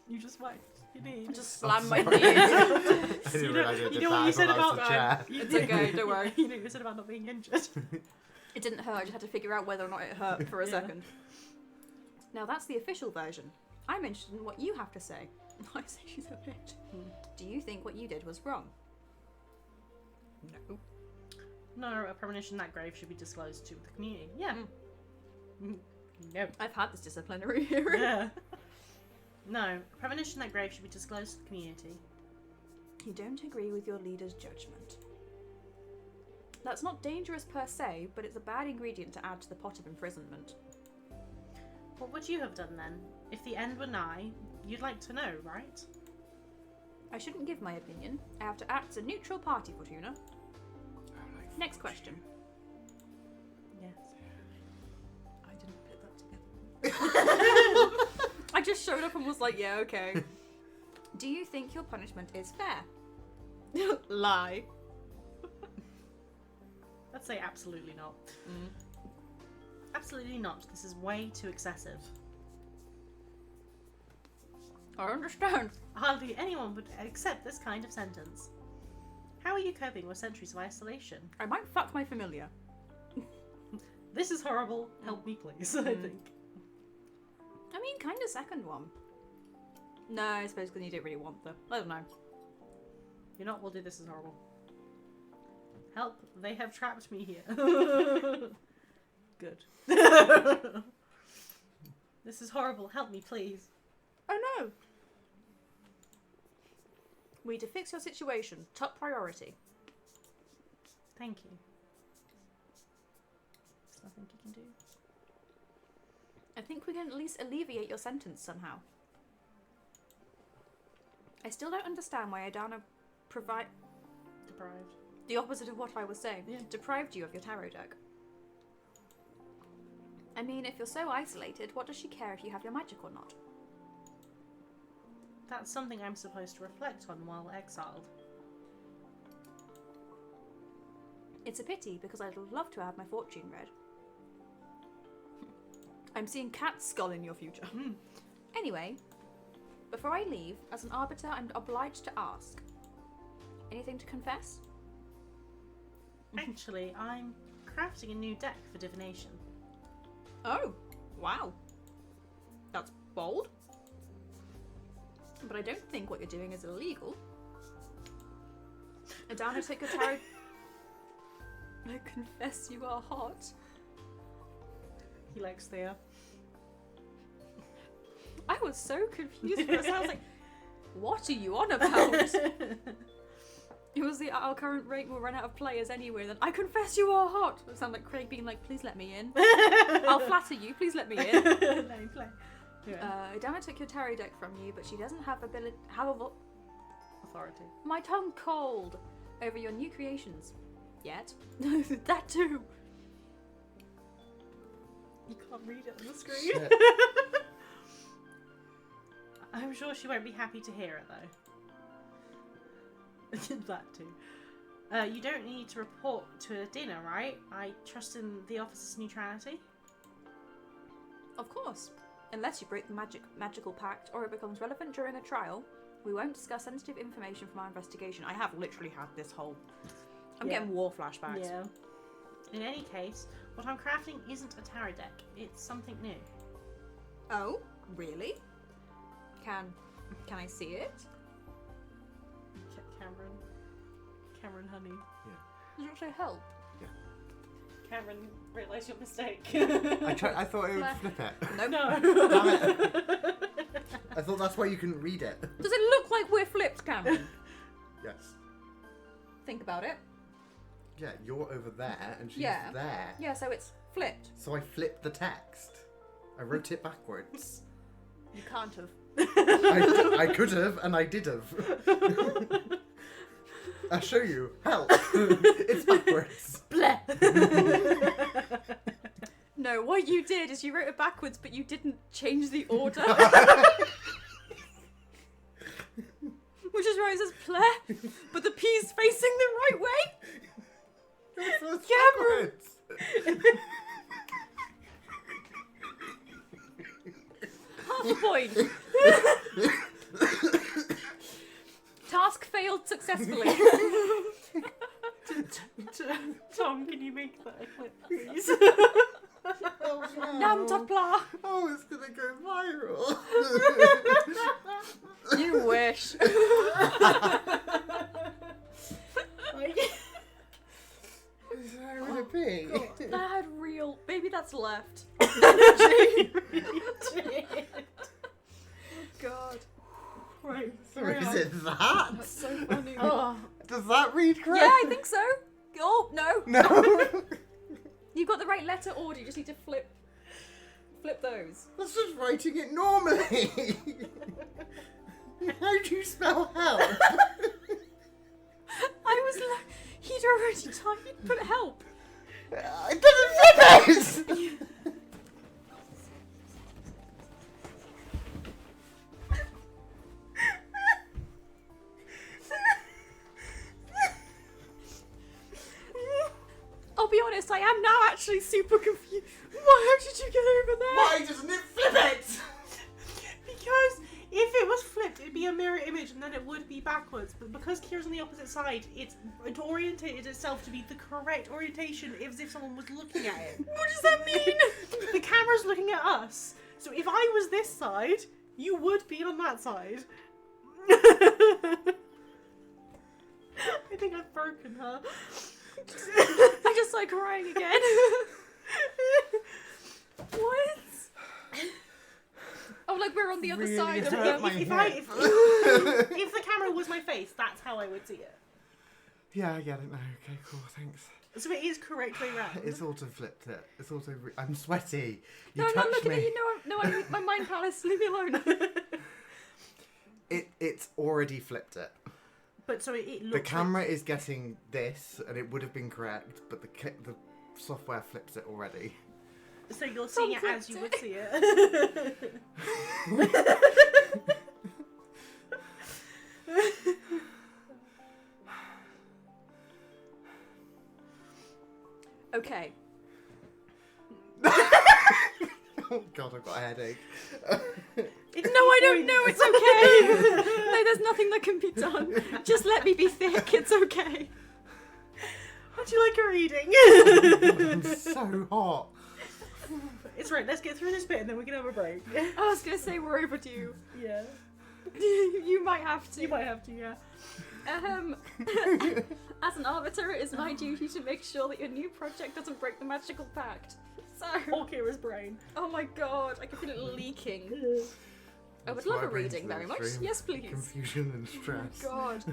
You just whacked your knee. Just slam my Oh, sorry. knees. I didn't You know- realise I you did know what that. you said I thought about that was the chair. It's okay, don't worry. You know what you said about not being injured. It didn't hurt, I just had to figure out whether or not it hurt for a Yeah. second. Now that's the official version. I'm interested in what you have to say. I say she's a bitch. Do you think what you did was wrong? No. No, a premonition that grave should be disclosed to the community. Yeah. No. I've had this disciplinary hearing. Yeah. No, a premonition that grave should be disclosed to the community. You don't agree with your leader's judgment. That's not dangerous per se, but it's a bad ingredient to add to the pot of imprisonment. What would you have done then? If the end were nigh, you'd like to know, right? I shouldn't give my opinion. I have to act as a neutral party, Fortuna. Next question. Yes. I didn't put that together. I just showed up and was like, yeah, okay. Do you think your punishment is fair? Lie. I'd say absolutely not. Absolutely not. This is way too excessive. I understand. Hardly anyone would accept this kind of sentence. How are you coping with centuries of isolation? I might fuck my familiar. This is horrible. Help me, please. I think. I mean, kind of second one. No, I suppose because you don't really want the. I don't know. You're not. We'll do this is horrible. Help! They have trapped me here. Good. This is horrible. Help me, please. Oh no! We need to fix your situation. Top priority. Thank you. There's nothing you can do. I think we can at least alleviate your sentence somehow. I still don't understand why Adana Deprived. the opposite of what I was saying. Yeah. Deprived you of your tarot deck. I mean, if you're so isolated, what does she care if you have your magic or not? That's something I'm supposed to reflect on while exiled. It's a pity because I'd love to have my fortune read. I'm seeing cat's skull in your future. Anyway, before I leave, as an arbiter, I'm obliged to ask. Anything to confess? Actually, I'm crafting a new deck for divination. Oh, wow. That's bold. But I don't think what you're doing is illegal. Adana, take your tarot. I confess you are hot. He likes Thea. I was so confused for a second. I was like, what are you on about? It was the our current rate will run out of players anyway. Then I confess you are hot. It sounded like Craig being like, please let me in. I'll flatter you. Please let me in. Let me play. Yeah. Adana took your tarot deck from you, but she doesn't have authority. My tongue cold over your new creations. Yet. That too. You can't read it on the screen. Shit. I'm sure she won't be happy to hear it though. That too. You don't need to report to a dinner, right? I trust in the officer's neutrality. Of course. Unless you break the magical pact or it becomes relevant during a trial, we won't discuss sensitive information from our investigation. I have literally had this whole... I'm Yeah. getting war flashbacks. Yeah. In any case, what I'm crafting isn't a tarot deck. It's something new. Oh, really? Can I see it? Cameron, honey. Does it say help? Cameron, realise your mistake. I thought it would Left. flip it. Nope. No. Damn it. I thought that's why you couldn't read it. Does it look like we're flipped, Cameron? Yes. Think about it. Yeah, you're over there and she's Yeah. there. Yeah, so it's flipped. So I flipped the text. I wrote it backwards. You can't have. I could have, and I did have. I'll show you. Help! It's backwards. Bleh. No, what you did is you wrote it backwards, but you didn't change the order. Which is why it says play, but the P's facing the right way. It's Cameron! backwards. Half a point. Task failed successfully. Tom, can you make that a clip, please? Oh, no. Namtapla. Oh, it's gonna go viral. You wish. Where would it be? That had real. Maybe that's left. God. Right. Or is it that? That's so funny. Oh. Does that read correct? Yeah, I think so. Oh, no. No. You've got the right letter order, you just need to flip those. That's just writing it normally. How do you spell help? I was like, he'd already typed, put help. It doesn't fit it! I'll be honest, I am now actually super confused. How did you get over there? Why doesn't it flip it? Because if it was flipped, it'd be a mirror image and then it would be backwards. But because Kira's on the opposite side, it orientated itself to be the correct orientation as if someone was looking at it. What does that mean? The camera's looking at us. So if I was this side, you would be on that side. I think I've broken her. I just started crying again. What? Oh, like we're on the other Really side of hurt the... my if head. if the camera was my face, that's how I would see it. Yeah, I get it now. Okay, cool, thanks. So it is correct way round. It's auto flipped it. It's auto. I'm sweaty. You No, I'm not touched looking me. at you. No, I'm my mind palace. Leave me alone. It's already flipped it. But so it looks The camera is getting this, and it would have been correct, but the software flips it already. like, so you're seeing it as you would see it. Okay. Oh god, I've got a headache. No, I don't know. It's okay. No, there's nothing that can be done. Just let me be thick. It's okay. How'd you like your reading? I'm so hot. It's right, let's get through this bit and then we can have a break. I was gonna say we're overdue. Yeah. You might have to. You might have to, yeah. As an arbiter, it is my duty to make sure that your new project doesn't break the magical pact. So, Or Kira's brain. oh my god, I can feel it leaking. I would That's love why a I bring reading to very the much. stream. Yes, please. Confusion and stress. God.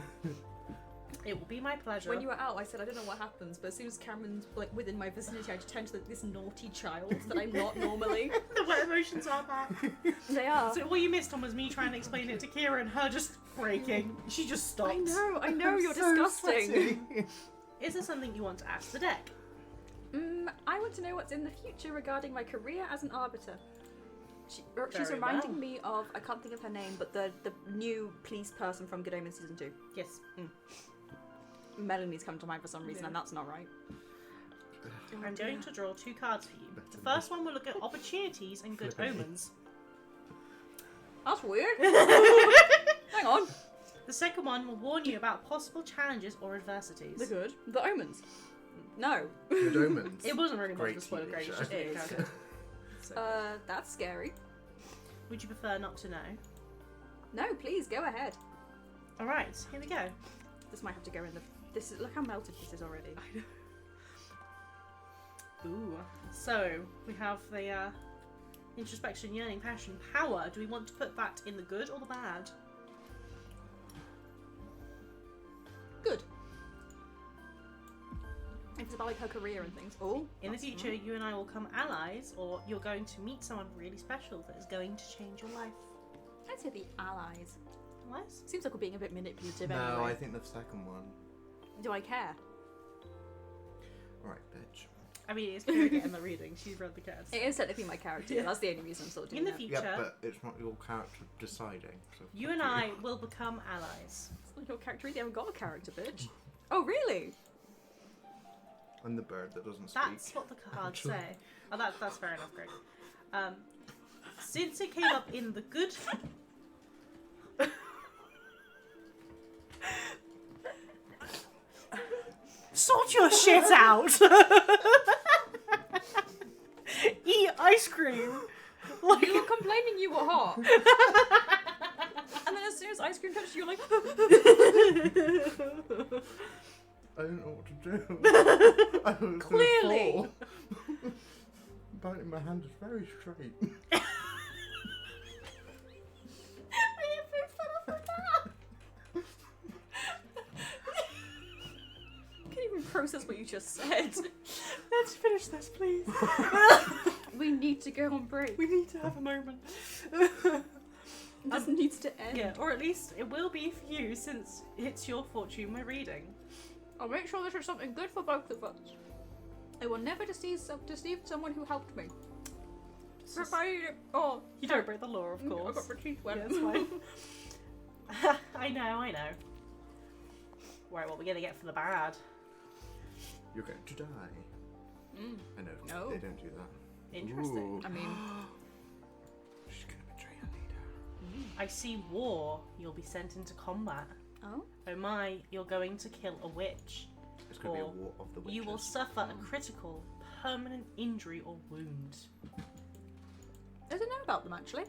It will be my pleasure. When you were out, I said I don't know what happens, but as soon as Cameron's like within my vicinity, I just turn to this naughty child that I'm not normally. What emotions are that? They are. So what you missed on was me trying to explain it to Kira and her just breaking. She just stopped. I know, I'm you're so disgusting. sweaty. Is there something you want to ask the deck? I want to know what's in the future regarding my career as an arbiter. She's Very reminding well. me of, I can't think of her name, but the new police person from Good Omens Season 2. Yes. Melanie's come to mind for some reason, Yeah. and that's not right. I'm going to draw 2 cards for you. Better The first one will look at opportunities and good omens. That's weird. Hang on. The second one will warn you about possible challenges or adversities. The good. The Omens. No. Good Omens. It wasn't really much Great of a spoiler, TV great. It's show. just It a is. character. So, That's scary. would you prefer not to know? No, please, go ahead. Alright, here we go. This might have to go in the... This is... Look how melted this is already. Ooh. So, we have the introspection, yearning, passion, power. Do we want to put that in the good or the bad? Good. If it's about like her career and things. Oh. In the future, you and I will become allies, or you're going to meet someone really special that is going to change your life. I'd say the allies. What? Seems like we're being a bit manipulative No, anyway. I think the second one. Do I care? Right, bitch. I mean, it's clear in the reading. She's read the cards. It is technically my character. Yeah. That's the only reason I'm sort of doing In the that. future, Yeah, but it's not your character deciding. So you fuck and I will become allies. It's not your character. You haven't got a character, bitch. Oh, really? I'm the bird that doesn't speak. That's what the cards Actually. say. Oh, that's fair enough, Greg. Since it came up in the good... Sort your shit out! Eat ice cream! Like... You were complaining you were hot. And then as soon as ice cream touched you, you're like... I don't know what to do. I was Clearly. Fall. Apparently my hand is very straight. I can't even process what you just said. Let's finish this, please. We need to go on break. We need to have a moment. This needs to end. Yeah, or at least it will be for you, since it's your fortune we're reading. I'll make sure this is something good for both of us. I will never deceive someone who helped me. Oh, You don't break the law, of I course. got my teeth wet. Yeah, it's fine. I know. Right, what we're gonna get for the bad? You're going to die. I know. No. They don't do that. Interesting. Ooh. I mean, She's going to betray her leader. I see war. You'll be sent into combat. oh, Oh my, you're going to kill a witch. It's going to be Or a war of the witches. You will suffer a critical, permanent injury or wound. I don't know about them actually.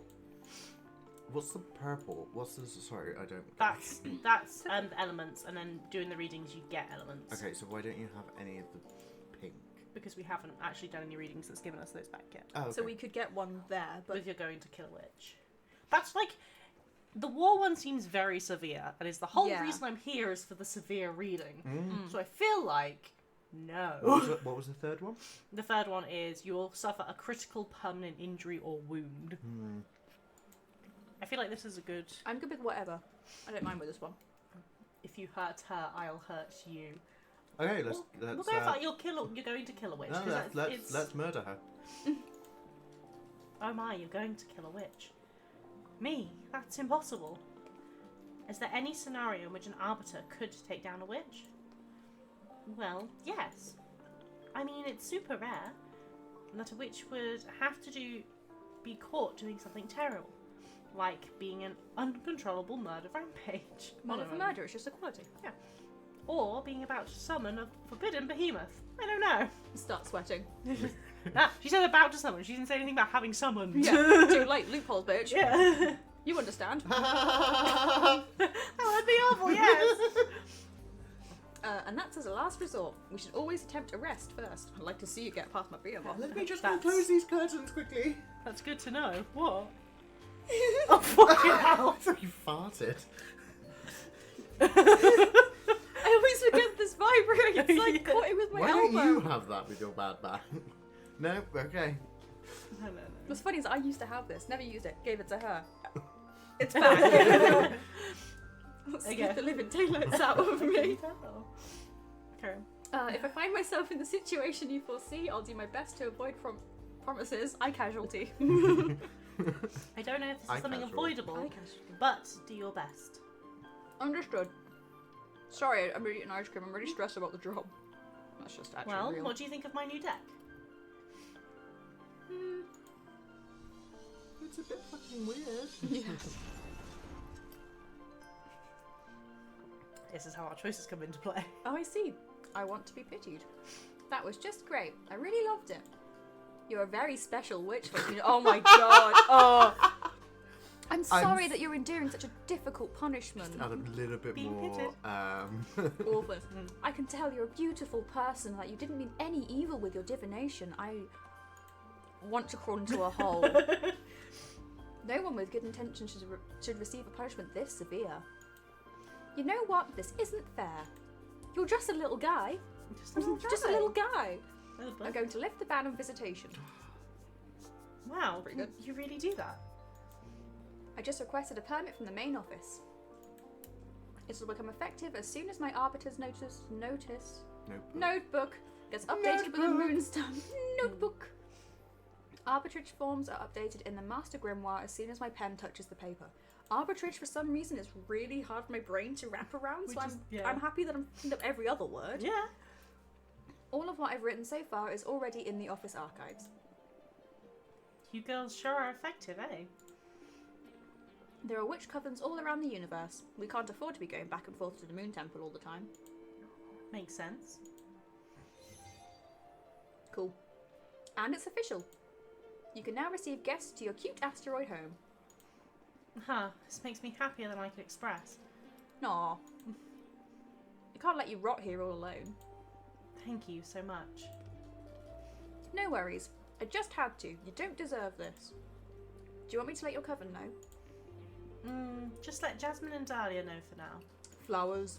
What's the purple? What's this? Sorry, I don't. That's the elements, and then doing the readings you get elements. Okay, so why don't you have any of the pink? Because we haven't actually done any readings that's given us those back yet. Oh, okay. So we could get one there, but But you're going to kill a witch. That's like... The war one seems very severe, and is the whole Yeah. reason I'm here is for the severe reading. Mm. So I feel like... No. What was the third one? The third one is you will suffer a critical, permanent injury or wound. Hmm. I feel like this is a good... I'm good with whatever. I don't mind with this one. If you hurt her, I'll hurt you. Okay, let's. We'll go for that. You're going to kill a witch. No, 'cause let's murder her. Oh my, you're going to kill a witch. Me? That's impossible. Is there any scenario in which an arbiter could take down a witch? Well, yes. I mean, it's super rare that a witch would have to be caught doing something terrible, like being an uncontrollable murder rampage. Murder for murder, it's just equality. Or being about to summon a forbidden behemoth. I don't know. Start sweating. She said about to summon. She didn't say anything about having summoned. Yeah, too late. Loopholes, bitch. Yeah. You understand. That would be awful, yes. And that's as a last resort. We should always attempt arrest first. I'd like to see you get past my beer box. Let me just That's- close these curtains quickly. That's good to know. What? Oh, fucking hell. I thought you farted. I always forget this vibrating. It's like Yeah. caught it with my Why elbow. don't you have that with your bad back? No, okay. No. What's funny is I used to have this. Never used it. Gave it to her. It's back. Scared the living daylights out of me. Okay. If I find myself in the situation you foresee, I'll do my best to avoid promises. I casualty. I don't know if this I is something casual. avoidable, I casualty. but do your best. Understood. Sorry, I'm eating ice cream. I'm really stressed about the job. That's just actually Well, real. what do you think of my new deck? It's a bit fucking weird. Yes. This is how our choices come into play. Oh, I see. I want to be pitied. That was just great. I really loved it. You're a very special witch. Oh my god. Oh. I'm sorry that you're enduring such a difficult punishment. Just add a little bit Being more. Awful. I can tell you're a beautiful person, that you didn't mean any evil with your divination. I want to crawl into a hole. No one with good intentions should receive a punishment this severe. You know what? This isn't fair. You're just a little guy. Just a little guy. guy. Little I'm bug. going to lift the ban on visitation. Wow, Pretty good. you really do that. I just requested a permit from the main office. It will become effective as soon as my arbiter's notebook gets updated with a moonstone. Notebook. Arbitrage forms are updated in the master grimoire as soon as my pen touches the paper. Arbitrage, for some reason, is really hard for my brain to wrap around, so I'm happy that I'm picking up every other word. Yeah. All of what I've written so far is already in the office archives. You girls sure are effective, eh? There are witch covens all around the universe. We can't afford to be going back and forth to the moon temple all the time. Makes sense. Cool. And it's official. You can now receive guests to your cute asteroid home. Huh, this makes me happier than I could express. Aw. I can't let you rot here all alone. Thank you so much. No worries. I just had to. You don't deserve this. Do you want me to let your coven know? Just let Jasmine and Dahlia know for now. Flowers.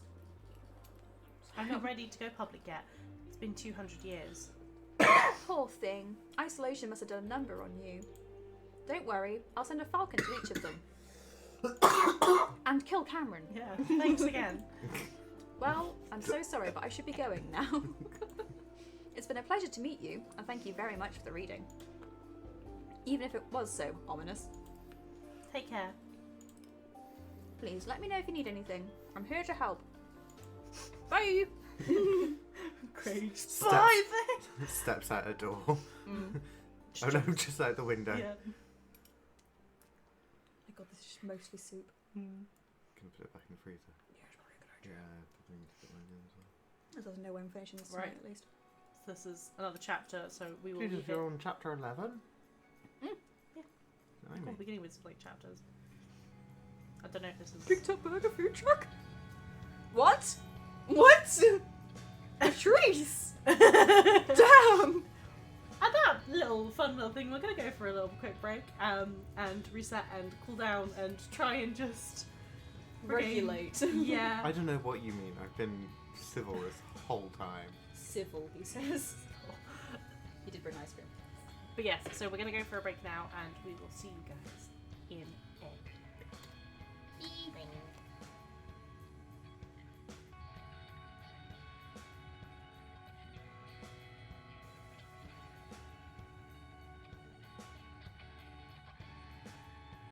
I'm not ready to go public yet. It's been 200 years. Poor thing. Isolation must have done a number on you. Don't worry. I'll send a falcon to each of them. And kill Cameron. Yeah, thanks again. Well, I'm so sorry, but I should be going now. It's been a pleasure to meet you, and thank you very much for the reading. Even if it was so ominous. Take care. Please let me know if you need anything. I'm here to help. Bye! Great. Steps out a door. Oh no, just out the window. Yeah. My god, this is just mostly soup. Can put it back in the freezer. Yeah, it's probably a good idea. Yeah, probably need to put mine in as well. It doesn't know when I'm finishing this tonight, at least. This is another chapter, so we will Jesus, leave you're it. on chapter 11? Yeah. Blimey. Cool, beginning with split chapters. I don't know if this is. Picked up burger food truck? What? What? Patrice! Damn! At that little fun little thing, we're gonna go for a little quick break, and reset and cool down and try and just Regulate. Yeah. I don't know what you mean. I've been civil this whole time. Civil, he says. You did bring ice cream. But yes, so we're gonna go for a break now, and we will see you guys in